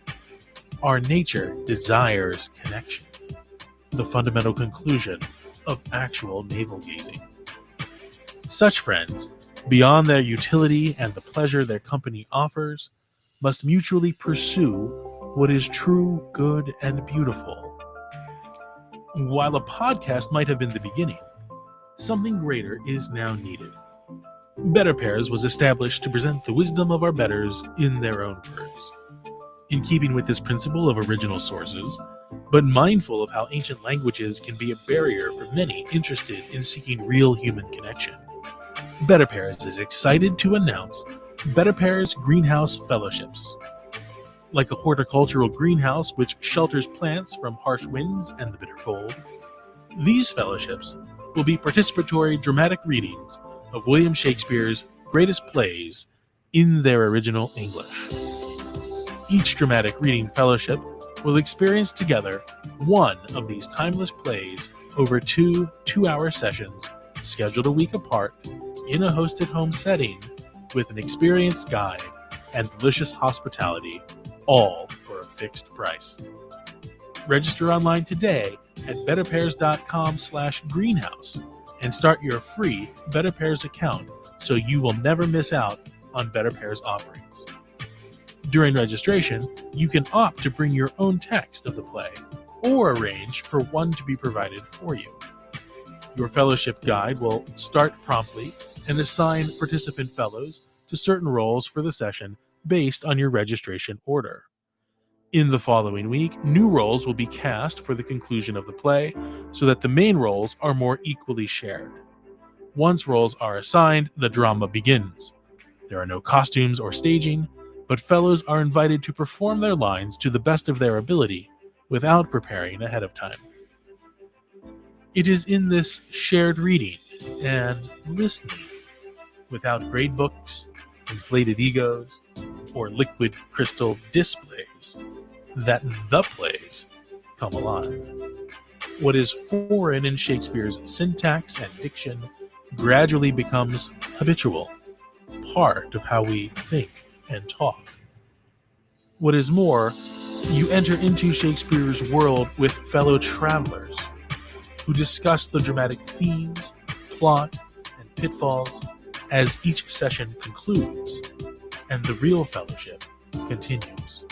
Our nature desires connection, the fundamental conclusion of actual navel-gazing. Such friends, beyond their utility and the pleasure their company offers, must mutually pursue what is true, good, and beautiful. While a podcast might have been the beginning, something greater is now needed. BetterPears was established to present the wisdom of our betters in their own words. In keeping with this principle of original sources, but mindful of how ancient languages can be a barrier for many interested in seeking real human connection, BetterPears is excited to announce BetterPears Greenhouse Fellowships. Like a horticultural greenhouse which shelters plants from harsh winds and the bitter cold, these fellowships will be participatory dramatic readings of William Shakespeare's greatest plays in their original English. Each dramatic reading fellowship will experience together one of these timeless plays over 2 two-hour sessions scheduled a week apart in a hosted home setting with an experienced guide and delicious hospitality, all for a fixed price. Register online today at betterpears.com/greenhouse and start your free BetterPears account so you will never miss out on BetterPears offerings. During registration, you can opt to bring your own text of the play or arrange for one to be provided for you. Your fellowship guide will start promptly and assign participant fellows to certain roles for the session based on your registration order. In the following week, new roles will be cast for the conclusion of the play so that the main roles are more equally shared. Once roles are assigned, the drama begins. There are no costumes or staging, but fellows are invited to perform their lines to the best of their ability without preparing ahead of time. It is in this shared reading and listening, without grade books, inflated egos, or liquid crystal displays, that the plays come alive. What is foreign in Shakespeare's syntax and diction gradually becomes habitual, part of how we think and talk. What is more, you enter into Shakespeare's world with fellow travelers who discuss the dramatic themes, plot, and pitfalls as each session concludes, and the real fellowship continues.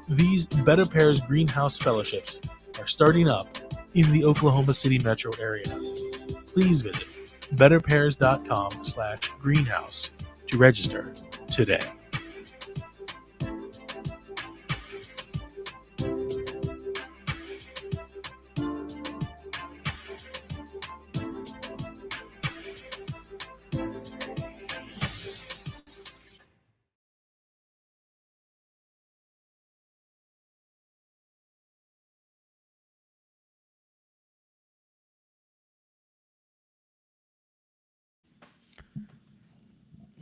These BetterPears Greenhouse Fellowships are starting up in the Oklahoma City metro area. Please visit betterpears.com/greenhouse to register today.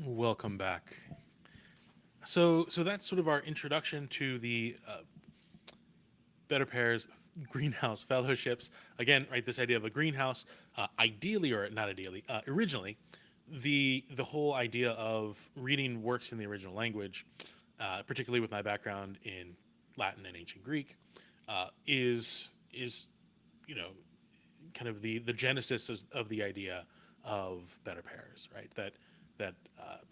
Welcome back. So that's sort of our introduction to the BetterPears Greenhouse Fellowships. Again, right, this idea of a greenhouse, ideally, or not ideally, originally, the whole idea of reading works in the original language particularly with my background in Latin and ancient Greek, is you know kind of the genesis of the idea of better pairs, right? That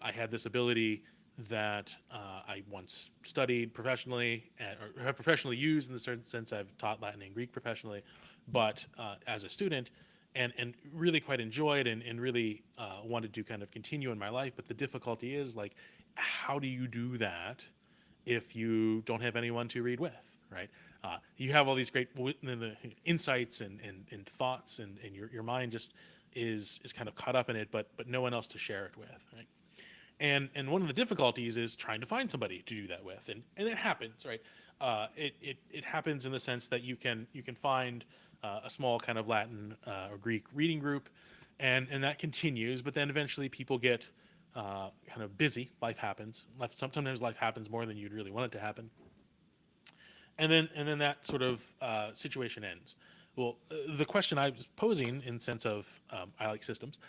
I had this ability that I once studied professionally or have professionally used in the certain sense I've taught Latin and Greek professionally, but as a student, and really quite enjoyed and really wanted to kind of continue in my life. But the difficulty is like, how do you do that if you don't have anyone to read with, right? You have all these great insights and thoughts, and your mind just is kind of caught up in it, but no one else to share it with, right? And one of the difficulties is trying to find somebody to do that with, and it happens, right? It happens in the sense that you can find a small kind of Latin or Greek reading group, and that continues, but then eventually people get kind of busy. Life happens. Sometimes life happens more than you'd really want it to happen, and then that sort of situation ends. Well, the question I was posing in sense of I like systems,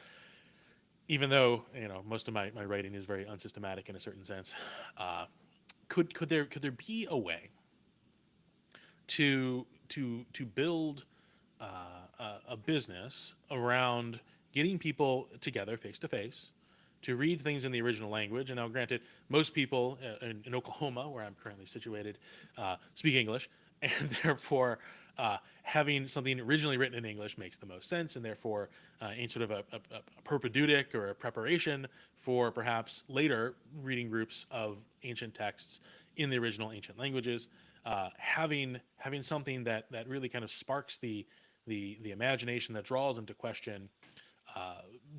even though most of my writing is very unsystematic in a certain sense. Could there be a way to build a business around getting people together face to face to read things in the original language? And now, granted, most people in Oklahoma, where I'm currently situated, speak English, and therefore having something originally written in English makes the most sense, and therefore ain't sort of a propedeutic or a preparation for perhaps later reading groups of ancient texts in the original ancient languages. Having something that really kind of sparks the imagination, that draws into question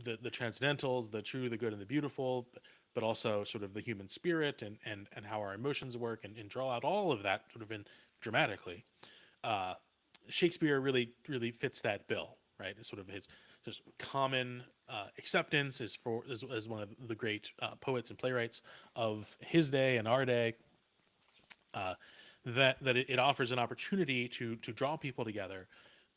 the transcendentals, the true, the good, and the beautiful, but also sort of the human spirit and how our emotions work, and draw out all of that sort of in dramatically. Shakespeare really fits that bill, right? It's sort of his just common acceptance is as one of the great poets and playwrights of his day and our day. That it offers an opportunity to draw people together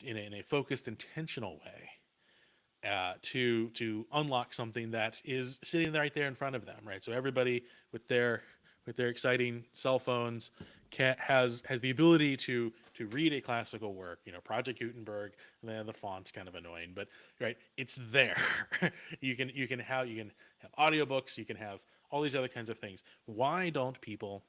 in a focused, intentional way, to unlock something that is sitting right there in front of them, right? So everybody with their exciting cell phones has the ability to read a classical work. Project Gutenberg, the font's kind of annoying, but right, it's there. you can have audiobooks, you can have all these other kinds of things. Why don't people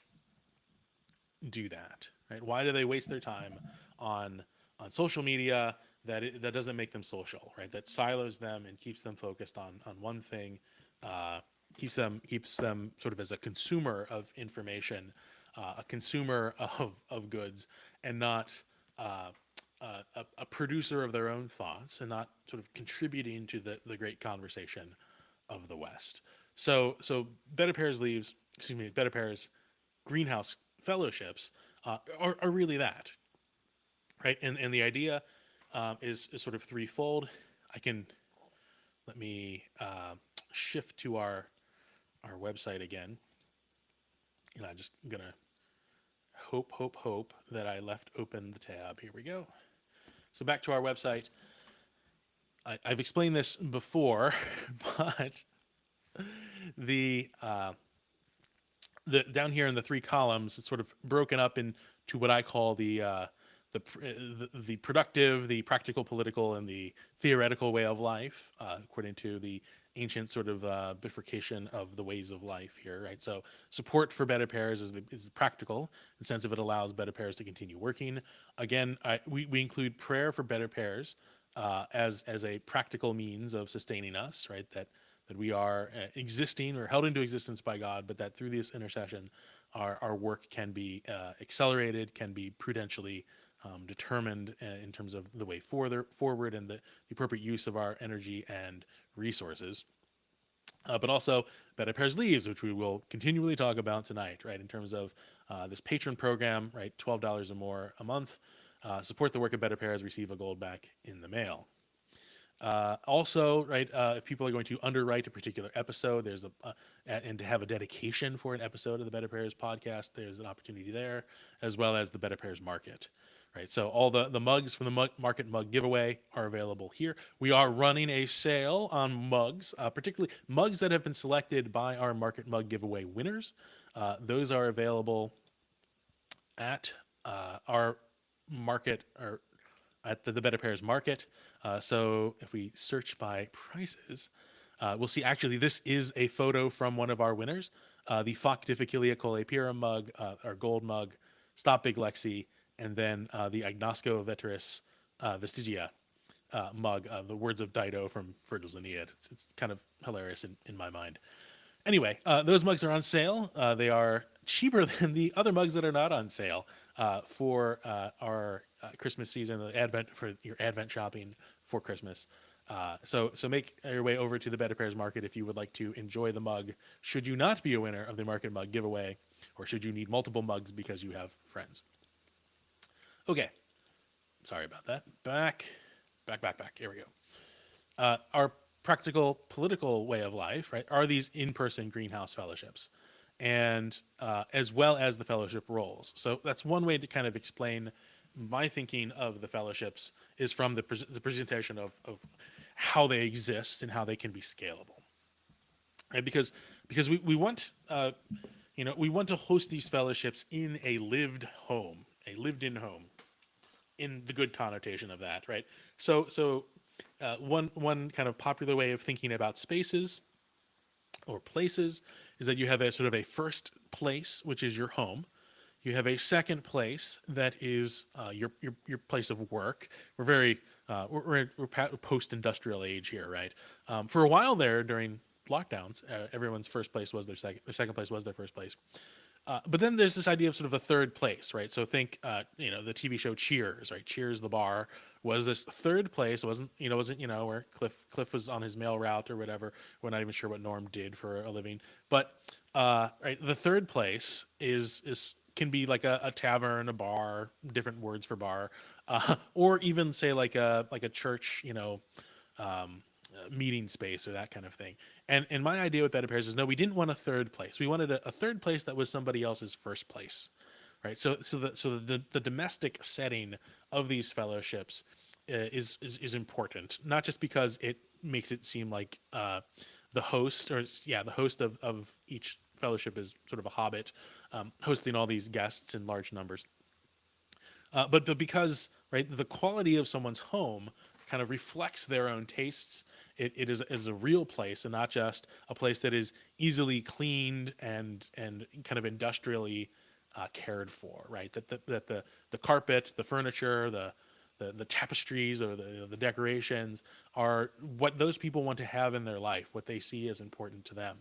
do that, right? Why do they waste their time on social media that doesn't make them social, right? That silos them and keeps them focused on one thing, keeps them sort of as a consumer of information, a consumer of goods, and not a producer of their own thoughts, and not sort of contributing to the great conversation of the West. So BetterPears Leaves, BetterPears Greenhouse Fellowships are really that, right? And the idea is sort of threefold. Let me shift to our website again, and I'm just gonna hope that I left open the tab. Here we go. So back to our website. I've explained this before, but the down here in the three columns, it's sort of broken up into what I call the productive, the practical, political, and the theoretical way of life, according to the ancient sort of bifurcation of the ways of life here, right? So support for BetterPears is the practical, in the sense of it allows BetterPears to continue working. Again, we include prayer for BetterPears as a practical means of sustaining us, right? That we are existing or held into existence by God, but that through this intercession, our work can be accelerated, can be prudentially determined in terms of the way forward and the appropriate use of our energy and resources. But also BetterPears Leaves, which we will continually talk about tonight, right? In terms of this patron program, right? $12 or more a month. Support the work of BetterPears, receive a Goldback in the mail. Also, right, if people are going to underwrite a particular episode, there's and to have a dedication for an episode of the BetterPears podcast, there's an opportunity there, as well as the BetterPears Market, right? So all the mugs from the Market Mug giveaway are available here. We are running a sale on mugs, particularly mugs that have been selected by our Market Mug giveaway winners. Those are available at our market, or at the BetterPears market. So if we search by prices, we'll see actually this is a photo from one of our winners, the Foc Difficilia Colepira mug, our gold mug, Stop Big Lexi, and then the Agnosco Veteris Vestigia mug, the words of Dido from Virgil's Aeneid. It's kind of hilarious in my mind. Anyway, those mugs are on sale. They are cheaper than the other mugs that are not on sale for our Christmas season, the Advent, for your Advent shopping for Christmas. So make your way over to the BetterPears Market if you would like to enjoy the mug. Should you not be a winner of the Market Mug giveaway, or should you need multiple mugs because you have friends? Okay, sorry about that. Back. Here we go. Our practical political way of life, right, are these in-person greenhouse fellowships, and as well as the fellowship roles. So that's one way to kind of explain my thinking of the fellowships, is from the presentation of how they exist and how they can be scalable, right? Because we want we want to host these fellowships in a lived home, a lived-in home, in the good connotation of that, right? So one kind of popular way of thinking about spaces or places is that you have a sort of a first place, which is your home. You have a second place that is your place of work. We're very we're post-industrial age here, right? For a while there during lockdowns, everyone's first place was their second place was their first place. But then there's this idea of sort of a third place, right? So think, the TV show Cheers, right? Cheers, the bar, was this third place. It wasn't where Cliff was on his mail route or whatever. We're not even sure what Norm did for a living. But right, the third place can be like a tavern, a bar, different words for bar, or even say like a church, meeting space or that kind of thing. And my idea with BetterPears is, no, we didn't want a third place. We wanted a third place that was somebody else's first place, right? So the domestic setting of these fellowships is important, not just because it makes it seem like the host of each fellowship is sort of a hobbit, hosting all these guests in large numbers, but because, right, the quality of someone's home kind of reflects their own tastes. It is a real place, and not just a place that is easily cleaned and kind of industrially cared for, right? That the carpet, the furniture, the tapestries, or the decorations are what those people want to have in their life, what they see as important to them.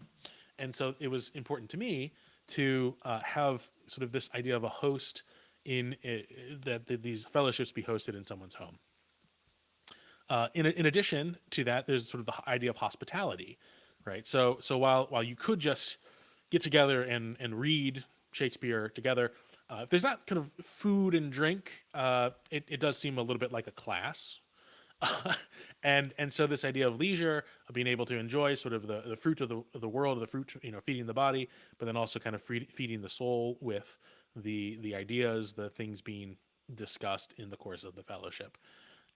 And so it was important to me to have sort of this idea of a host that these fellowships be hosted in someone's home. In addition to that, there's sort of the idea of hospitality, right? So while you could just get together and read Shakespeare together, if there's not kind of food and drink, it does seem a little bit like a class. and so this idea of leisure, of being able to enjoy sort of the fruit of the world, the fruit, feeding the body, but then also kind of feeding the soul with the ideas, the things being discussed in the course of the fellowship.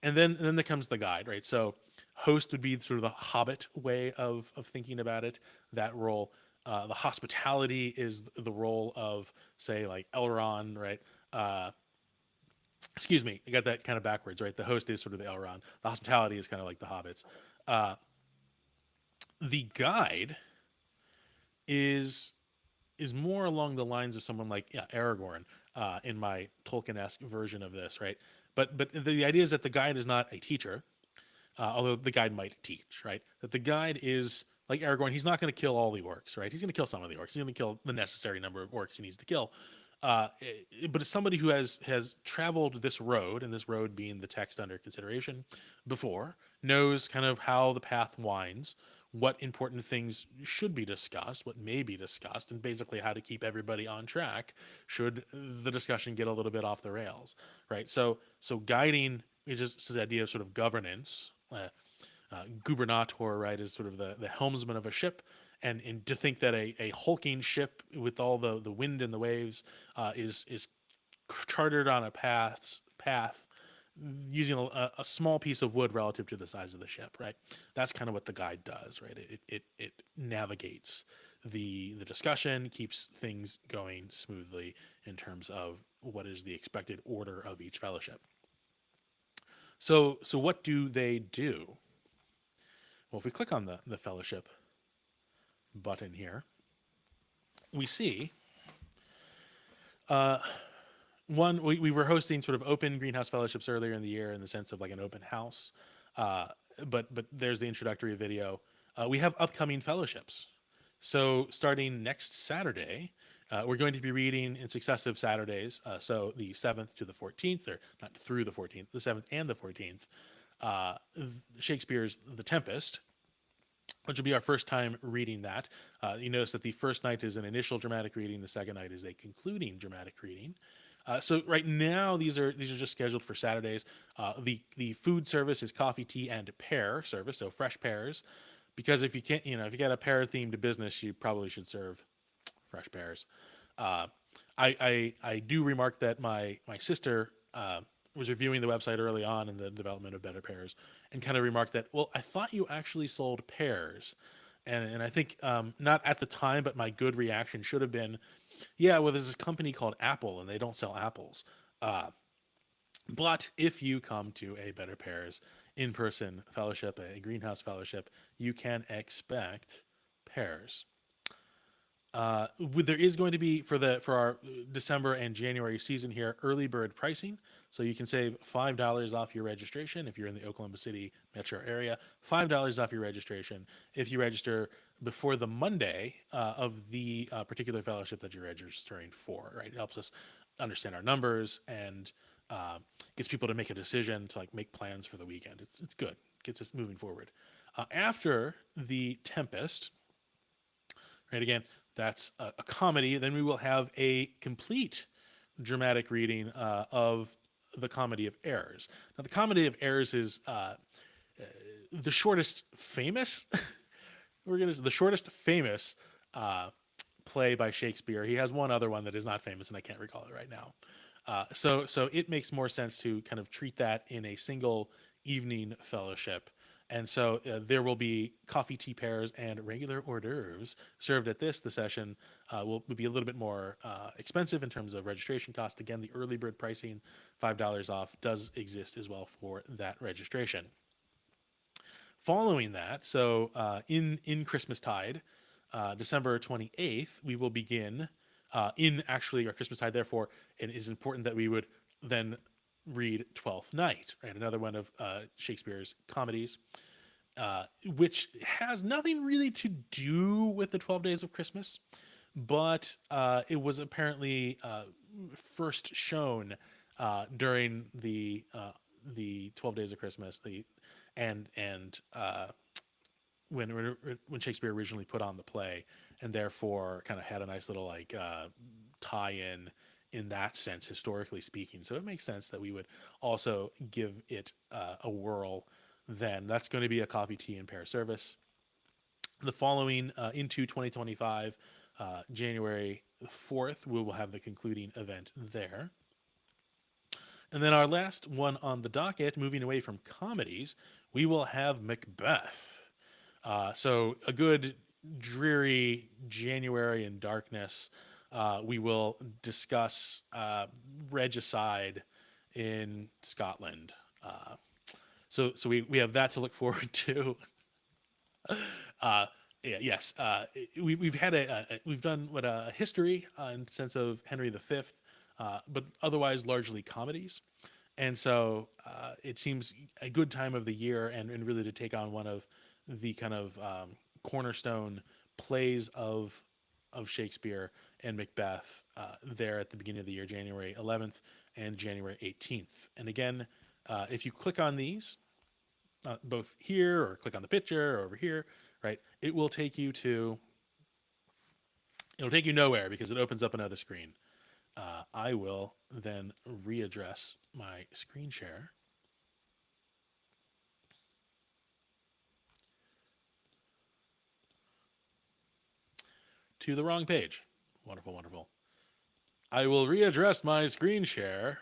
And then there comes the guide, right? So host would be sort of the hobbit way of thinking about it, that role. The hospitality is the role of, say, like Elrond, right? Excuse me, I got that kind of backwards, right? The host is sort of the Elrond. The hospitality is kind of like the hobbits. The guide is more along the lines of someone like Aragorn in my Tolkien-esque version of this, right? But the idea is that the guide is not a teacher, although the guide might teach, right? That the guide is like Aragorn. He's not going to kill all the orcs, right? He's going to kill some of the orcs. He's going to kill the necessary number of orcs he needs to kill. But it's somebody who has traveled this road, and this road being the text under consideration before, knows kind of how the path winds, what important things should be discussed, what may be discussed, and basically how to keep everybody on track should the discussion get a little bit off the rails, right? So guiding is just the idea of sort of governance. Gubernator, right, is sort of the helmsman of a ship, and to think that a hulking ship with all the wind and the waves is chartered on a path using a small piece of wood relative to the size of the ship, right? That's kind of what the guide does, right? It navigates the discussion, keeps things going smoothly in terms of what is the expected order of each fellowship. So what do they do? Well, if we click on the fellowship button here, we see one, we were hosting sort of open greenhouse fellowships earlier in the year in the sense of like an open house. But there's the introductory video. We have upcoming fellowships. So starting next Saturday, we're going to be reading in successive Saturdays. So the 7th to the 14th, or not through the 14th, the 7th and the 14th, Shakespeare's The Tempest, which will be our first time reading that. You notice that the first night is an initial dramatic reading. The second night is a concluding dramatic reading. So right now, these are just scheduled for Saturdays. The food service is coffee, tea, and pear service, so fresh pears. Because if you can't, if you got a pear themed business, you probably should serve fresh pears. I do remark that my sister was reviewing the website early on in the development of BetterPears, and kind of remarked that, well, I thought you actually sold pears. And I think not at the time, but my good reaction should have been, yeah, well, there's this company called Apple, and they don't sell apples. But if you come to a BetterPears in-person fellowship, a greenhouse fellowship, you can expect pears. There is going to be for our December and January season here early bird pricing, so you can save $5 off your registration if you're in the Oklahoma City metro area. $5 off your registration if you register before the Monday of the particular fellowship that you're registering for. Right, it helps us understand our numbers and gets people to make a decision to like make plans for the weekend. It's good, gets us moving forward. After the Tempest, right, again, that's a comedy. Then we will have a complete dramatic reading of the Comedy of Errors. Now, the Comedy of Errors is the shortest famous. The shortest famous play by Shakespeare. He has one other one that is not famous, and I can't recall it right now. So it makes more sense to kind of treat that in a single evening fellowship. And so there will be coffee, tea, pears, and regular hors d'oeuvres served at this. The session will be a little bit more expensive in terms of registration cost. Again, the early bird pricing, $5 off, does exist as well for that registration. Following that, so in Christmastide, December 28th, we will begin in actually our Christmastide. Therefore, it is important that we would then read Twelfth Night, right? Another one of Shakespeare's comedies, which has nothing really to do with the 12 Days of Christmas, but it was apparently first shown during the 12 Days of Christmas, when Shakespeare originally put on the play, and therefore kind of had a nice little like tie-in in that sense, historically speaking. So it makes sense that we would also give it a whirl then. That's going to be a coffee, tea, and pear service. The following into 2025, January 4th, we will have the concluding event there. And then our last one on the docket, moving away from comedies, we will have Macbeth. So a good dreary January in darkness. We will discuss regicide in Scotland. So we have that to look forward to. Yes, we've done what a history in the sense of Henry V, but otherwise largely comedies. And so it seems a good time of the year and really to take on one of the kind of cornerstone plays of Shakespeare and Macbeth there at the beginning of the year, January 11th and January 18th. And again, if you click on these, both here or click on the picture or over here, right, it will take you nowhere because it opens up another screen. I will then readdress my screen share. To the wrong page. Wonderful, wonderful. I will readdress my screen share.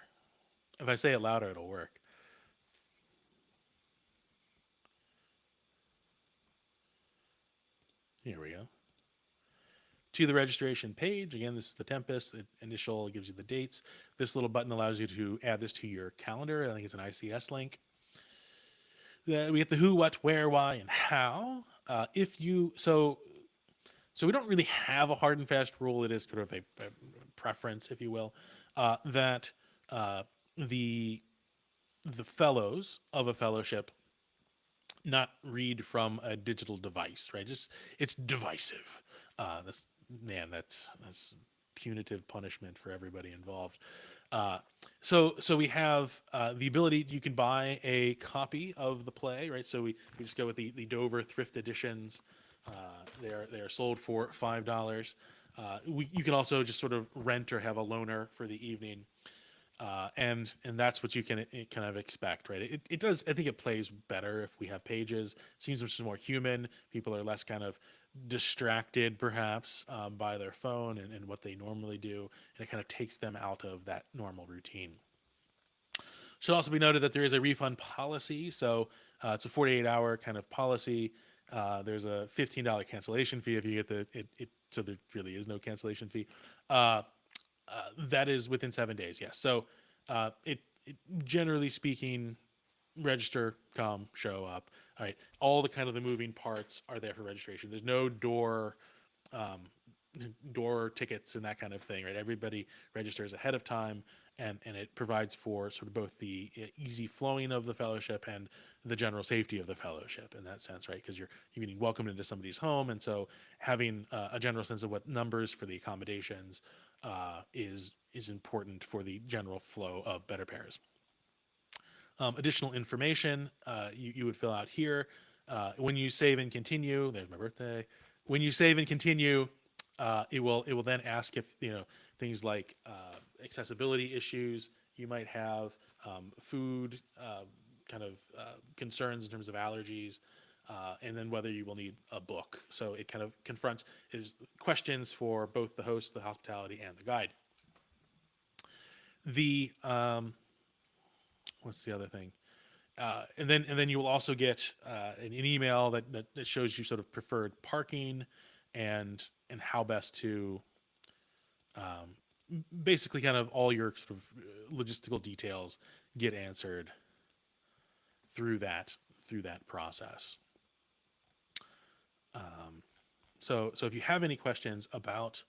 If I say it louder, it'll work. Here we go. to the registration page. Again, this is the Tempest. The initial gives you the dates. This little button allows you to add this to your calendar. I think it's an ICS link. We get the who, what, where, why, and how. If you so we don't really have a hard and fast rule. It is sort of a preference, if you will, that the fellows of a fellowship not read from a digital device, right? Just it's divisive. That's punitive punishment for everybody involved. So we have the ability. You can buy a copy of the play, right? So we just go with the Dover thrift editions. They are sold for $5. You can also just sort of rent or have a loaner for the evening. And that's what you can kind of expect, right? It does. I think it plays better if we have pages. It seems much more human. People are less kind of distracted, perhaps, by their phone and what they normally do, and it kind of takes them out of that normal routine. Should also be noted that there is a refund policy. So it's a 48-hour kind of policy. There's a $15 cancellation fee if you get it. So there really is no cancellation fee. That is within 7 days. Yes. So it generally speaking, register, come, show up. All right. All the kind of the moving parts are there for registration. There's no door tickets and that kind of thing, right? Everybody registers ahead of time, and it provides for sort of both the easy flowing of the fellowship and the general safety of the fellowship in that sense, right? Because you're getting welcomed into somebody's home, and so having a general sense of what numbers for the accommodations is important for the general flow of BetterPears. Additional information you would fill out here. When you save and continue, there's my birthday. When you save and continue, it will then ask if things like accessibility issues you might have, food kind of concerns in terms of allergies, and then whether you will need a book. So it kind of confronts questions for both the host, the hospitality, and the guide. What's the other thing? And then you will also get an email that shows you sort of preferred parking and how best to basically kind of all your sort of logistical details get answered through that process. So if you have any questions about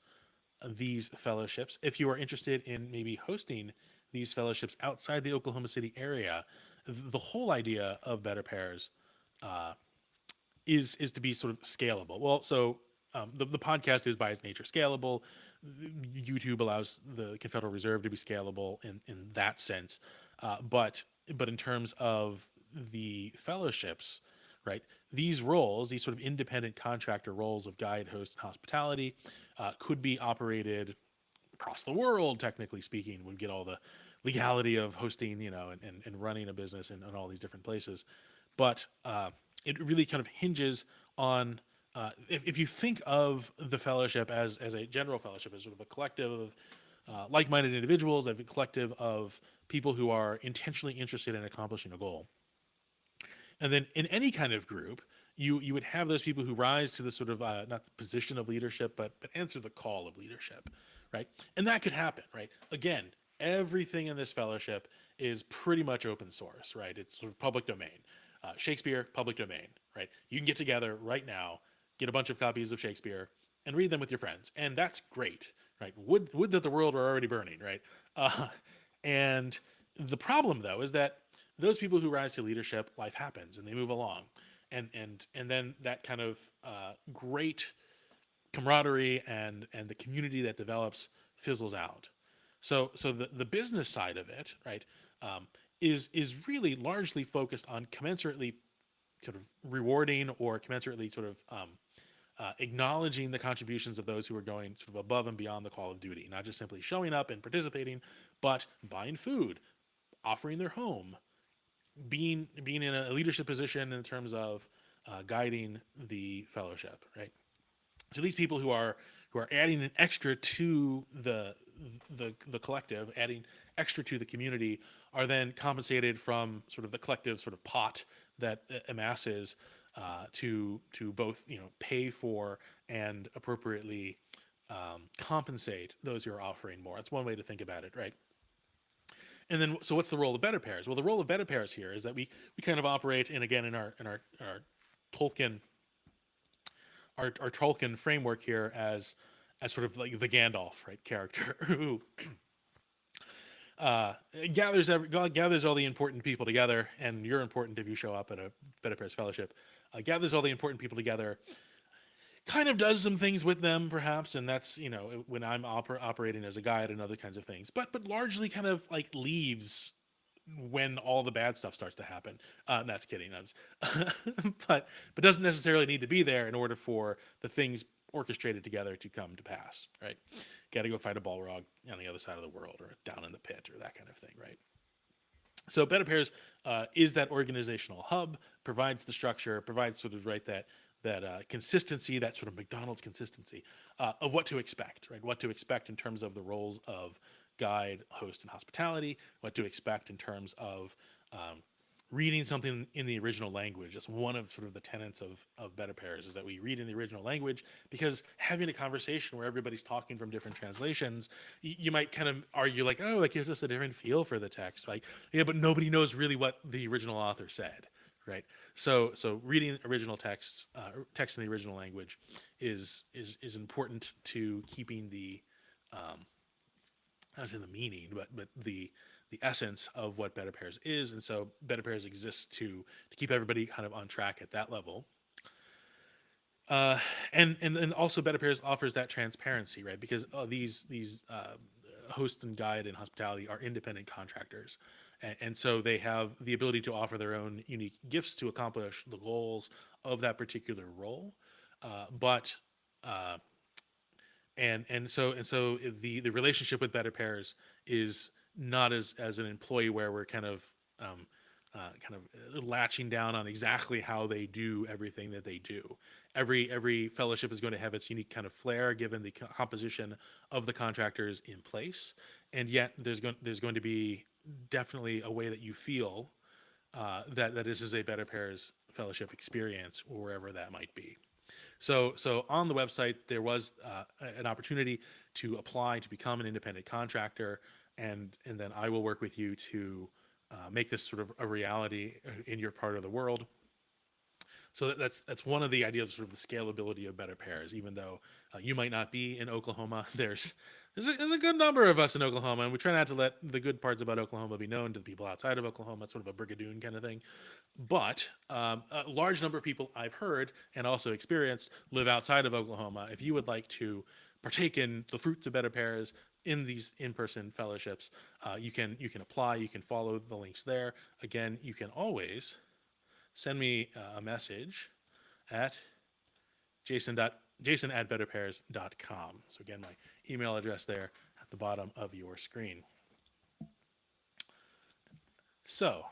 these fellowships, if you are interested in maybe hosting these fellowships outside the Oklahoma City area, the whole idea of BetterPears is to be sort of scalable. Well, so the podcast is by its nature scalable. YouTube allows the Confederal Reserve to be scalable in that sense, but in terms of the fellowships, right? These roles, these sort of independent contractor roles of guide, host, and hospitality, could be operated across the world. Technically speaking, would get all the legality of hosting, and running a business in all these different places, but it really kind of hinges on if you think of the fellowship as a general fellowship, as sort of a collective of like-minded individuals, a collective of people who are intentionally interested in accomplishing a goal. And then in any kind of group, you would have those people who rise to the sort of not the position of leadership, but answer the call of leadership, right? And that could happen, right? Again, everything in this fellowship is pretty much open source, right? It's sort of public domain. Shakespeare, public domain, right? You can get together right now, get a bunch of copies of Shakespeare, and read them with your friends, and that's great, right? Would that the world were already burning, right? And the problem, though, is that those people who rise to leadership, life happens, and they move along, and then that kind of great camaraderie and the community that develops fizzles out. So the business side of it, right, is really largely focused on commensurately sort of rewarding or commensurately sort of acknowledging the contributions of those who are going sort of above and beyond the call of duty, not just simply showing up and participating, but buying food, offering their home, being in a leadership position in terms of guiding the fellowship, right? So these people who are adding an extra to the collective, adding extra to the community, are then compensated from sort of the collective sort of pot that amasses to both pay for and appropriately compensate those who are offering more. That's one way to think about it, right? And then, so what's the role of BetterPears? Well, the role of BetterPears here is that we kind of operate, and again, in our Tolkien our Tolkien framework here as sort of like the Gandalf, right, character who gathers all the important people together, and you're important if you show up at a BetterPears Fellowship. Gathers all the important people together, kind of does some things with them, perhaps, and that's when I'm operating as a guide and other kinds of things. But largely kind of like leaves when all the bad stuff starts to happen. That's kidding. But doesn't necessarily need to be there in order for the things orchestrated together to come to pass, right? Got to go fight a Balrog on the other side of the world, or down in the pit, or that kind of thing, right? So BetterPears is that organizational hub, provides the structure, provides sort of that consistency, that sort of McDonald's consistency of what to expect, right? What to expect in terms of the roles of guide, host, and hospitality, what to expect in terms of reading something in the original language. That's one of sort of the tenets of BetterPears, is that we read in the original language, because having a conversation where everybody's talking from different translations, you might kind of argue like, oh, it gives us a different feel for the text. Like, yeah, but nobody knows really what the original author said, right? So reading original text in the original language is important to keeping the not in the meaning, but the essence of what BetterPears is. And so BetterPears exists to keep everybody kind of on track at that level. And also BetterPears offers that transparency, right? Because these host and guide and hospitality are independent contractors. And so they have the ability to offer their own unique gifts to accomplish the goals of that particular role. And so the relationship with BetterPears is not as an employee where we're kind of latching down on exactly how they do everything that they do. Every fellowship is going to have its unique kind of flair given the composition of the contractors in place, and yet there's going to be definitely a way that you feel that this is a BetterPears fellowship experience, wherever that might be. So on the website, there was an opportunity to apply to become an independent contractor, and then I will work with you to make this sort of a reality in your part of the world. So that's one of the ideas of sort of the scalability of BetterPears. Even though you might not be in Oklahoma, there's a good number of us in Oklahoma, and we try not to let the good parts about Oklahoma be known to the people outside of Oklahoma. It's sort of a brigadoon kind of thing. But a large number of people I've heard and also experienced live outside of Oklahoma. If you would like to partake in the fruits of BetterPears in these in-person fellowships, you can apply. You can follow the links there. Again, you can always send me a message at jason@betterpears.com. So again, my email address there at the bottom of your screen. So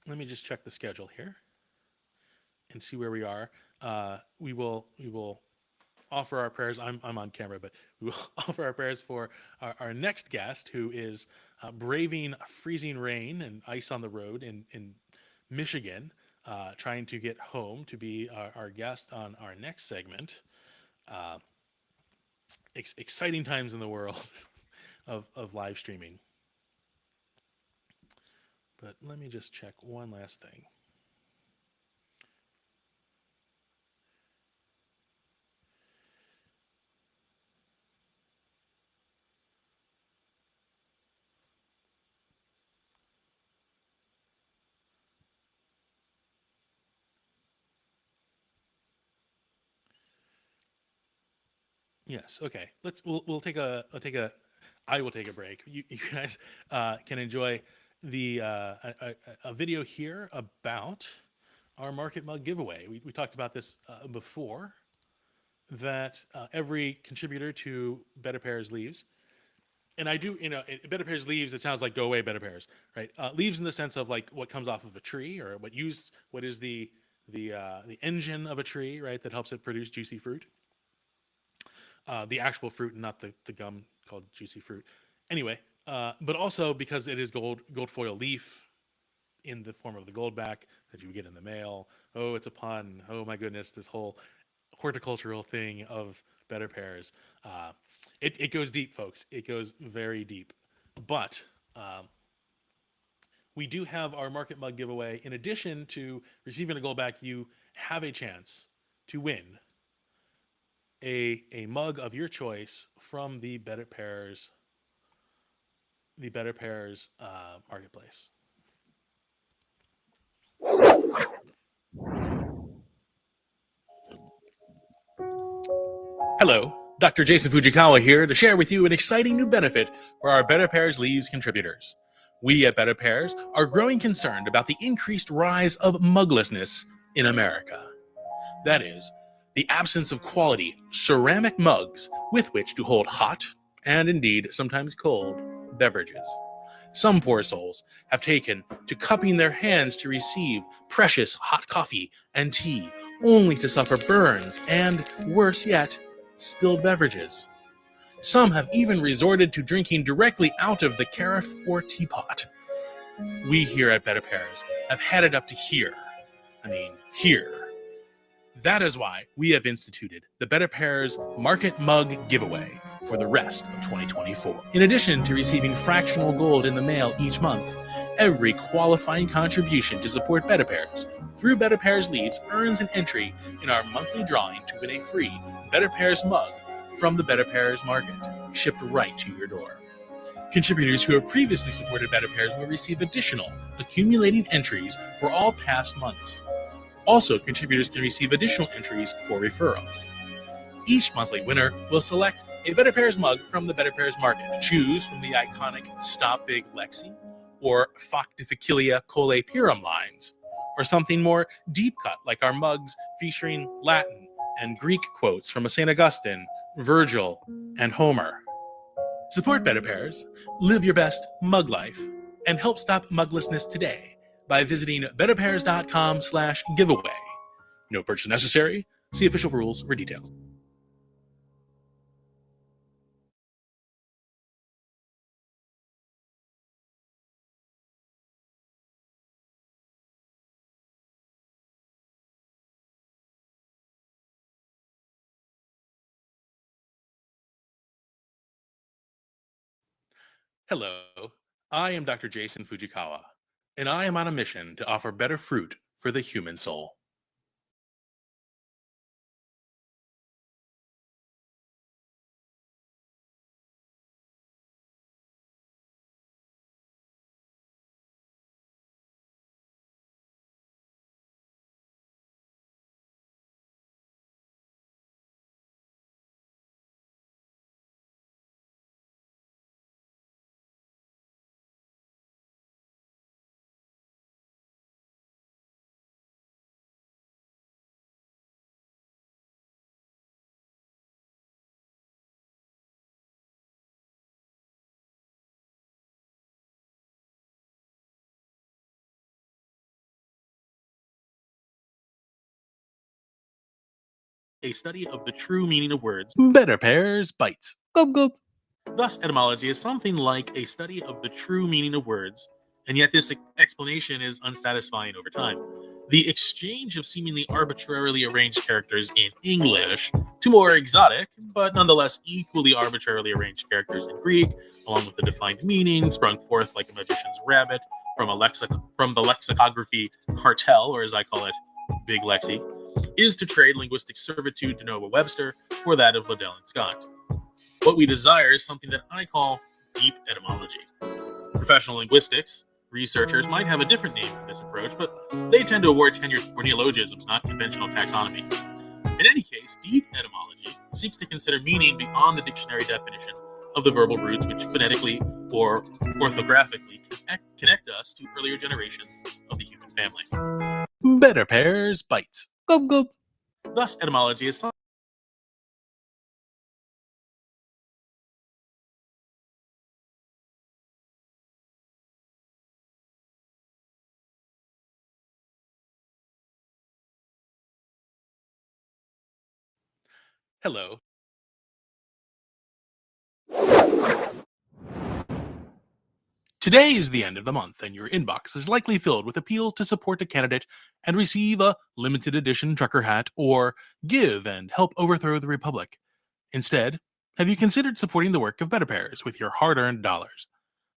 let me just check the schedule here and see where we are. We will offer our prayers. I'm on camera, but we will offer our prayers for our next guest, who is braving freezing rain and ice on the road in Michigan, trying to get home to be our guest on our next segment. Exciting times in the world of live streaming. But let me just check one last thing. Yes. Okay. We'll take a I will take a break. You guys can enjoy the a video here about our market mug giveaway. We talked about this before, that every contributor to BetterPears Leaves, and I do, BetterPears Leaves, it sounds like go away BetterPears, right? Leaves in the sense of like what comes off of a tree, or what is the engine of a tree, right? That helps it produce juicy fruit. The actual fruit, not the gum called juicy fruit. Anyway, but also because it is gold foil leaf in the form of the Goldback that you would get in the mail. Oh, it's a pun. Oh my goodness, this whole horticultural thing of BetterPears. It goes deep, folks. It goes very deep. But we do have our market mug giveaway. In addition to receiving a Goldback, you have a chance to win a mug of your choice from the BetterPears marketplace. Hello, Dr. Jason Fujikawa here to share with you an exciting new benefit for our BetterPears Leaves contributors. We at BetterPears are growing concerned about the increased rise of muglessness in America. That is, the absence of quality ceramic mugs with which to hold hot, and indeed sometimes cold, beverages. Some poor souls have taken to cupping their hands to receive precious hot coffee and tea, only to suffer burns and, worse yet, spilled beverages. Some have even resorted to drinking directly out of the carafe or teapot. We here at BetterPears have had it up to here. Here. That is why we have instituted the BetterPears Market Mug Giveaway for the rest of 2024. In addition to receiving fractional gold in the mail each month, every qualifying contribution to support BetterPears through BetterPears Leaves earns an entry in our monthly drawing to win a free BetterPears mug from the BetterPears Market, shipped right to your door. Contributors who have previously supported BetterPears will receive additional accumulating entries for all past months. Also, contributors can receive additional entries for referrals. Each monthly winner will select a BetterPears mug from the BetterPears Market. Choose from the iconic Stop Big Lexi or Factificalia Cole Pyrum lines, or something more deep cut like our mugs featuring Latin and Greek quotes from St. Augustine, Virgil, and Homer. Support BetterPears, live your best mug life, and help stop muglessness today by visiting betterpears.com/giveaway. No purchase necessary. See official rules for details. Hello, I am Dr. Jason Fujikawa, and I am on a mission to offer better fruit for the human soul. A study of the true meaning of words. BetterPears bites. Gulp gulp. Thus, etymology is something like a study of the true meaning of words, and yet this explanation is unsatisfying over time. The exchange of seemingly arbitrarily arranged characters in English to more exotic, but nonetheless equally arbitrarily arranged characters in Greek, along with the defined meaning sprung forth like a magician's rabbit from the lexicography cartel, or as I call it, Big Lexi, is to trade linguistic servitude to Noah Webster for that of Liddell and Scott. What we desire is something that I call deep etymology. Professional linguistics researchers might have a different name for this approach, but they tend to award tenure for neologisms, not conventional taxonomy. In any case, deep etymology seeks to consider meaning beyond the dictionary definition of the verbal roots which phonetically or orthographically connect us to earlier generations of the human family. BetterPears bites. Gulp gulp. Thus, etymology is something. Hello. Today is the end of the month, and your inbox is likely filled with appeals to support a candidate and receive a limited edition trucker hat or give and help overthrow the Republic. Instead, have you considered supporting the work of BetterPears with your hard-earned dollars?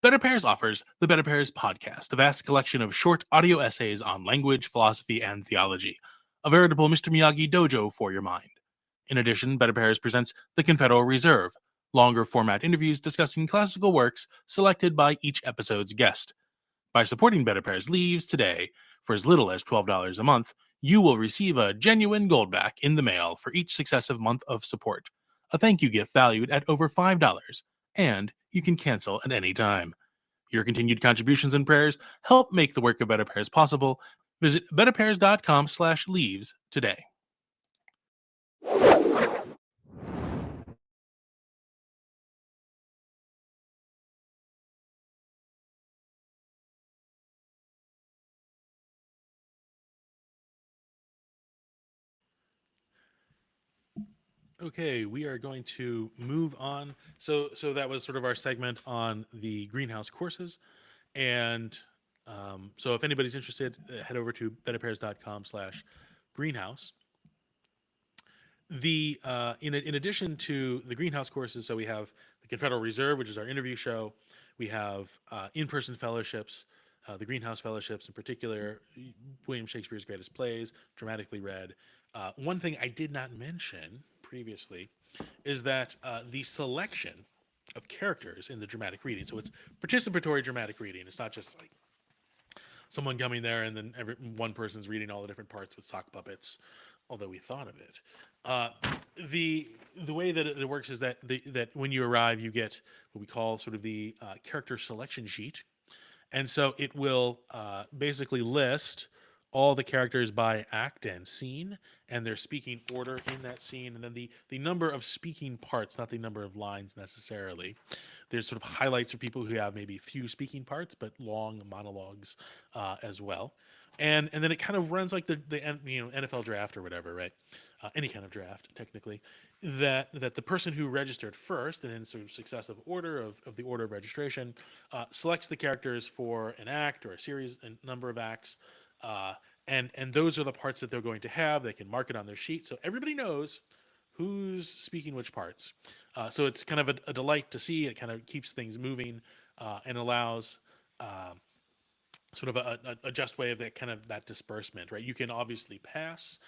BetterPears offers the BetterPears podcast, a vast collection of short audio essays on language, philosophy, and theology, a veritable Mr. Miyagi dojo for your mind. In addition, BetterPears presents the Confederal Reserve, longer format interviews discussing classical works selected by each episode's guest. By supporting BetterPears Leaves today, for as little as $12 a month, you will receive a genuine Goldback in the mail for each successive month of support, a thank you gift valued at over $5, and you can cancel at any time. Your continued contributions and prayers help make the work of BetterPears possible. Visit betterpears.com/leaves today. Okay, we are going to move on. So that was sort of our segment on the greenhouse courses. And so if anybody's interested, head over to betterpears.com/greenhouse. The in addition to the greenhouse courses, so we have the Confederal Reserve, which is our interview show. We have in-person fellowships, the greenhouse fellowships in particular, William Shakespeare's greatest plays, dramatically read. One thing I did not mention previously is that the selection of characters in the dramatic reading. So it's participatory dramatic reading. It's not just like someone coming there and then one person's reading all the different parts with sock puppets, although we thought of it. The way that it works is that that when you arrive, you get what we call sort of the character selection sheet, and so it will basically list all the characters by act and scene and their speaking order in that scene, and then the number of speaking parts, not the number of lines necessarily. There's sort of highlights for people who have maybe few speaking parts but long monologues as well. And then it kind of runs like the NFL draft or whatever, right? Any kind of draft, technically. That the person who registered first, and in sort of successive order of the order of registration, selects the characters for an act or a series, a number of acts, and those are the parts that they're going to have. They can mark it on their sheet, so everybody knows who's speaking which parts. So it's kind of a delight to see. It kind of keeps things moving and allows sort of a just way of that disbursement, right? You can obviously pass.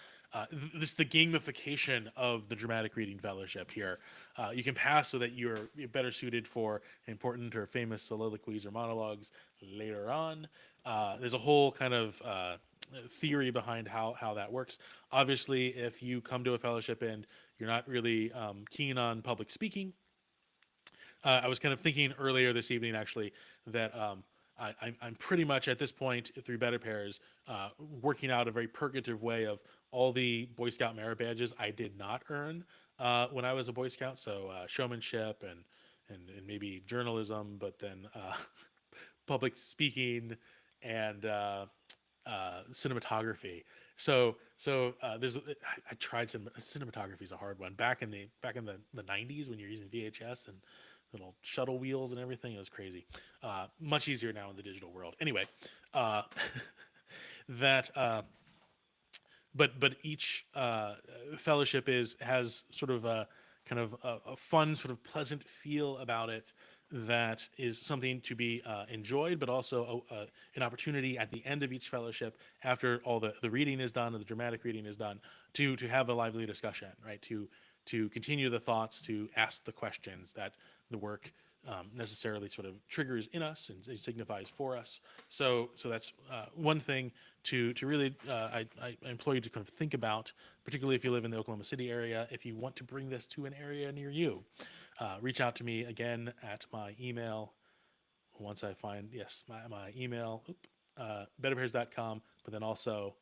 This is the gamification of the dramatic reading fellowship here. You can pass so that you're better suited for important or famous soliloquies or monologues later on. There's a whole kind of theory behind how that works. Obviously, if you come to a fellowship and you're not really keen on public speaking, I was kind of thinking earlier this evening, actually, that I'm pretty much at this point through BetterPears working out a very purgative way of all the Boy Scout merit badges I did not earn when I was a Boy Scout. So showmanship and maybe journalism, but then public speaking and cinematography. So there's I tried cinematography is a hard one back in the 90s when you're using VHS and little shuttle wheels and everything. It was crazy. Much easier now in the digital world. Anyway, that but each fellowship has sort of a kind of a fun, sort of pleasant feel about it that is something to be enjoyed, but also an opportunity at the end of each fellowship, after all the reading is done and the dramatic reading is done, to have a lively discussion, right? To continue the thoughts, to ask the questions that the work necessarily sort of triggers in us and signifies for us. So that's one thing to really I implore you to kind of think about, particularly if you live in the Oklahoma City area. If you want to bring this to an area near you, reach out to me again at my email. Once I find my email, betterpears.com, but then also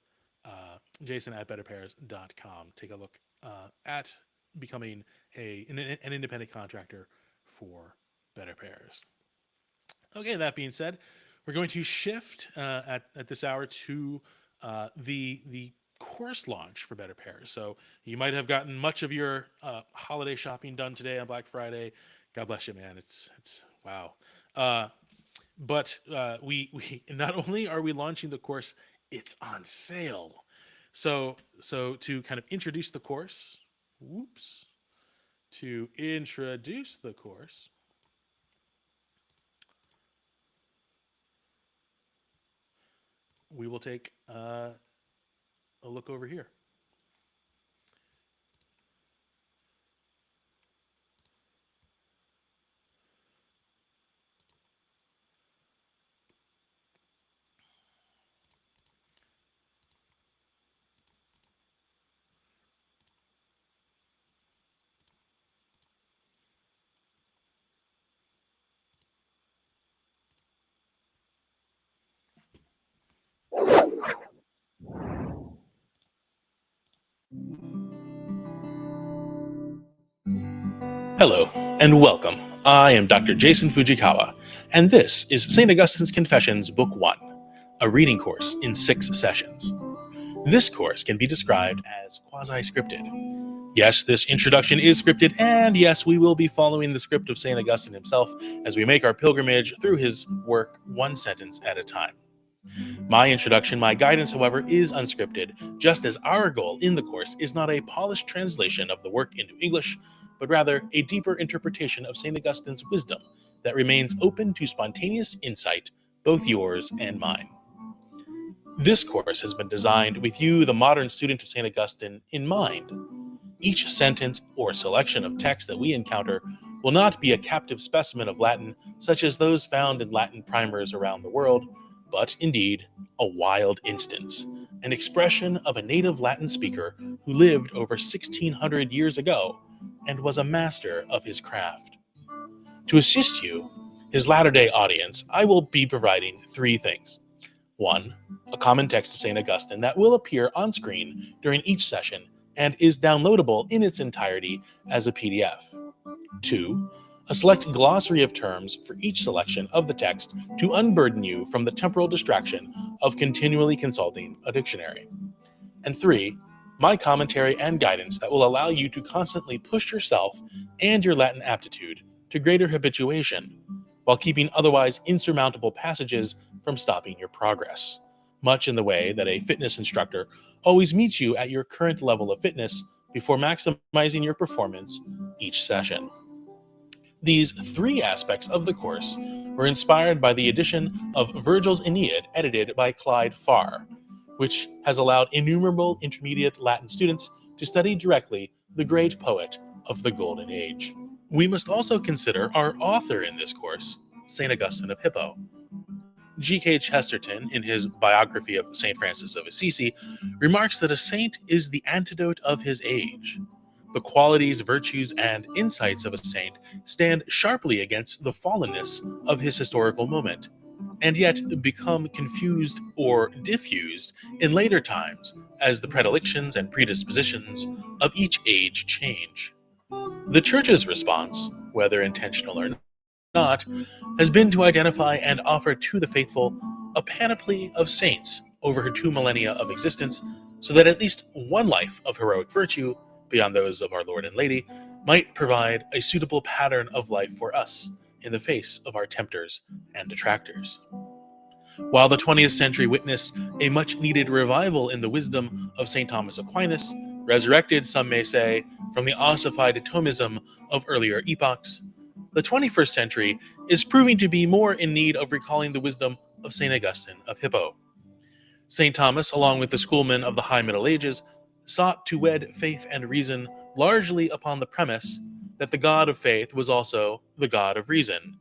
Jason at betterpears.com. Take a look at becoming an independent contractor for BetterPears. Okay, that being said, we're going to shift at this hour to the course launch for BetterPears. So you might have gotten much of your holiday shopping done today on Black Friday. God bless you, man. It's wow. But we not only are we launching the course, it's on sale. So to kind of introduce the course, to introduce the course, we will take a look over here. Hello, and welcome. I am Dr. Jason Fugikawa, and this is St. Augustine's Confessions, Book 1, a reading course in 6 sessions. This course can be described as quasi-scripted. Yes, this introduction is scripted, and yes, we will be following the script of St. Augustine himself as we make our pilgrimage through his work one sentence at a time. My introduction, my guidance, however, is unscripted, just as our goal in the course is not a polished translation of the work into English, but rather a deeper interpretation of St. Augustine's wisdom that remains open to spontaneous insight, both yours and mine. This course has been designed with you, the modern student of St. Augustine, in mind. Each sentence or selection of text that we encounter will not be a captive specimen of Latin, such as those found in Latin primers around the world, but indeed a wild instance, an expression of a native Latin speaker who lived over 1600 years ago and was a master of his craft. To assist you, his latter-day audience, I will be providing 3 things. 1, a common text of St. Augustine that will appear on screen during each session and is downloadable in its entirety as a PDF. 2, a select glossary of terms for each selection of the text to unburden you from the temporal distraction of continually consulting a dictionary. And 3, my commentary and guidance that will allow you to constantly push yourself and your Latin aptitude to greater habituation, while keeping otherwise insurmountable passages from stopping your progress, much in the way that a fitness instructor always meets you at your current level of fitness before maximizing your performance each session. These 3 aspects of the course were inspired by the edition of Virgil's Aeneid edited by Clyde Farr, which has allowed innumerable intermediate Latin students to study directly the great poet of the Golden Age. We must also consider our author in this course, St. Augustine of Hippo. G.K. Chesterton, in his biography of St. Francis of Assisi, remarks that a saint is the antidote of his age. The qualities, virtues, and insights of a saint stand sharply against the fallenness of his historical moment, and yet become confused or diffused in later times as the predilections and predispositions of each age change. The Church's response, whether intentional or not, has been to identify and offer to the faithful a panoply of saints over her 2 millennia of existence, so that at least one life of heroic virtue, beyond those of our Lord and Lady, might provide a suitable pattern of life for us in the face of our tempters and detractors. While the 20th century witnessed a much-needed revival in the wisdom of St. Thomas Aquinas, resurrected, some may say, from the ossified Thomism of earlier epochs, the 21st century is proving to be more in need of recalling the wisdom of St. Augustine of Hippo. St. Thomas, along with the schoolmen of the High Middle Ages, sought to wed faith and reason largely upon the premise that the God of faith was also the God of reason,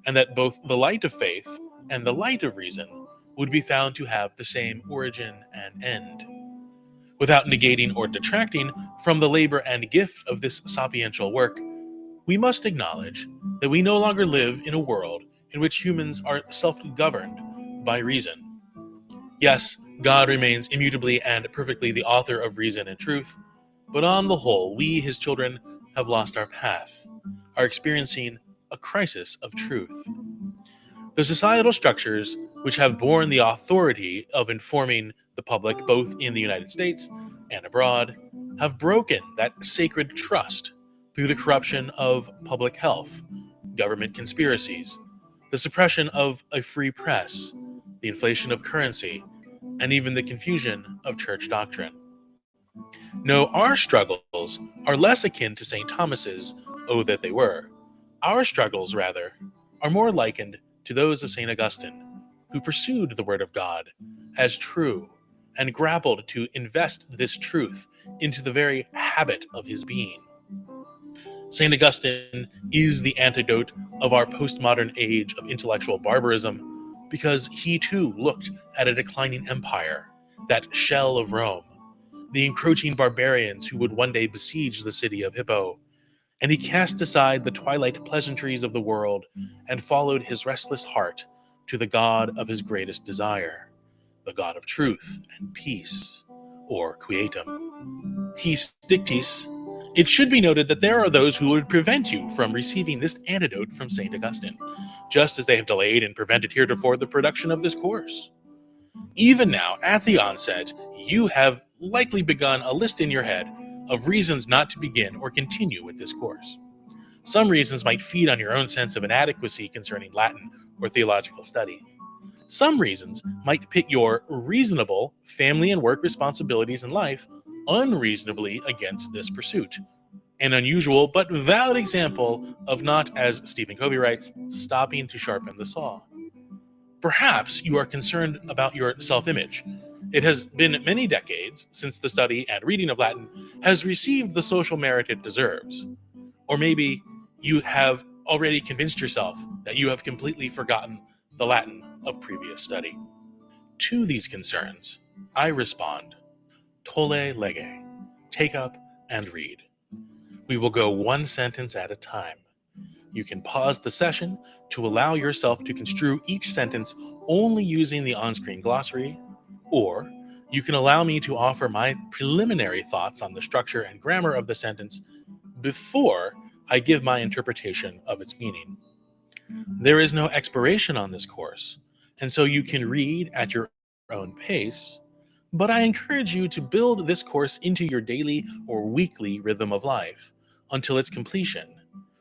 and that both the light of faith and the light of reason would be found to have the same origin and end. Without negating or detracting from the labor and gift of this sapiential work, we must acknowledge that we no longer live in a world in which humans are self-governed by reason. Yes, God remains immutably and perfectly the author of reason and truth, but on the whole, we, his children, have lost our path, are experiencing a crisis of truth. The societal structures which have borne the authority of informing the public both in the United States and abroad have broken that sacred trust through the corruption of public health, government conspiracies, the suppression of a free press, the inflation of currency, and even the confusion of church doctrine. No, our struggles are less akin to St. Thomas's, oh, that they were. Our struggles, rather, are more likened to those of St. Augustine, who pursued the Word of God as true and grappled to invest this truth into the very habit of his being. St. Augustine is the antidote of our postmodern age of intellectual barbarism because he too looked at a declining empire, that shell of Rome, the encroaching barbarians who would one day besiege the city of Hippo, and he cast aside the twilight pleasantries of the world and followed his restless heart to the God of his greatest desire, the God of truth and peace, or quietum. Peace dictis. It should be noted that there are those who would prevent you from receiving this antidote from St. Augustine, just as they have delayed and prevented heretofore the production of this course. Even now, at the onset, you have likely begun a list in your head of reasons not to begin or continue with this course. Some reasons might feed on your own sense of inadequacy concerning Latin or theological study. Some reasons might pit your reasonable family and work responsibilities in life unreasonably against this pursuit. An unusual but valid example of not, as Stephen Covey writes, stopping to sharpen the saw. Perhaps you are concerned about your self-image. It has been many decades since the study and reading of Latin has received the social merit it deserves. Or maybe you have already convinced yourself that you have completely forgotten the Latin of previous study. To these concerns, I respond, tolle lege, take up and read. We will go one sentence at a time. You can pause the session to allow yourself to construe each sentence only using the on-screen glossary, or you can allow me to offer my preliminary thoughts on the structure and grammar of the sentence before I give my interpretation of its meaning. There is no expiration on this course, and so you can read at your own pace, but I encourage you to build this course into your daily or weekly rhythm of life until its completion.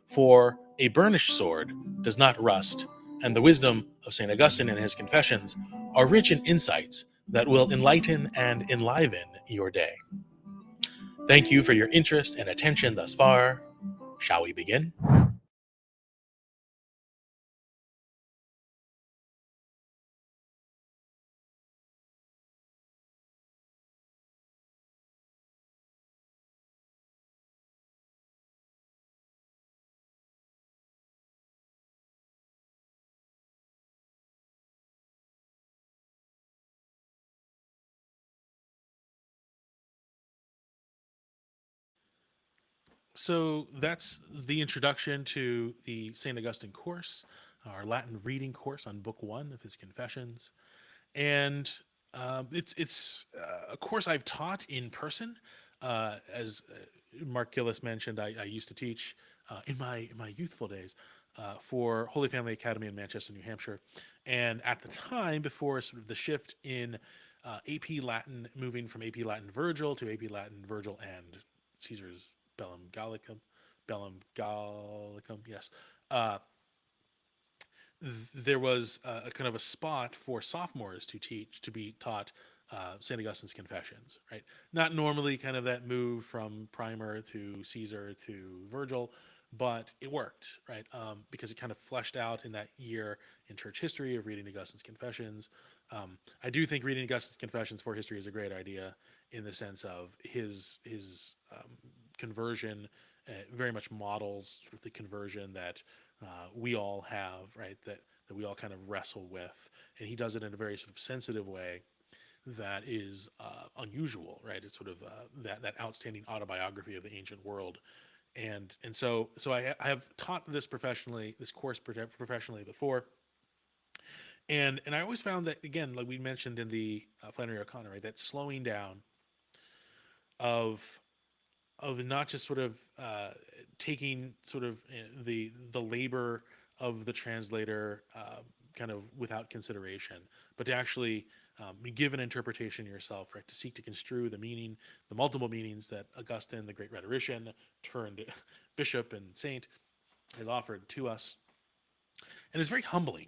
For a burnished sword does not rust, and the wisdom of St. Augustine and his Confessions are rich in insights that will enlighten and enliven your day. Thank you for your interest and attention thus far. Shall we begin? So that's the introduction to the St. Augustine course, our Latin reading course on Book 1 of his Confessions. And it's a course I've taught in person. As Mark Gillis mentioned, I used to teach in my youthful days for Holy Family Academy in Manchester, New Hampshire. And at the time, before sort of the shift in AP Latin, moving from AP Latin Virgil to AP Latin Virgil and Caesar's Bellum Gallicum, yes. Uh, there was a kind of a spot for sophomores to be taught St. Augustine's Confessions, right? Not normally kind of that move from primer to Caesar to Virgil, but it worked, right? Because it kind of fleshed out in that year in church history of reading Augustine's Confessions. I do think reading Augustine's Confessions for history is a great idea in the sense of his conversion very much models sort of the conversion that we all have, right? That we all kind of wrestle with, and he does it in a very sort of sensitive way that is unusual, right? It's sort of that outstanding autobiography of the ancient world, and so I have taught this professionally, this course professionally before, and I always found that, again, like we mentioned in the Flannery O'Connor, right? That slowing down of not just sort of taking sort of the labor of the translator kind of without consideration, but to actually give an interpretation yourself, right? To seek to construe the meaning, the multiple meanings that Augustine, the great rhetorician turned bishop and saint, has offered to us. and it's very humbling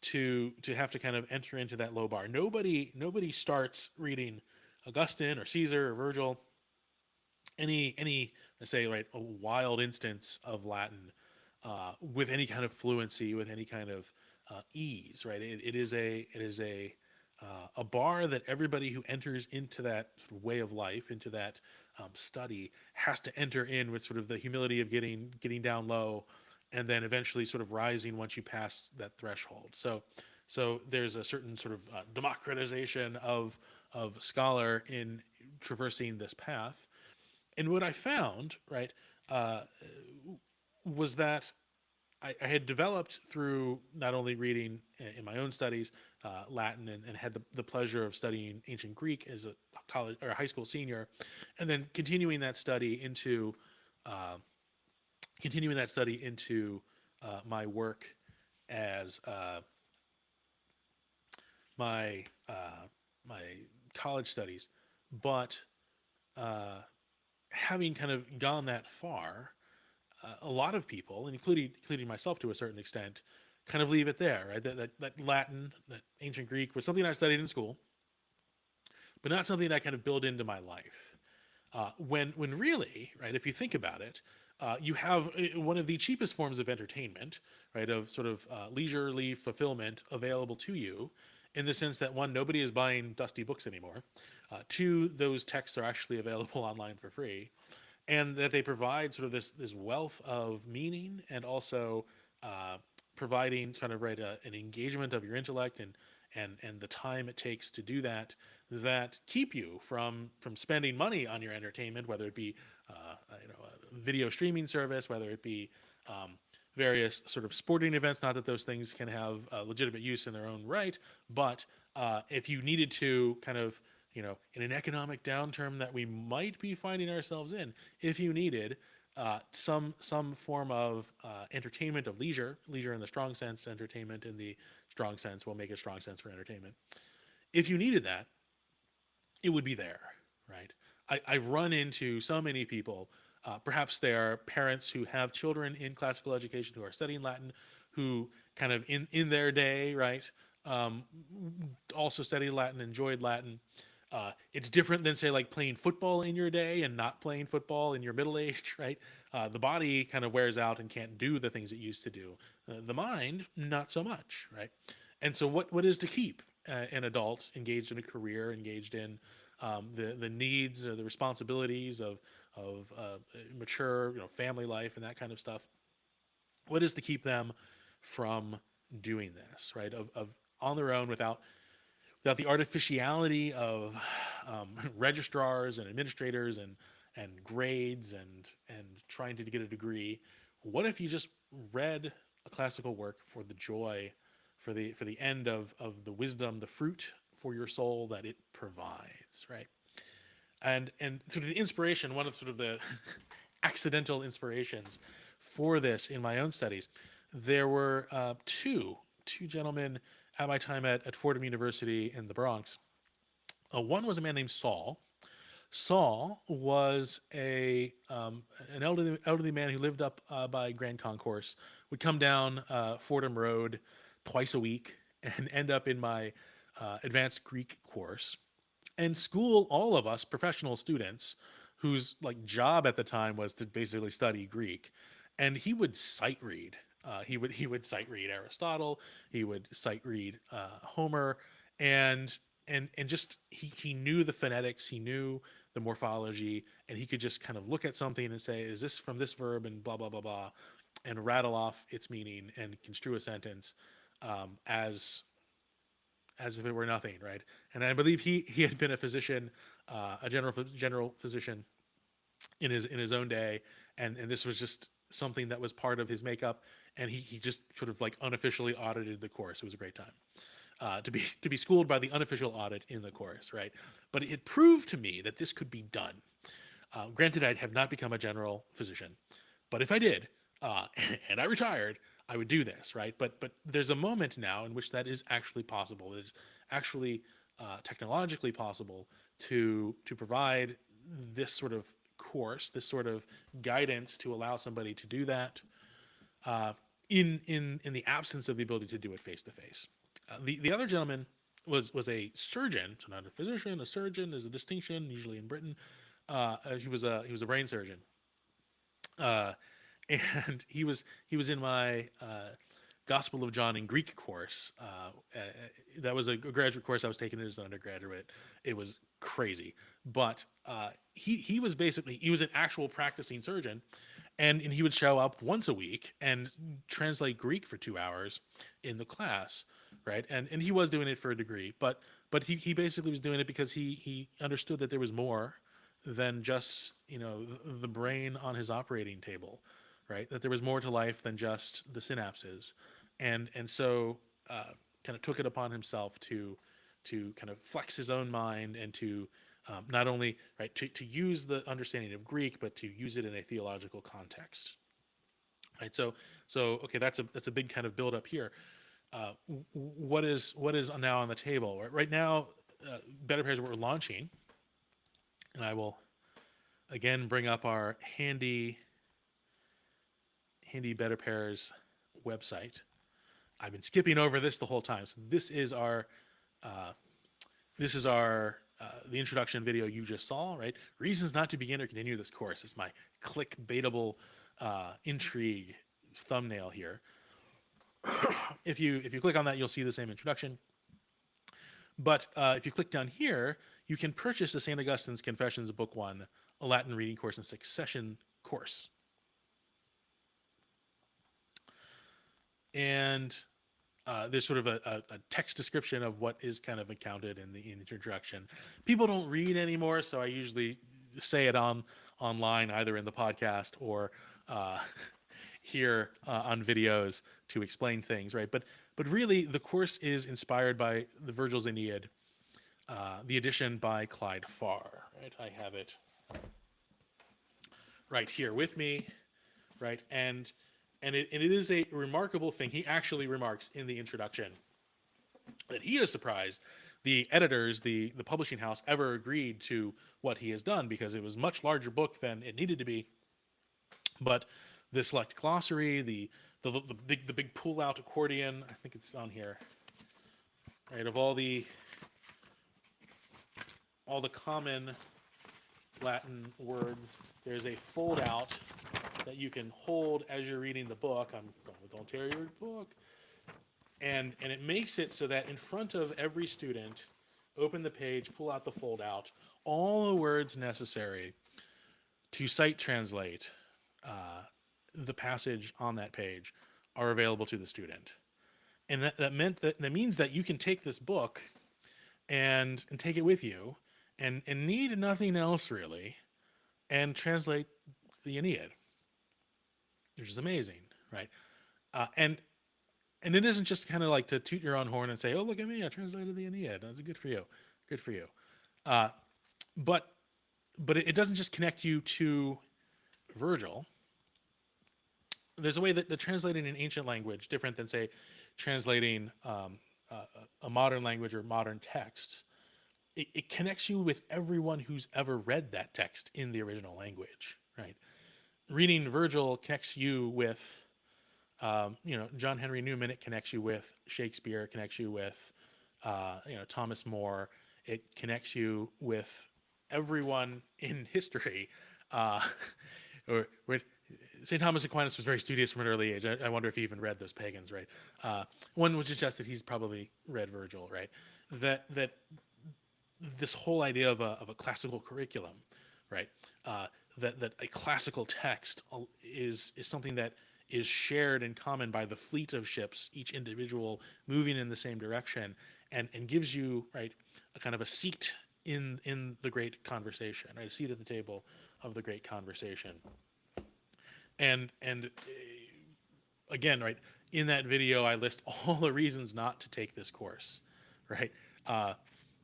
to have to kind of enter into that low bar. Nobody starts reading Augustine or Caesar or Virgil, any let's say right a wild instance of Latin with any kind of fluency, with any kind of ease, right? It is a bar that everybody who enters into that sort of way of life, into that study, has to enter in with sort of the humility of getting down low, and then eventually sort of rising once you pass that threshold. So there's a certain sort of democratization of scholar in traversing this path. And what I found, right, uh, was that I had developed through not only reading in my own studies Latin and had the pleasure of studying ancient Greek as a college or a high school senior, and then uh, continuing that study into my work as my my college studies, but having kind of gone that far, a lot of people, including myself to a certain extent, kind of leave it there, right? That Latin, that ancient Greek was something I studied in school, but not something I kind of build into my life. When really, right, if you think about it, you have one of the cheapest forms of entertainment, right, of sort of leisurely fulfillment available to you, in the sense that one, nobody is buying dusty books anymore. Two, those texts are actually available online for free, and that they provide sort of this wealth of meaning, and also providing kind of right an engagement of your intellect and the time it takes to do that, that keep you from spending money on your entertainment, whether it be a video streaming service, whether it be various sort of sporting events. Not that those things can have legitimate use in their own right, but if you needed to kind of, in an economic downturn that we might be finding ourselves in, if you needed some form of entertainment of leisure in the strong sense, entertainment in the strong sense, will make a strong sense for entertainment. If you needed that, it would be there, right? I've run into so many people, perhaps they are parents who have children in classical education who are studying Latin, who kind of in their day, right, also studied Latin, enjoyed Latin. It's different than, say, like playing football in your day and not playing football in your middle age, right? The body kind of wears out and can't do the things it used to do. The mind, not so much, right? And so, what is to keep an adult engaged in a career, engaged in the needs or the responsibilities of mature, family life and that kind of stuff? What is to keep them from doing this, right? Of on their own, without the artificiality of registrars and administrators and grades and trying to get a degree. What if you just read a classical work for the joy, for the end of the wisdom, the fruit for your soul that it provides, right? And sort of the inspiration, one of sort of the accidental inspirations for this in my own studies, there were two gentlemen at my time at Fordham University in the Bronx. One was a man named Saul. Saul was an elderly man who lived up by Grand Concourse, would come down Fordham Road twice a week and end up in my advanced Greek course and school all of us professional students whose like job at the time was to basically study Greek. And he would sight read. He would sight read Aristotle. He would sight read Homer, and and just he knew the phonetics. He knew the morphology, and he could just kind of look at something and say, "Is this from this verb?" and blah blah blah blah, and rattle off its meaning and construe a sentence as if it were nothing, right? And I believe he had been a physician, a general physician in his own day, and this was just something that was part of his makeup, and he just sort of like unofficially audited the course. It was a great time. To be schooled by the unofficial audit in the course, right? But it proved to me that this could be done. Granted, I have not become a general physician, but if I did, and I retired, I would do this, right? But there's a moment now in which that is actually possible. It is actually technologically possible to provide this sort of course, this sort of guidance to allow somebody to do that. in the absence of the ability to do it face to face. The other gentleman was a surgeon, so not a physician. A surgeon is a distinction usually in Britain. He was a brain surgeon, uh, and he was in my Gospel of John in Greek course. That was a graduate course I was taking as an undergraduate. It was crazy, but he was an actual practicing surgeon, and he would show up once a week and translate Greek for 2 hours in the class, right? And he was doing it for a degree, but he basically was doing it because he understood that there was more than just the brain on his operating table, right? That there was more to life than just the synapses, and so kind of took it upon himself to kind of flex his own mind and to not only right to use the understanding of Greek, but to use it in a theological context, right? So okay, that's a big kind of build up here. What is now on the table right now? BetterPears we're launching, and I will again bring up our handy BetterPears website. I've been skipping over this the whole time. So this is our the introduction video you just saw, right? Reasons not to begin or continue this course. It's my clickbaitable intrigue thumbnail here. If you click on that, you'll see the same introduction. But if you click down here, you can purchase the St. Augustine's Confessions Book 1, a Latin reading course and succession course. And there's sort of a text description of what is kind of accounted in the introduction. People don't read anymore, so I usually say it online, either in the podcast or here on videos to explain things, right? But really, the course is inspired by the Virgil's Aeneid, the edition by Clyde Farr, right? I have it right here with me, right? And it is a remarkable thing. He actually remarks in the introduction that he is surprised the editors, the publishing house, ever agreed to what he has done, because it was a much larger book than it needed to be. But the select glossary, the big pull-out accordion, I think it's on here, right? Of all the common Latin words, there's a fold-out that you can hold as you're reading the book. I'm going with Don't Tear Your Book. And it makes it so that in front of every student, open the page, pull out the fold-out, all the words necessary to sight translate the passage on that page are available to the student. And that means that you can take this book and take it with you and need nothing else really, and translate the Aeneid, which is amazing, right? And it isn't just kind of like to toot your own horn and say, "Oh, look at me, I translated the Aeneid. That's good for you, good for you." But it doesn't just connect you to Virgil. There's a way that translating an ancient language, different than say translating a modern language or modern text. It connects you with everyone who's ever read that text in the original language, right? Reading Virgil connects you with, John Henry Newman. It connects you with Shakespeare. It connects you with, Thomas More. It connects you with everyone in history. Or St. Thomas Aquinas was very studious from an early age. I wonder if he even read those pagans, right? One would suggest that he's probably read Virgil, right? That this whole idea of a classical curriculum, right? That a classical text is something that is shared in common by the fleet of ships, each individual moving in the same direction, and gives you, right, a kind of a seat in the great conversation, right? A seat at the table of the great conversation. And again, right, in that video, I list all the reasons not to take this course, right?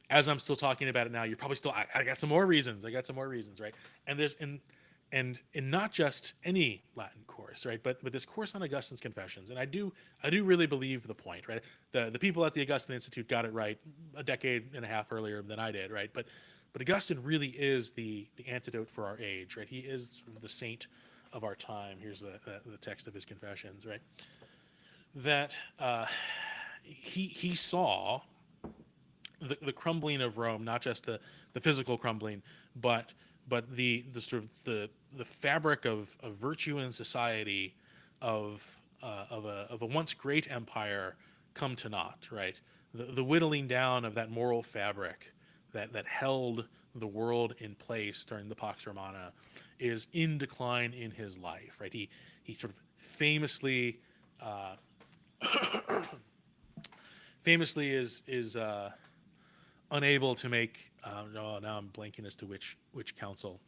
As I'm still talking about it now, you're probably still, I got some more reasons. I got some more reasons, right? And there's, and not just any Latin course, right? But this course on Augustine's Confessions. And I do really believe the point, right? The people at the Augustine Institute got it right a decade and a half earlier than I did, right? But Augustine really is the antidote for our age, right? He is sort of the saint of our time. Here's the text of his Confessions, right? that he saw the crumbling of Rome, not just the physical crumbling, but the sort of the fabric of virtue in society, of of a once great empire come to naught, right? The whittling down of that moral fabric that held the world in place during the Pax Romana is in decline in his life, right? He sort of famously is unable to make. Oh, now I'm blanking as to which council.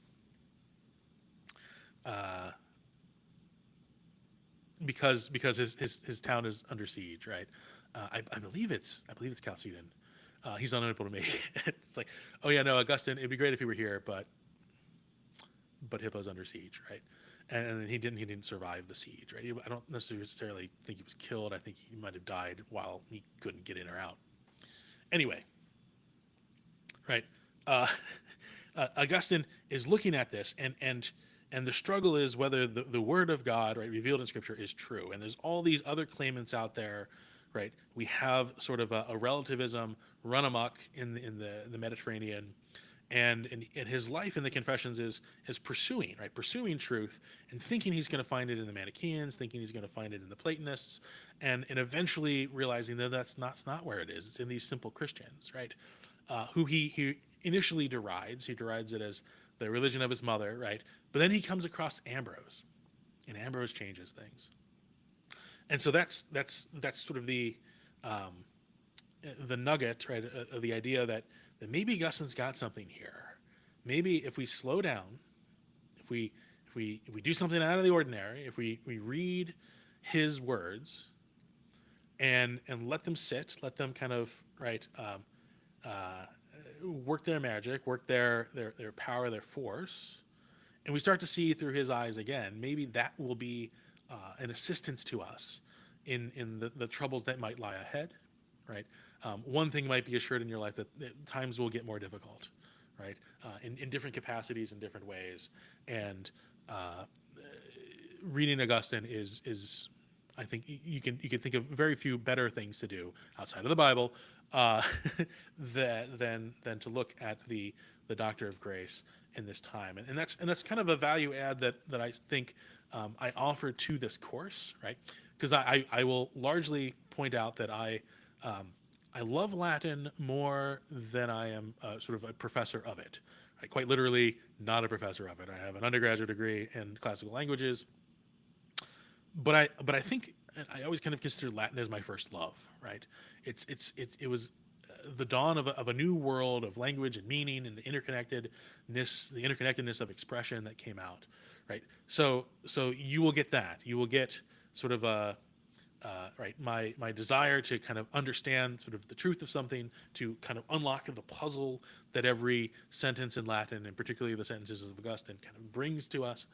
Because his town is under siege, right? I believe it's Chalcedon. He's unable to make it. It's like, oh yeah, no, Augustine. It'd be great if he were here, but Hippo's under siege, right? And he didn't survive the siege, right? I don't necessarily think he was killed. I think he might have died while he couldn't get in or out. Anyway, right? Augustine is looking at this, and the struggle is whether the word of God, right, revealed in Scripture, is true. And there's all these other claimants out there, right? We have sort of a relativism run amok in the Mediterranean, and his life in the Confessions is pursuing truth and thinking he's going to find it in the Manichaeans, thinking he's going to find it in the Platonists, and eventually realizing that that's not where it is. It's in these simple Christians, right? Who he initially derides. He derides it as the religion of his mother, right? But then he comes across Ambrose, and Ambrose changes things. And so that's sort of the nugget, right, of the idea that maybe Augustine's got something here. Maybe if we slow down, if we do something out of the ordinary, if we read his words and let them sit, let them kind of work their magic, work their power, their force, and we start to see through his eyes again, maybe that will be an assistance to us in the troubles that might lie ahead, right? One thing might be assured in your life, that times will get more difficult, right? In different capacities, in different ways, and reading Augustine is I think you can think of very few better things to do outside of the Bible than to look at the Doctor of Grace in this time, and that's kind of a value add that I think I offer to this course, right? Because I will largely point out that I love Latin more than I am sort of a professor of it. Right? Quite literally, not a professor of it. I have an undergraduate degree in classical languages, but I think I always kind of consider Latin as my first love. Right? It was the dawn of a new world of language and meaning, and the interconnectedness of expression that came out. Right? So you will get that. You will get sort of a my desire to kind of understand sort of the truth of something, to kind of unlock the puzzle that every sentence in Latin, and particularly the sentences of Augustine, kind of brings to us.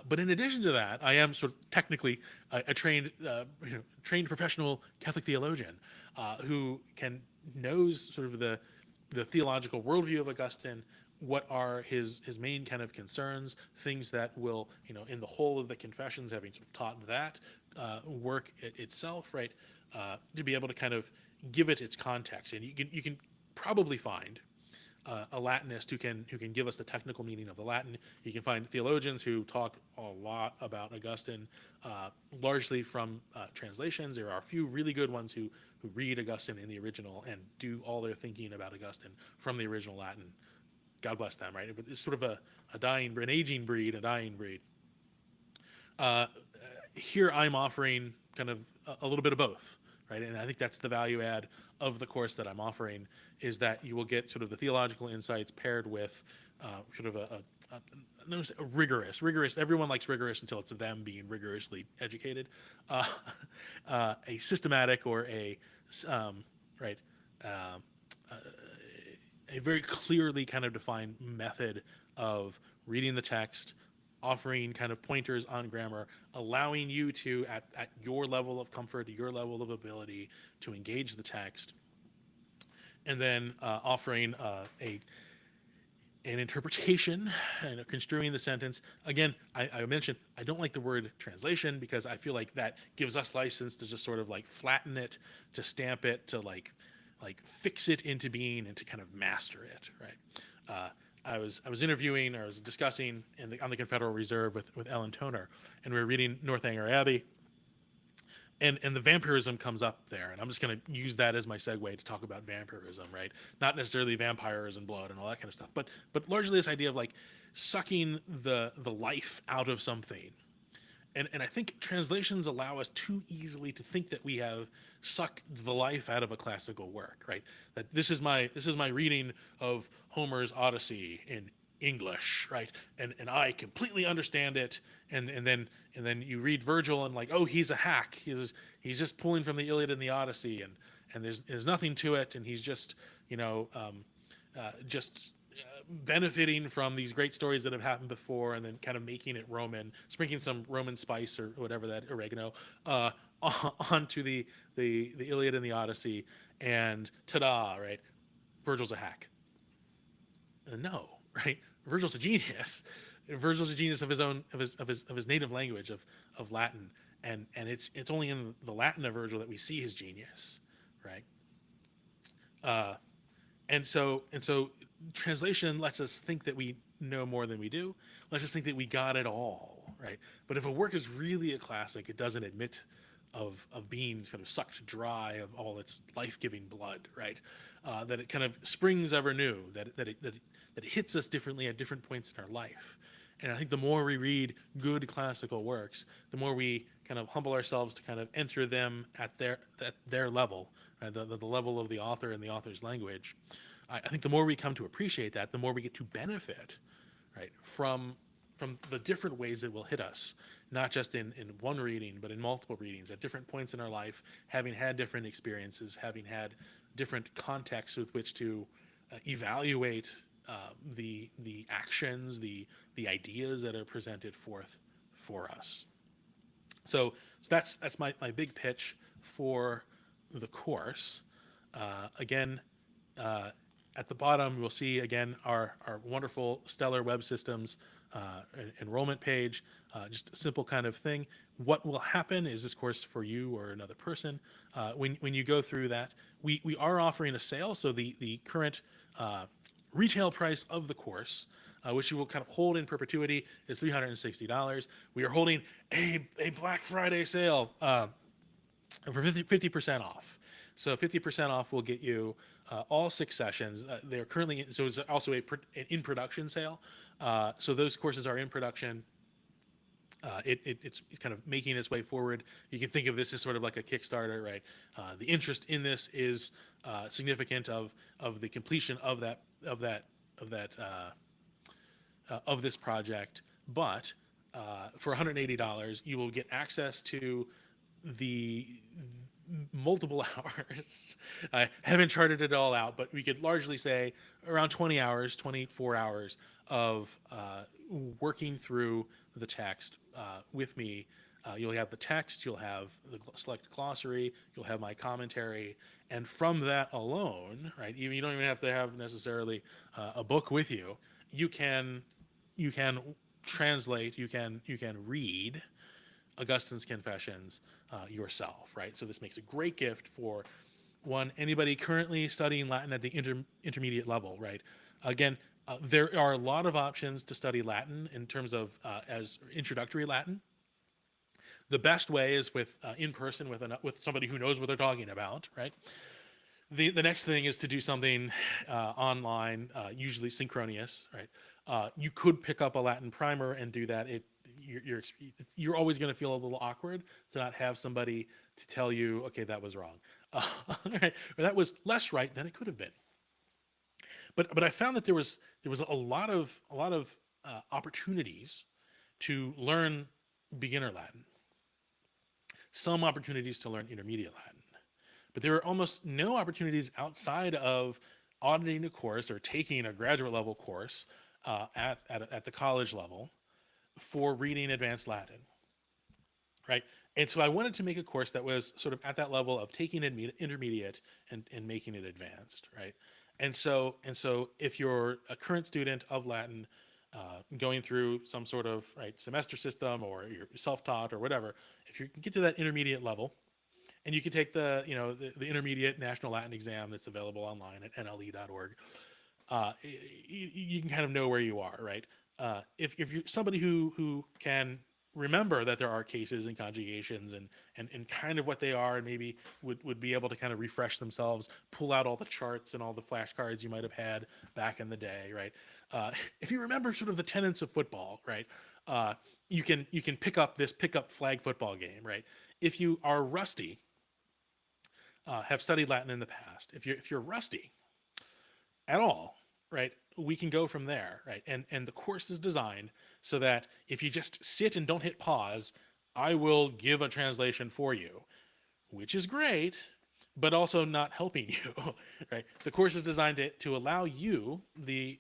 But in addition to that, I am sort of technically a trained professional Catholic theologian who knows sort of the theological worldview of Augustine. What are his main kind of concerns, things that will, in the whole of the Confessions, having sort of taught that work itself, right, to be able to kind of give it its context. And you can probably find a Latinist who can give us the technical meaning of the Latin. You can find theologians who talk a lot about Augustine, largely from translations. There are a few really good ones who read Augustine in the original and do all their thinking about Augustine from the original Latin. God bless them, right? But it's sort of an aging breed, a dying breed. Here I'm offering kind of a little bit of both, right? And I think that's the value add of the course that I'm offering, is that you will get sort of the theological insights paired with sort of a rigorous. Everyone likes rigorous until it's them being rigorously educated. A systematic or a very clearly kind of defined method of reading the text, offering kind of pointers on grammar, allowing you to, at your level of comfort, your level of ability, to engage the text, and then offering an interpretation and construing the sentence. Again, I mentioned I don't like the word translation because I feel like that gives us license to just sort of like flatten it, to stamp it, to like fix it into being and to kind of master it, right? I was interviewing, or I was discussing on the Confederal Reserve with Ellen Toner, and we were reading Northanger Abbey, and the vampirism comes up there, and I'm just going to use that as my segue to talk about vampirism, right? Not necessarily vampires and blood and all that kind of stuff, but largely this idea of like sucking the life out of something. And I think translations allow us too easily to think that we have sucked the life out of a classical work, right? That this is my reading of Homer's Odyssey in English, right? And I completely understand it. And then you read Virgil and like, oh, he's a hack. He's just pulling from the Iliad and the Odyssey, and there's nothing to it, and he's just just benefiting from these great stories that have happened before, and then kind of making it Roman, sprinkling some Roman spice or whatever, that oregano, onto the Iliad and the Odyssey, and ta-da, right? Virgil's a hack. No, right? Virgil's a genius. Virgil's a genius of his own of his native language of Latin, and it's only in the Latin of Virgil that we see his genius, right? And so translation lets us think that we know more than we do, lets us think that we got it all, right? But if a work is really a classic, it doesn't admit of being kind of sucked dry of all its life-giving blood, right? That it kind of springs ever new, that it hits us differently at different points in our life. And I think the more we read good classical works, the more we kind of humble ourselves to kind of enter them at their level, right? the level of the author and the author's language. I think the more we come to appreciate that, the more we get to benefit, right, from the different ways it will hit us, not just in one reading, but in multiple readings at different points in our life, having had different experiences, having had different contexts with which to evaluate the actions, the ideas that are presented forth for us. So that's my big pitch for the course. Again, at the bottom, we'll see again our wonderful stellar web systems enrollment page. Just a simple kind of thing. What will happen is this course for you or another person. When you go through that, we are offering a sale. So the current retail price of the course, which you will kind of hold in perpetuity, is $360. We are holding a Black Friday sale for 50% off. So 50% off will get you all 6 sessions. They're currently, so it's also an in production sale. So those courses are in production. It's kind of making its way forward. You can think of this as sort of like a Kickstarter, right? The interest in this is significant of the completion of this project. But for $180, you will get access to the multiple hours. I haven't charted it all out, but we could largely say around 20 hours, 24 hours of working through the text with me. You'll have the text, you'll have the select glossary, you'll have my commentary, and from that alone, right? You don't even have to have necessarily a book with you. You can translate, you can read Augustine's Confessions yourself, right? So this makes a great gift for anybody currently studying Latin at the intermediate level, right? Again, there are a lot of options to study Latin in terms of as introductory Latin. The best way is in person with somebody who knows what they're talking about, right? The next thing is to do something online, usually synchronous, right? You could pick up a Latin primer and do that. You're always going to feel a little awkward to not have somebody to tell you, okay, that was wrong, right? Or that was less right than it could have been. But I found that there was a lot of opportunities to learn beginner Latin, some opportunities to learn intermediate Latin, but there are almost no opportunities outside of auditing a course or taking a graduate level course at the college level for reading advanced Latin, right? And so I wanted to make a course that was sort of at that level of taking intermediate and making it advanced, right? And so if you're a current student of Latin, going through some sort of semester system, or you're self-taught or whatever, if you get to that intermediate level, and you can take the intermediate national Latin exam that's available online at nle.org, you can kind of know where you are, right? If you're somebody who can remember that there are cases and conjugations and kind of what they are, and maybe would be able to kind of refresh themselves, pull out all the charts and all the flashcards you might have had back in the day, right? If you remember sort of the tenets of football, right? You can pick up flag football game, right? If you are rusty, have studied Latin in the past, if you're rusty at all, right, we can go from there, right? And the course is designed so that if you just sit and don't hit pause, I will give a translation for you, which is great, but also not helping you, right? The course is designed to allow you, the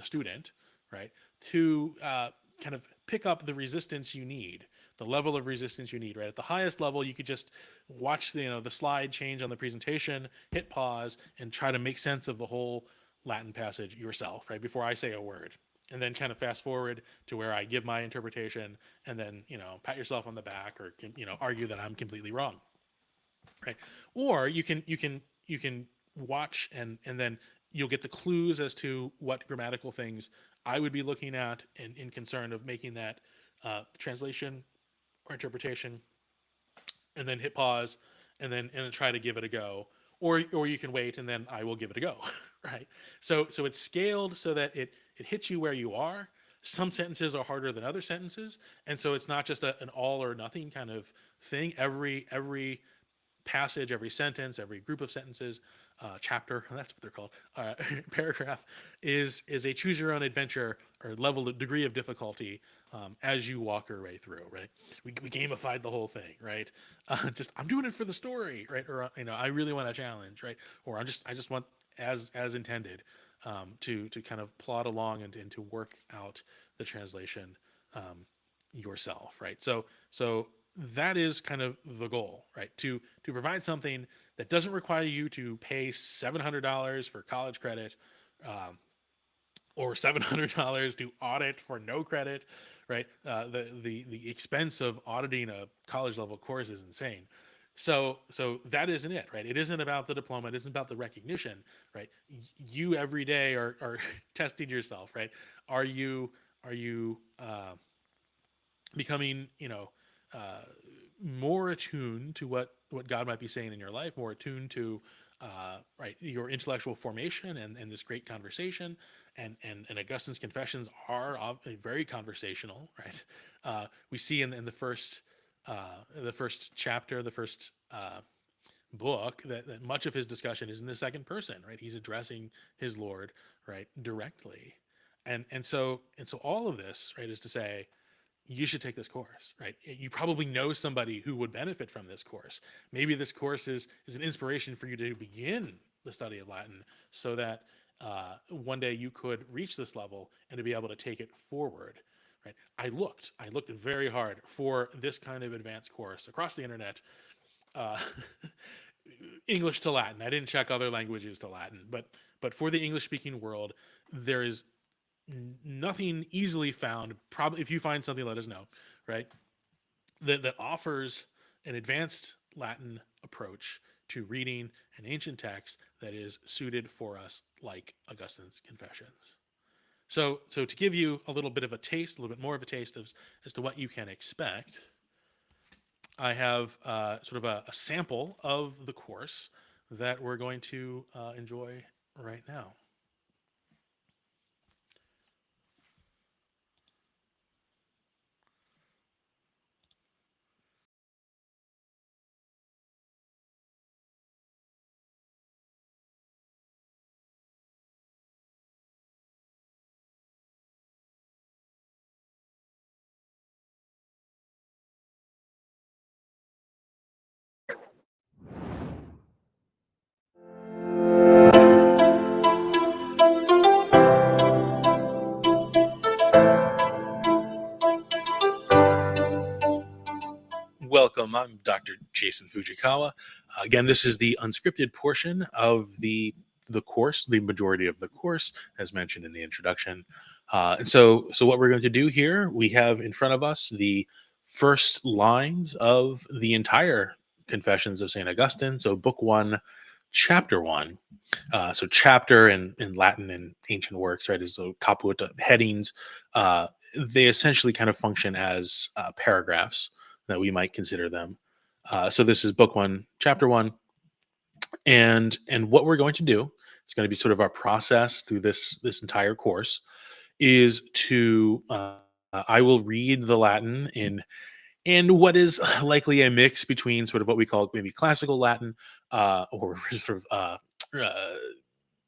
student, right, to kind of pick up the resistance you need, the level of resistance you need, right? At the highest level, you could just watch the slide change on the presentation, hit pause, and try to make sense of the whole Latin passage yourself, right, before I say a word. And then kind of fast forward to where I give my interpretation, and then, pat yourself on the back, or, argue that I'm completely wrong, right? Or you can watch, and then you'll get the clues as to what grammatical things I would be looking at in concern of making that translation or interpretation, and then hit pause, and then try to give it a go. Or you can wait, and then I will give it a go, right? So it's scaled so that it hits you where you are. Some sentences are harder than other sentences, and so it's not just an all or nothing kind of thing. Every passage, every sentence, every group of sentences, chapter, that's what they're called, paragraph, is a choose your own adventure, or level of degree of difficulty, as you walk your way through, right? We gamified the whole thing, right? Just, I'm doing it for the story, right? Or I really want a challenge, right? Or I just want, as intended, to kind of plod along and to work out the translation yourself, right? So that is kind of the goal, right? To provide something that doesn't require you to pay $700 for college credit, or $700 to audit for no credit, right? The expense of auditing a college level course is insane. So that isn't it, right? It isn't about the diploma. It isn't about the recognition, right? You every day are testing yourself, right? Are you becoming, more attuned to what God might be saying in your life, more attuned to right, your intellectual formation and this great conversation, and Augustine's confessions are very conversational, right? We see in the first chapter, the first book, that much of his discussion is in the second person, right? He's addressing his Lord, right, directly, and so all of this, right, is to say, you should take this course, right? You probably know somebody who would benefit from this course. Maybe this course is an inspiration for you to begin the study of Latin, so that one day you could reach this level and to be able to take it forward, right? I looked very hard for this kind of advanced course across the internet, uh, English to Latin. I didn't check other languages to Latin, but for the English speaking world, there is nothing easily found. Probably, if you find something, let us know, right? That offers an advanced Latin approach to reading an ancient text that is suited for us, like Augustine's Confessions. So to give you a little bit of a taste, a little bit more of a taste as to what you can expect, I have sort of a sample of the course that we're going to enjoy right now. Welcome, I'm Dr. Jason Fugikawa. Again, this is the unscripted portion of the the course, the majority of the course, as mentioned in the introduction. And so what we're going to do here, we have in front of us the first lines of the entire Confessions of St. Augustine. So book 1, chapter 1. So chapter in Latin and ancient works, right, is a caput, headings. They essentially kind of function as paragraphs that we might consider them. So this is book 1, chapter 1. And what we're going to do, it's going to be sort of our process through this entire course, is to I will read the Latin in what is likely a mix between sort of what we call maybe classical Latin or sort of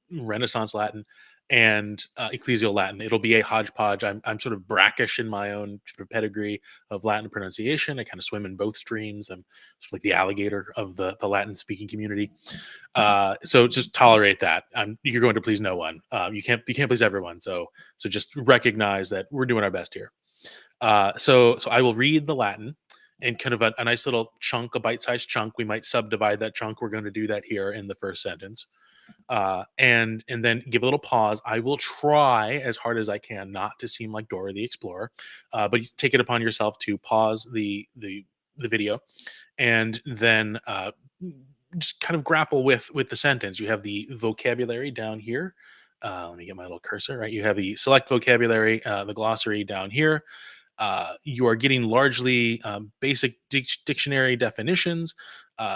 Renaissance Latin and ecclesial Latin. It'll be a hodgepodge. I'm sort of brackish in my own sort of pedigree of Latin pronunciation. I kind of swim in both streams. I'm sort of like the alligator of the Latin speaking community. So just tolerate that. You're going to please no one. You can't please everyone. So just recognize that we're doing our best here. So I will read the Latin and kind of a nice little chunk, a bite-sized chunk. We might subdivide that chunk. We're going to do that here in the first sentence. And then give a little pause. I will try as hard as I can not to seem like Dora the Explorer, but you take it upon yourself to pause the video and then just kind of grapple with the sentence. You have the vocabulary down here. Let me get my little cursor, right? You have the select vocabulary, the glossary down here. You are getting largely basic dictionary definitions.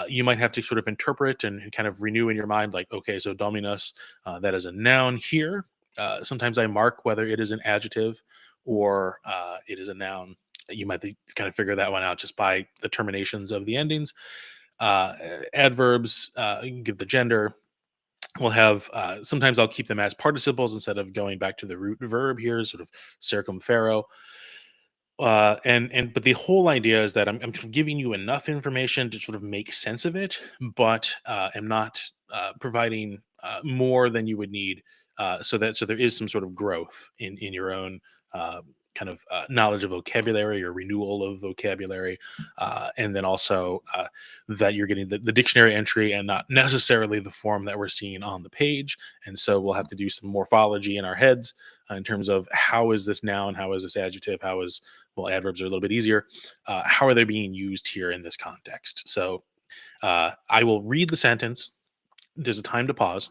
You might have to sort of interpret and kind of renew in your mind, like, okay, so dominus, that is a noun here. Sometimes I mark whether it is an adjective or it is a noun. You might kind of figure that one out just by the terminations of the endings. Adverbs, you can give the gender. We'll have sometimes I'll keep them as participles instead of going back to the root verb here, sort of circumfero. But the whole idea is that I'm giving you enough information to sort of make sense of it, but am not providing more than you would need, so there is some sort of growth in your own kind of knowledge of vocabulary or renewal of vocabulary, and then also that you're getting the dictionary entry and not necessarily the form that we're seeing on the page. And so we'll have to do some morphology in our heads in terms of how is this noun, how is this adjective, well, adverbs are a little bit easier. How are they being used here in this context? So I will read the sentence. There's a time to pause.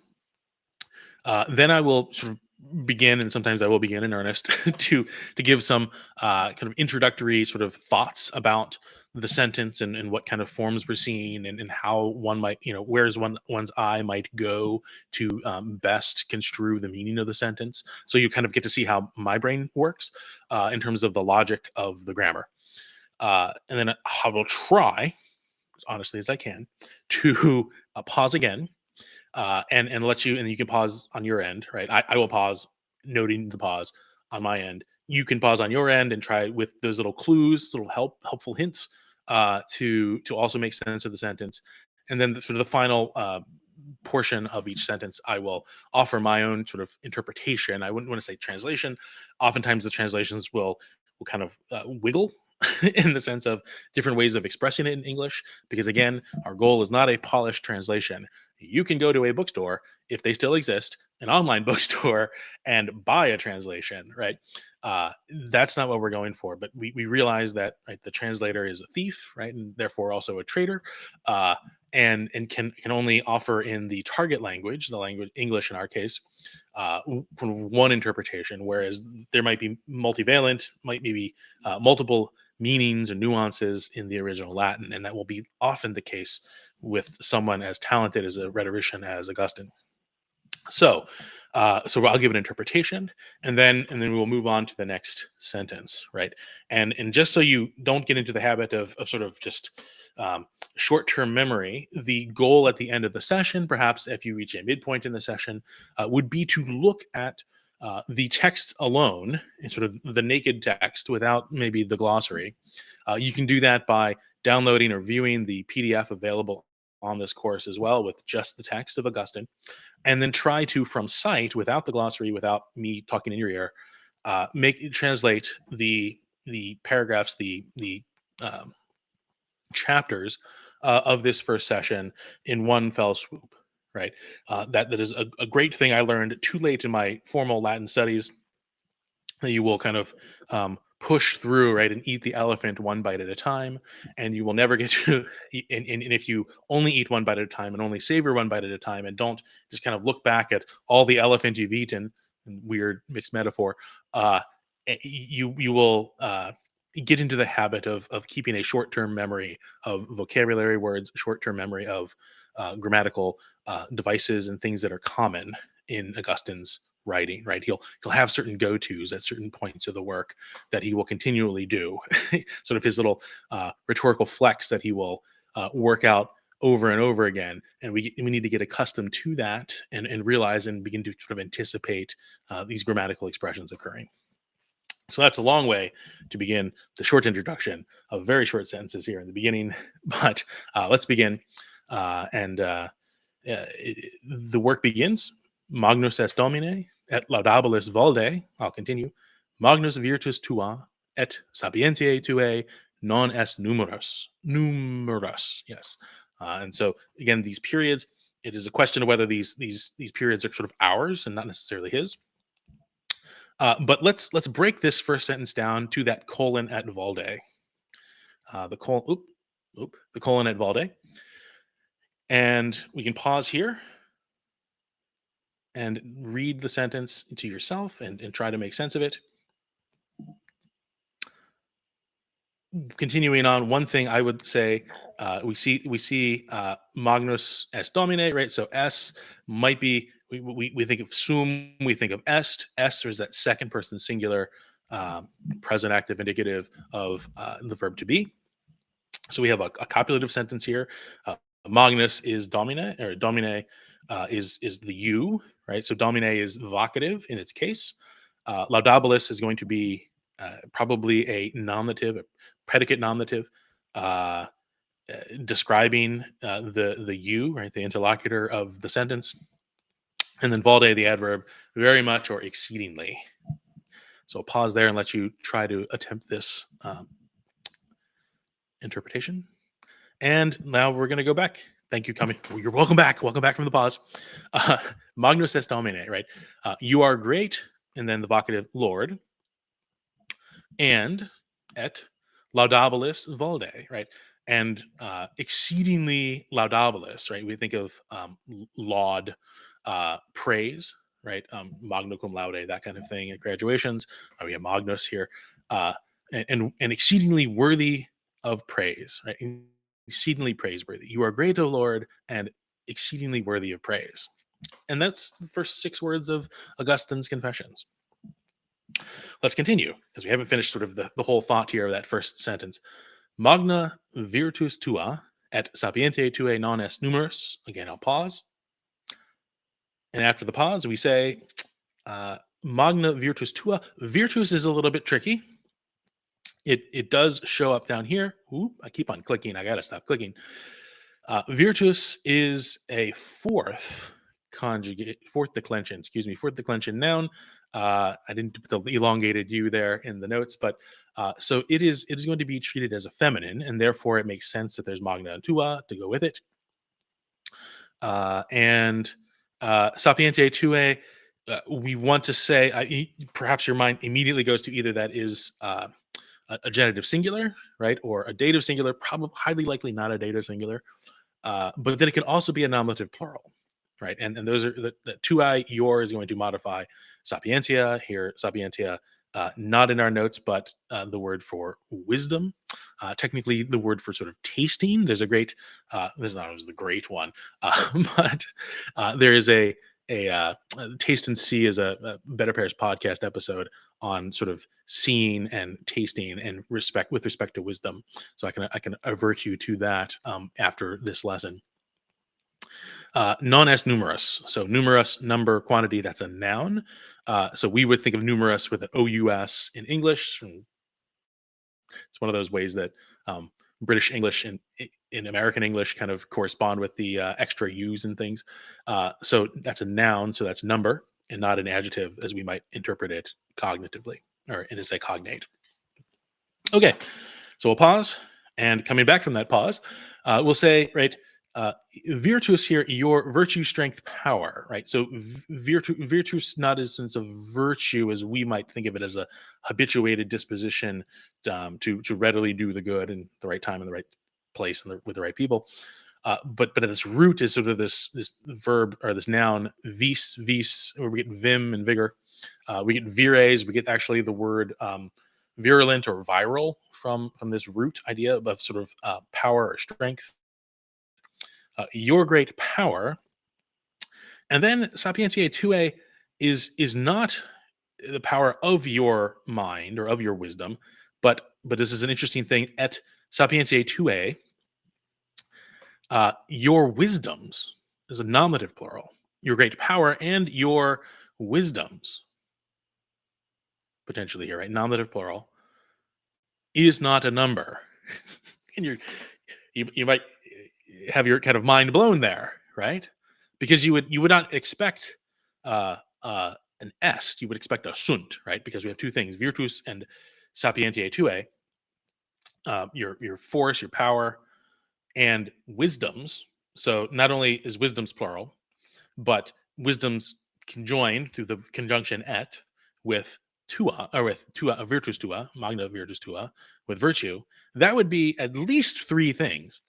Then I will sort of begin, and sometimes I will begin in earnest to give some kind of introductory sort of thoughts about the sentence and what kind of forms we're seeing and how one might, where's one's eye might go to best construe the meaning of the sentence. So you kind of get to see how my brain works in terms of the logic of the grammar. And then I will try, as honestly as I can, to pause again and let you, and you can pause on your end, right? I will pause, noting the pause on my end. You can pause on your end and try with those little clues, little helpful hints to also make sense of the sentence. And then sort of the final portion of each sentence, I will offer my own sort of interpretation. I wouldn't want to say translation. Oftentimes the translations will kind of wiggle in the sense of different ways of expressing it in English, because again, our goal is not a polished translation. You can go to a bookstore, if they still exist, an online bookstore, and buy a translation, right? That's not what we're going for. But we realize that, right, the translator is a thief, right, and therefore also a traitor, and can only offer in the target language, the language English in our case, one interpretation, whereas there might be multivalent, might maybe multiple meanings or nuances in the original Latin, and that will be often the case with someone as talented as a rhetorician as Augustine. So I'll give an interpretation, and then we'll move on to the next sentence, right? And just so you don't get into the habit of sort of just short-term memory, the goal at the end of the session, perhaps if you reach a midpoint in the session, would be to look at the text alone, sort of the naked text without maybe the glossary. You can do that by downloading or viewing the PDF available on this course as well with just the text of Augustine, and then try to, from sight, without the glossary, without me talking in your ear, translate the paragraphs, the chapters of this first session in one fell swoop, right? That is a great thing I learned too late in my formal Latin studies, that you will kind of push through, right, and eat the elephant one bite at a time, and you will never get to. And if you only eat one bite at a time and only savor one bite at a time, and don't just kind of look back at all the elephant you've eaten, weird mixed metaphor, you will get into the habit of keeping a short term memory of vocabulary words, short term memory of grammatical devices and things that are common in Augustine's writing, right? He'll have certain go-tos at certain points of the work that he will continually do, sort of his little rhetorical flex that he will work out over and over again. And we need to get accustomed to that and realize and begin to sort of anticipate these grammatical expressions occurring. So that's a long way to begin the short introduction of very short sentences here in the beginning, but let's begin. The work begins. Magnus est Domine, et laudabilis valde. I'll continue. Magnus virtus tua, et sapientiae tuae non est numerus. Numerus, yes. And so again, these periods, it is a question of whether these periods are sort of ours and not necessarily his. But let's break this first sentence down to that colon at valde. The colon at valde. And we can pause here and read the sentence to yourself and try to make sense of it. Continuing on, one thing I would say, we see Magnus est Domine, right? So S might be, we think of sum, we think of est. Est is that second person singular present active indicative of the verb to be. So we have a copulative sentence here. Magnus is Domine, or Domine is the you, right? So Domine is vocative in its case. Laudabilis is going to be probably a nominative, a predicate nominative, describing the you, right? The interlocutor of the sentence. And then valde, the adverb, very much or exceedingly. So I'll pause there and let you try to attempt this interpretation. And now we're going to go back. Thank you, coming. You're welcome back. Welcome back from the pause. Magnus est Domine, right? You are great, and then the vocative Lord, and et laudabilis valde, right? And exceedingly laudabilis, right? We think of laud, praise, right? Magna cum laude, that kind of thing at graduations. We have Magnus here, and exceedingly worthy of praise, right? Exceedingly praiseworthy. You are great, O Lord, and exceedingly worthy of praise. And that's the first 6 words of Augustine's Confessions. Let's continue, because we haven't finished sort of the whole thought here of that first sentence. Magna virtus tua, et sapientiae tuae non est numerus. Again, I'll pause. And after the pause, we say, Magna virtus tua. Virtus is a little bit tricky. It does show up down here. Ooh, I keep on clicking. I gotta stop clicking. Virtus is a fourth declension noun. I didn't put the elongated U there in the notes, but so it is going to be treated as a feminine, and therefore it makes sense that there's magna and tua to go with it. And sapientiae tuae, we want to say, perhaps your mind immediately goes to either that is a genitive singular, right, or a dative singular, probably highly likely not a dative singular, but then it can also be a nominative plural, right? And those are the tuae, your is going to modify sapientia here. Sapientia, not in our notes, but the word for wisdom. Technically, the word for sort of tasting. There's a great, this is not always the great one, but there is a Taste and See is a BetterPears podcast episode on sort of seeing and tasting and with respect to wisdom. So I can avert you to that after this lesson. Non est numerus. So numerus, number, quantity, that's a noun. So we would think of numerus with an OUS in English. It's one of those ways that British English and in American English kind of correspond with the extra U's and things. So that's a noun, so that's number, and not an adjective as we might interpret it cognitively, or in a say cognate. Okay, so we'll pause, and coming back from that pause, we'll say, right, Uh, Virtus here, your virtue, strength, power, right? So virtus, not as sense of virtue as we might think of it, as a habituated disposition to readily do the good in the right time in the right place and with the right people. But at its root is sort of this verb or this noun vis, where we get vim and vigor. We get vires. We get actually the word virulent or viral from this root idea of sort of power or strength. Your great power, and then sapientiae 2a is not the power of your mind or of your wisdom, but this is an interesting thing. At sapientiae 2a, your wisdoms is a nominative plural. Your great power and your wisdoms, potentially here, right? Nominative plural is not a number. And you might have your kind of mind blown there, right? Because you would not expect an est, you would expect a sunt, right? Because we have two things, virtus and sapientiae 2a, your force, your power, and wisdoms. So not only is wisdoms plural, but wisdoms conjoined through the conjunction et with tua, or with tua, virtus tua, magna virtus tua, with virtue. That would be at least three things.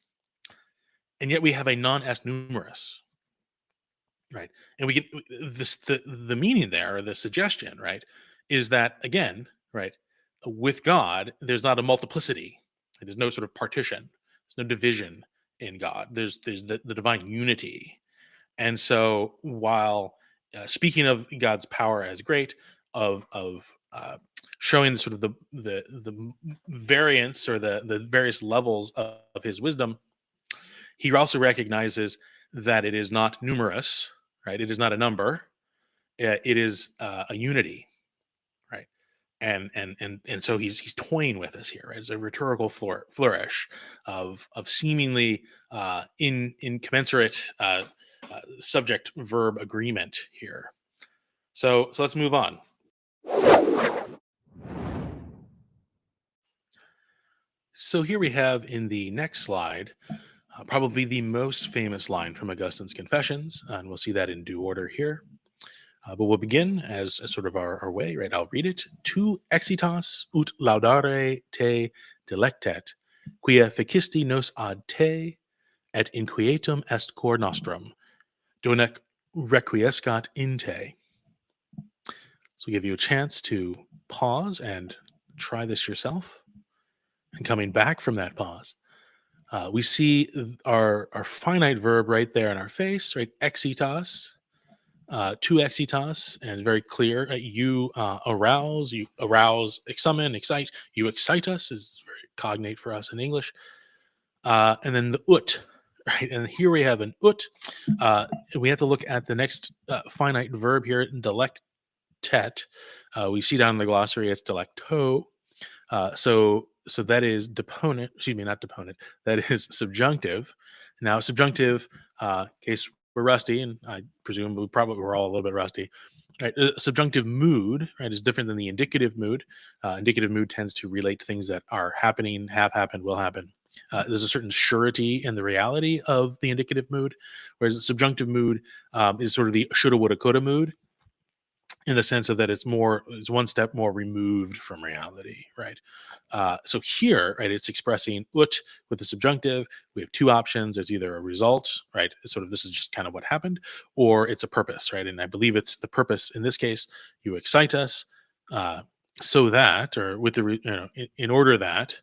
And yet we have a non-est numerous, right? And we get this, the meaning there, or the suggestion, right, is that again, right, with God, there's not a multiplicity. There's no sort of partition. There's no division in God. There's the divine unity. And so, while speaking of God's power as great, of showing the sort of the variance or the various levels of His wisdom, He also recognizes that it is not numerous, right? It is not a number. It is a unity, right? And so he's toying with us here, right? It's a rhetorical flourish of seemingly incommensurate subject verb agreement here. So let's move on. So here we have in the next slide probably the most famous line from Augustine's Confessions, and we'll see that in due order here. But we'll begin as sort of our way, right? I'll read it. Tu exitas ut laudare te delectet, quia fecisti nos ad te, et inquietum est cor nostrum, donec requiescat in te. So give you a chance to pause and try this yourself. And coming back from that pause, we see our finite verb right there in our face, right? Exitas, tu exitas, and very clear. You arouse, summon, excite. You excite us is very cognate for us in English. And then the ut, right? And here we have an ut. We have to look at the next finite verb here, delectet. We see down in the glossary it's delecto. So that is deponent, excuse me, not deponent. That is subjunctive. Now, subjunctive, in case we're rusty, and I presume we're all a little bit rusty. Right, subjunctive mood, right, is different than the indicative mood. Indicative mood tends to relate to things that are happening, have happened, will happen. There's a certain surety in the reality of the indicative mood, whereas the subjunctive mood is sort of the shoulda, woulda, coulda mood, in the sense of that it's one step more removed from reality, right? So here, right, it's expressing ut with the subjunctive. We have two options. There's either a result, right? Sort of this is just kind of what happened, or it's a purpose, right? And I believe it's the purpose in this case. You excite us so that, or with the, in order that,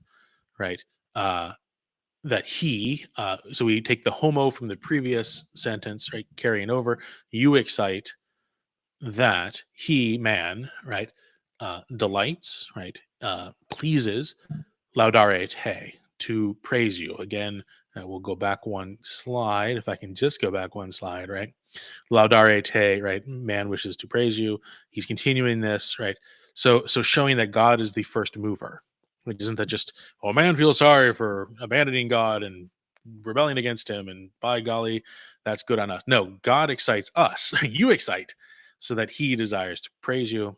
right, that he, so we take the homo from the previous sentence, right, carrying over, you excite that he, man, right, delights, right, pleases, laudare te, to praise you. Again, we'll go back one slide, if I can just go back one slide, right? Laudare te, right, man wishes to praise you. He's continuing this, right? So showing that God is the first mover. Like, isn't that just, oh, man feels sorry for abandoning God and rebelling against him, and by golly, that's good on us. No, God excites us. You excite, so that he desires to praise you.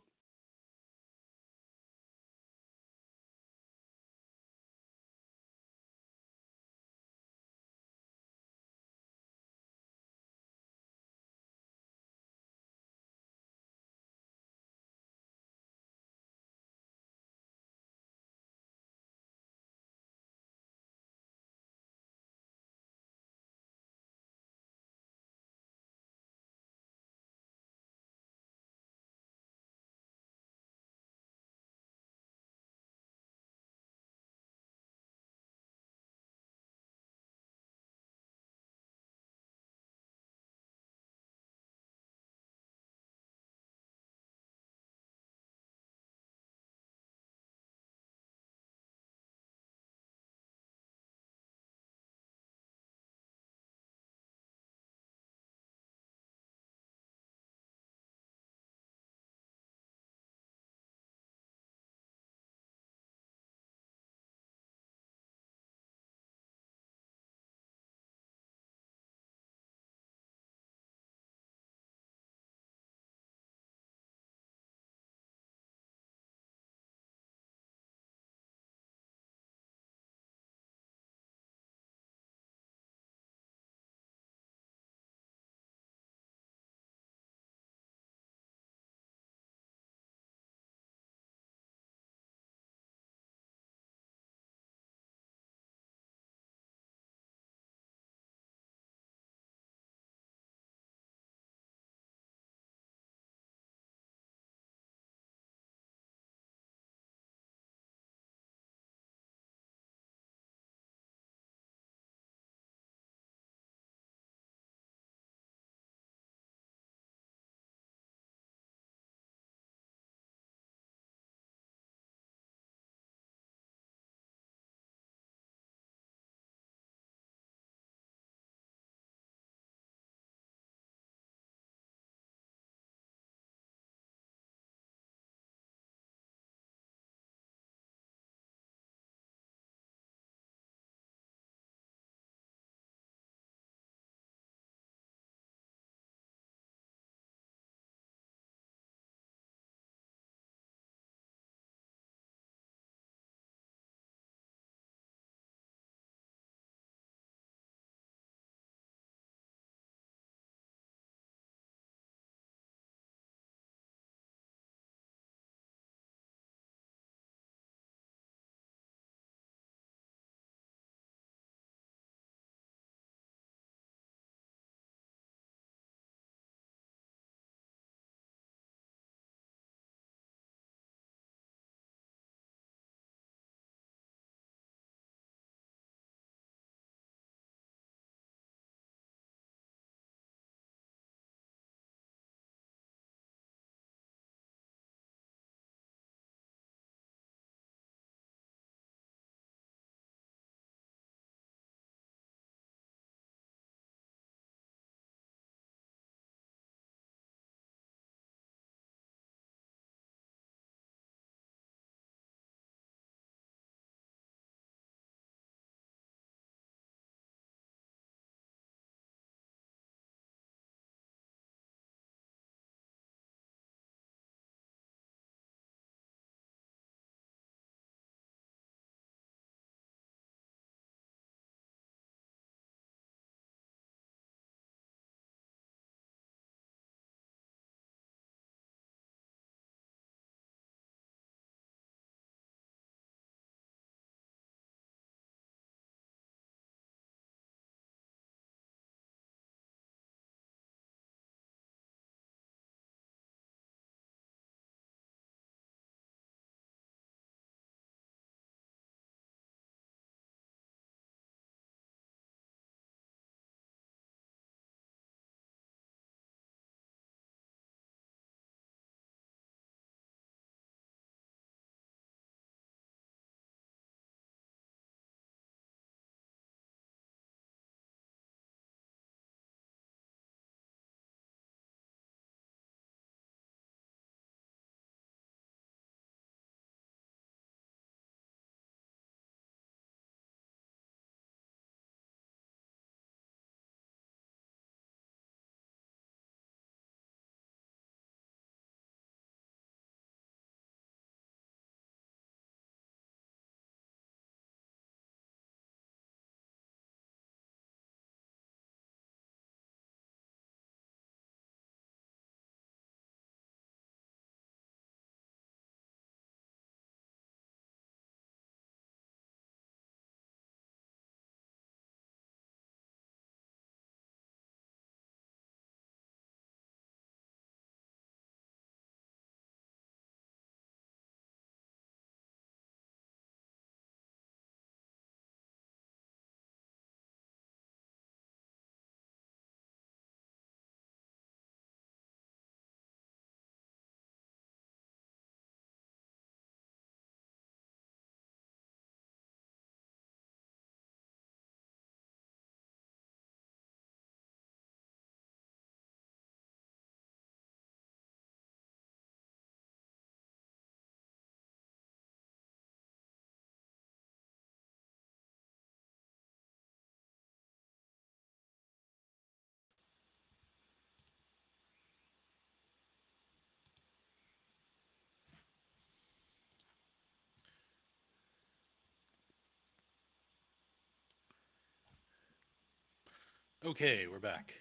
Okay, we're back.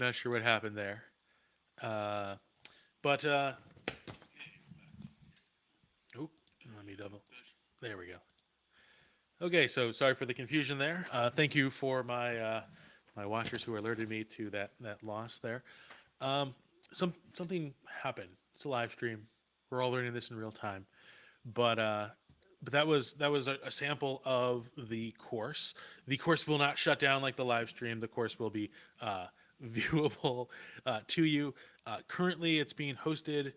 Not sure what happened there. Uh, but, oop, let me double. There we go. Okay, so sorry for the confusion there. Thank you for my watchers who alerted me to that loss there. Um, something happened. It's a live stream. We're all learning this in real time. But that was a sample of the course. The course will not shut down like the live stream. The course will be viewable to you. Currently, it's being hosted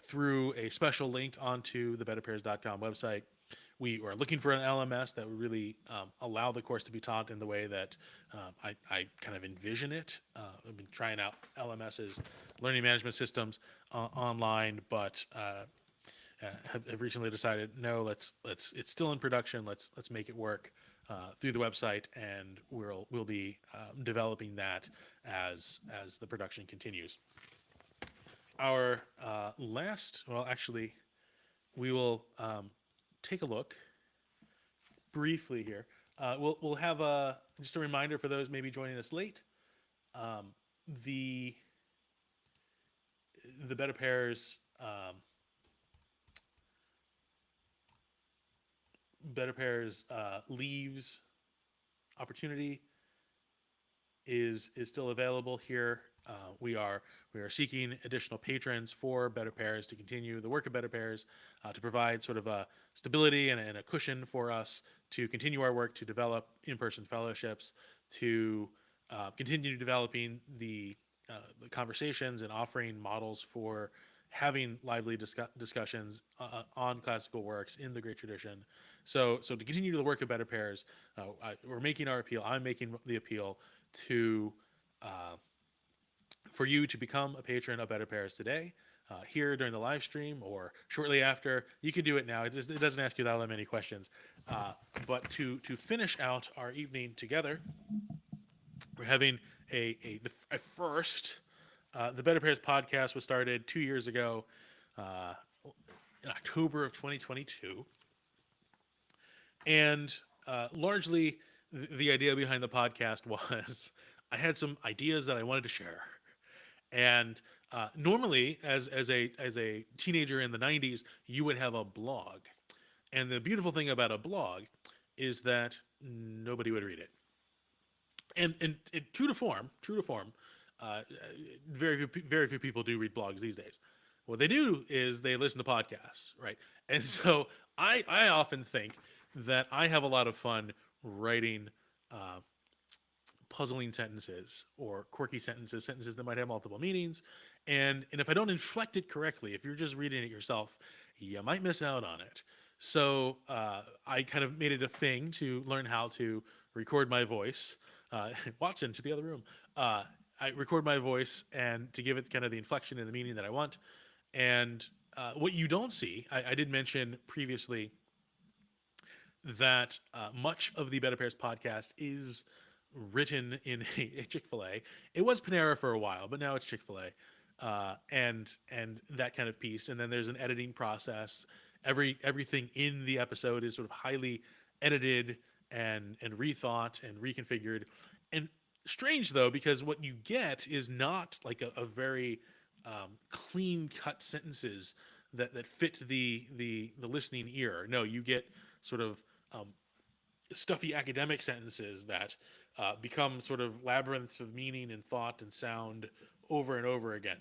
through a special link onto the betterpears.com website. We are looking for an LMS that would really allow the course to be taught in the way that I kind of envision it. I've been trying out LMSs, learning management systems online, but have recently decided no, let's it's still in production. Let's make it work through the website, and we'll be developing that as the production continues. Our actually, we will take a look briefly here. We'll have just a reminder for those maybe joining us late. Um, the the Better Pairs Leaves opportunity is still available here. We are seeking additional patrons for Better Pairs to continue the work of Better Pairs, to provide sort of a stability and a cushion for us to continue our work to develop in-person fellowships, to continue developing the conversations and offering models for having lively discussions on classical works in the great tradition. So to continue the work of Better Pairs, we're making our appeal. I'm making the appeal to for you to become a patron of Better Pairs today, here during the live stream or shortly after. You can do it now. It doesn't ask you that many questions. But to finish out our evening together, we're having a first. The Better Pairs podcast was started 2 years ago, uh, in October of 2022, and largely the idea behind the podcast was I had some ideas that I wanted to share. And normally, as a teenager in the '90s, you would have a blog, and the beautiful thing about a blog is that nobody would read it. And true to form, uh, very few people do read blogs these days. What they do is they listen to podcasts, right? And so I often think that I have a lot of fun writing uh, puzzling sentences or quirky sentences that might have multiple meanings. And if I don't inflect it correctly, if you're just reading it yourself, you might miss out on it. So I kind of made it a thing to learn how to record my voice. Watson, to the other room. I record my voice and to give it kind of the inflection and the meaning that I want. And what you don't see, I did mention previously that much of the Better Pairs podcast is written in a Chick-fil-A. It was Panera for a while, but now it's Chick-fil-A, and that kind of piece. And then there's an editing process. Everything in the episode is sort of highly edited and rethought and reconfigured. And strange though, because what you get is not like a very clean cut sentences that fit the listening ear. No, you get sort of stuffy academic sentences that become sort of labyrinths of meaning and thought and sound over and over again.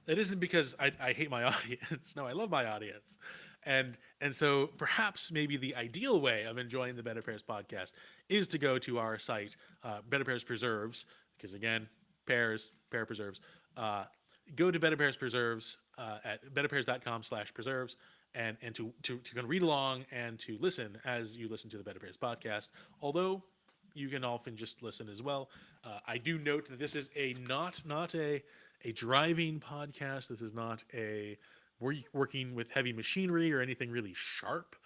That isn't because I hate my audience. No, I love my audience. And so perhaps maybe the ideal way of enjoying the Better Pairs podcast is to go to our site, Better Pairs Preserves, because again, pair preserves. Go to Better Pairs Preserves at betterpairs.com/preserves and to kind of read along and to listen as you listen to the Better Pairs podcast. Although you can often just listen as well. I do note that this is not a driving podcast. This is not a working with heavy machinery or anything really sharp.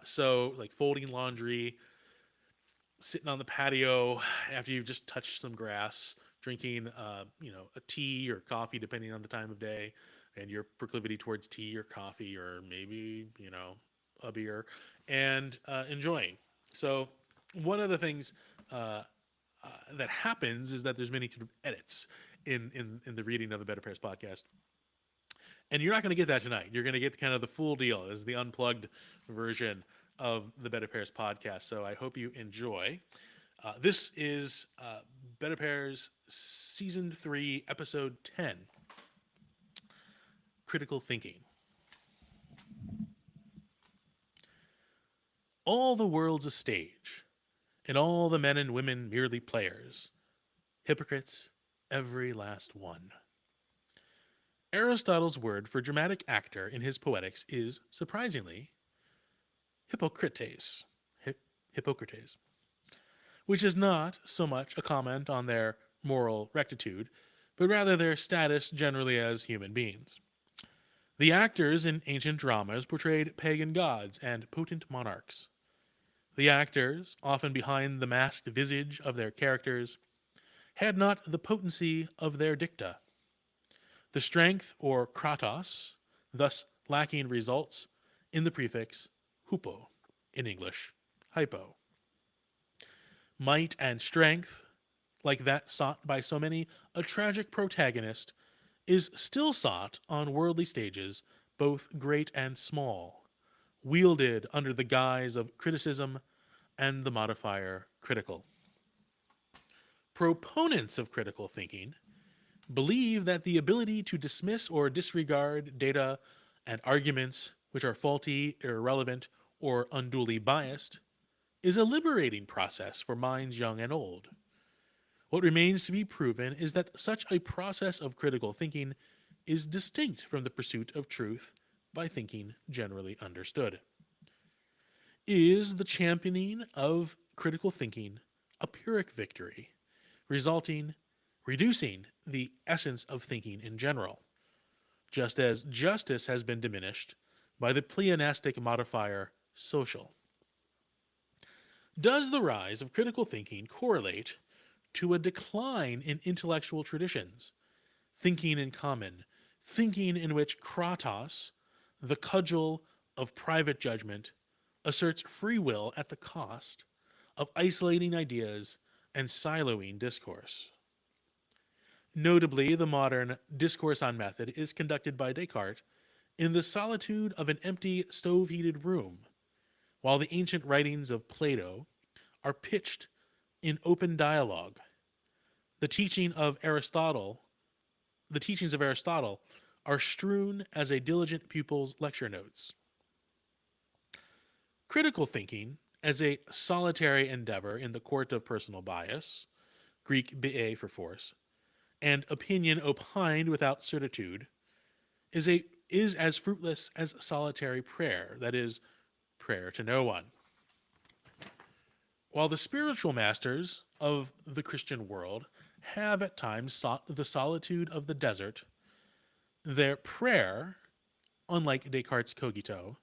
So like folding laundry, sitting on the patio after you've just touched some grass, drinking a tea or coffee depending on the time of day and your proclivity towards tea or coffee or maybe a beer, and enjoying. So one of the things that happens is that there's many sort of edits in the reading of the Better Pairs podcast. And you're not going to get that tonight. You're going to get kind of the full deal. This is the unplugged version of the Better Pairs podcast. So I hope you enjoy. This is Better Pairs Season 3, Episode 10, Critical Thinking. All the world's a stage, and all the men and women merely players. Hypocrites, every last one. Aristotle's word for dramatic actor in his Poetics is, surprisingly, Hippocrates. Hippocrates. Which is not so much a comment on their moral rectitude, but rather their status generally as human beings. The actors in ancient dramas portrayed pagan gods and potent monarchs. The actors, often behind the masked visage of their characters, had not the potency of their dicta. The strength, or kratos, thus lacking results in the prefix hupo, in English, hypo. Might and strength, like that sought by so many a tragic protagonist, is still sought on worldly stages, both great and small, wielded under the guise of criticism and the modifier critical. Proponents of critical thinking believe that the ability to dismiss or disregard data and arguments which are faulty, irrelevant, or unduly biased is a liberating process for minds young and old. What remains to be proven is that such a process of critical thinking is distinct from the pursuit of truth by thinking generally understood. Is the championing of critical thinking a Pyrrhic victory, reducing the essence of thinking in general, just as justice has been diminished by the pleonastic modifier social? Does the rise of critical thinking correlate to a decline in intellectual traditions, thinking in common, thinking in which kratos, the cudgel of private judgment, asserts free will at the cost of isolating ideas and siloing discourse? Notably, the modern discourse on method is conducted by Descartes in the solitude of an empty stove-heated room, while the ancient writings of Plato are pitched in open dialogue. The teachings of Aristotle are strewn as a diligent pupil's lecture notes. Critical thinking, as a solitary endeavor in the court of personal bias, Greek biē for force, and opinion opined without certitude, is as fruitless as solitary prayer, that is, prayer to no one. While the spiritual masters of the Christian world have at times sought the solitude of the desert, their prayer, unlike Descartes' cogito,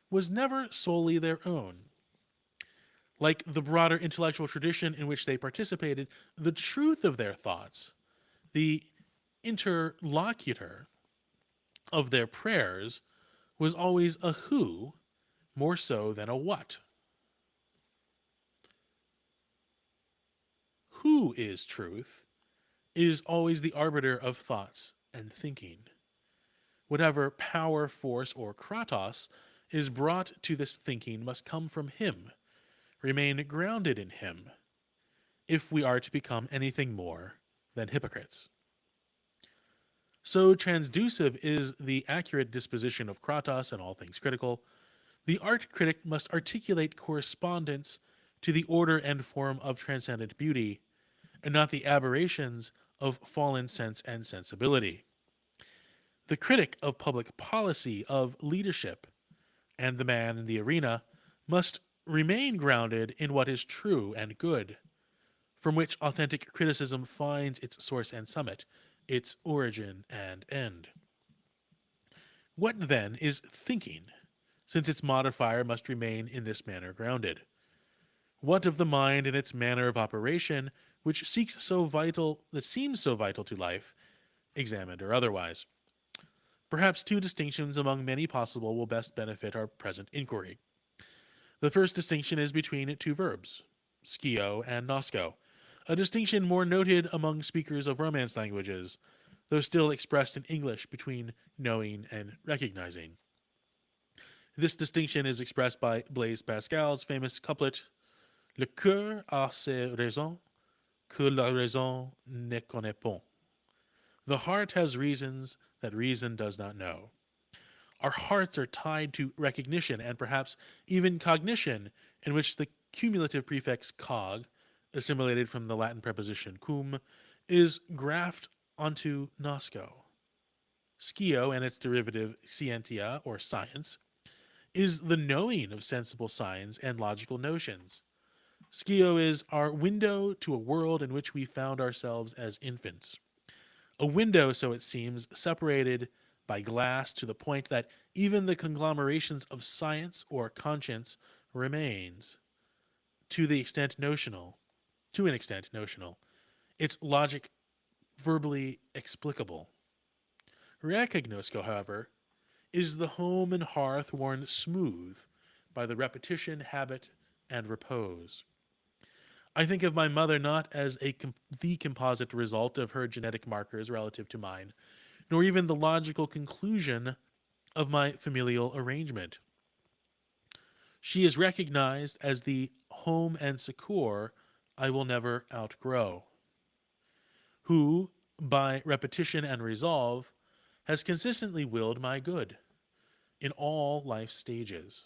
was never solely their own. Like the broader intellectual tradition in which they participated, the truth of their thoughts, the interlocutor of their prayers, was always a who more so than a what. Who is truth is always the arbiter of thoughts and thinking. Whatever power, force, or kratos is brought to this thinking must come from him, remain grounded in him, if we are to become anything more than hypocrites. So transducive is the accurate disposition of kratos in all things critical, the art critic must articulate correspondence to the order and form of transcendent beauty, and not the aberrations of fallen sense and sensibility. The critic of public policy, of leadership, and the man in the arena must remain grounded in what is true and good, from which authentic criticism finds its source and summit, its origin and end. What then is thinking, since its modifier must remain in this manner grounded? What of the mind and its manner of operation, which seems so vital to life, examined or otherwise? Perhaps two distinctions among many possible will best benefit our present inquiry. The first distinction is between two verbs, skio and nosko, a distinction more noted among speakers of Romance languages, though still expressed in English between knowing and recognizing. This distinction is expressed by Blaise Pascal's famous couplet, Le cœur a ses raisons que la raison ne connaît point. The heart has reasons that reason does not know. Our hearts are tied to recognition and perhaps even cognition, in which the cumulative prefix cog, assimilated from the Latin preposition cum, is graphed onto nosco. Scio and its derivative scientia, or science, is the knowing of sensible signs and logical notions. Scio is our window to a world in which we found ourselves as infants. A window, so it seems, separated by glass to the point that even the conglomerations of science or conscience remains, to an extent notional, its logic verbally explicable. Recognosco, however, is the home and hearth worn smooth by the repetition, habit, and repose. I think of my mother not as the composite result of her genetic markers relative to mine, nor even the logical conclusion of my familial arrangement. She is recognized as the home and succor I will never outgrow, who, by repetition and resolve, has consistently willed my good in all life stages.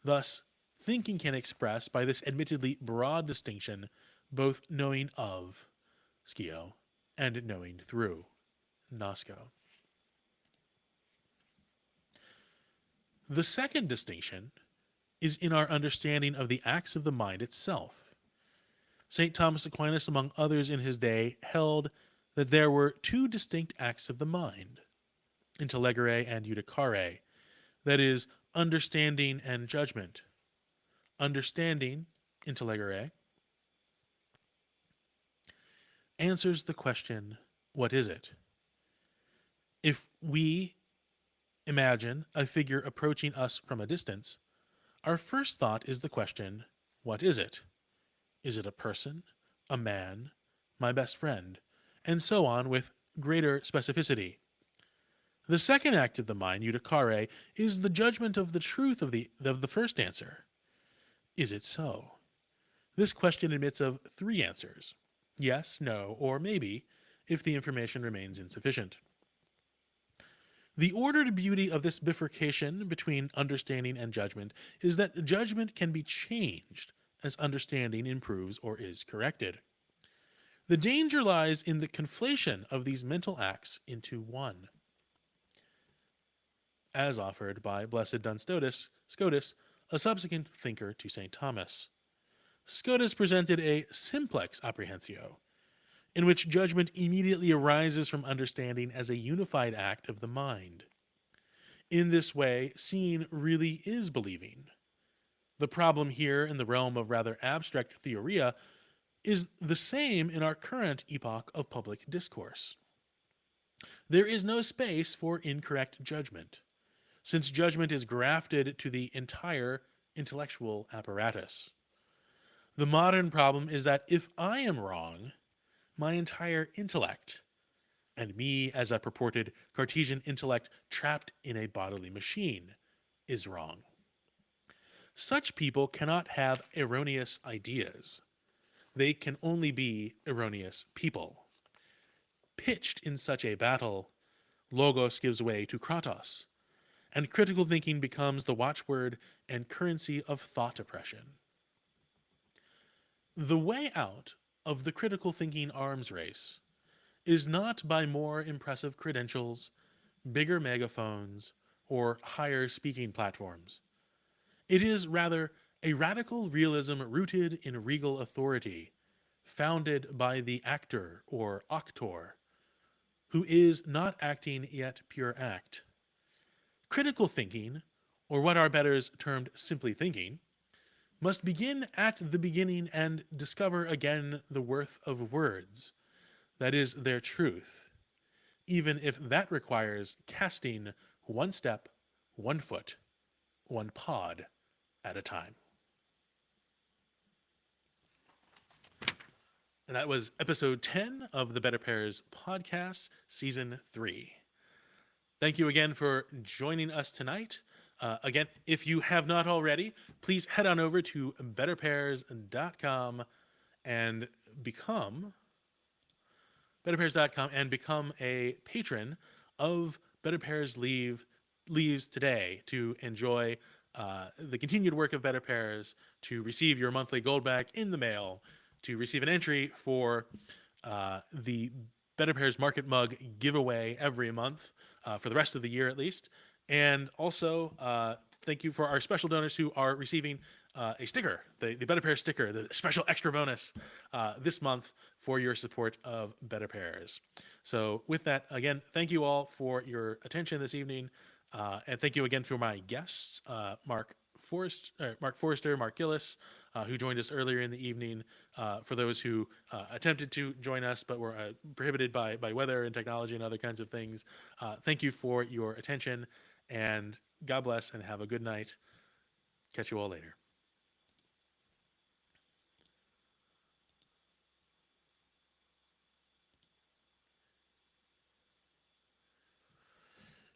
Thus, thinking can express, by this admittedly broad distinction, both knowing of, scio, and knowing through, nosco. The second distinction is in our understanding of the acts of the mind itself. St. Thomas Aquinas, among others in his day, held that there were two distinct acts of the mind, intellegere and judicare, that is, understanding and judgment. Understanding, intellegere, answers the question, what is it? If we imagine a figure approaching us from a distance, our first thought is the question, what is it? Is it a person, a man, my best friend, and so on with greater specificity? The second act of the mind, judicare, is the judgment of the truth of the first answer. Is it so? This question admits of three answers: yes, no, or maybe, if the information remains insufficient. The ordered beauty of this bifurcation between understanding and judgment is that judgment can be changed as understanding improves or is corrected. The danger lies in the conflation of these mental acts into one, as offered by Blessed Duns Scotus, a subsequent thinker to St. Thomas. Scotus presented a simplex apprehensio, in which judgment immediately arises from understanding as a unified act of the mind. In this way, seeing really is believing. The problem here, in the realm of rather abstract theoria, is the same in our current epoch of public discourse. There is no space for incorrect judgment, since judgment is grafted to the entire intellectual apparatus. The modern problem is that if I am wrong, my entire intellect, and me as a purported Cartesian intellect trapped in a bodily machine, is wrong. Such people cannot have erroneous ideas. They can only be erroneous people. Pitched in such a battle, logos gives way to kratos, and critical thinking becomes the watchword and currency of thought oppression. The way out of the critical thinking arms race is not by more impressive credentials, bigger megaphones, or higher speaking platforms. It is rather a radical realism rooted in regal authority, founded by the actor or actor, who is not acting yet pure act. Critical thinking, or what our betters termed simply thinking, must begin at the beginning and discover again the worth of words, that is, their truth, even if that requires casting one step, 1 foot, 1 pod at a time. And that was episode 10 of the BetterPears podcast, season 3. Thank you again for joining us tonight. Again, if you have not already, please head on over to betterpears.com and become a patron of BetterPears Leaves today to enjoy the continued work of BetterPears, to receive your monthly Goldback in the mail, to receive an entry for the BetterPears Market Mug giveaway every month for the rest of the year at least. And also, thank you for our special donors who are receiving a sticker, the BetterPears sticker, the special extra bonus this month for your support of BetterPears. So with that, again, thank you all for your attention this evening. And thank you again for my guests, Mark Forrester, Mark Gillis, who joined us earlier in the evening. For those who attempted to join us but were prohibited by weather and technology and other kinds of things, thank you for your attention, and God bless and have a good night. Catch you all later.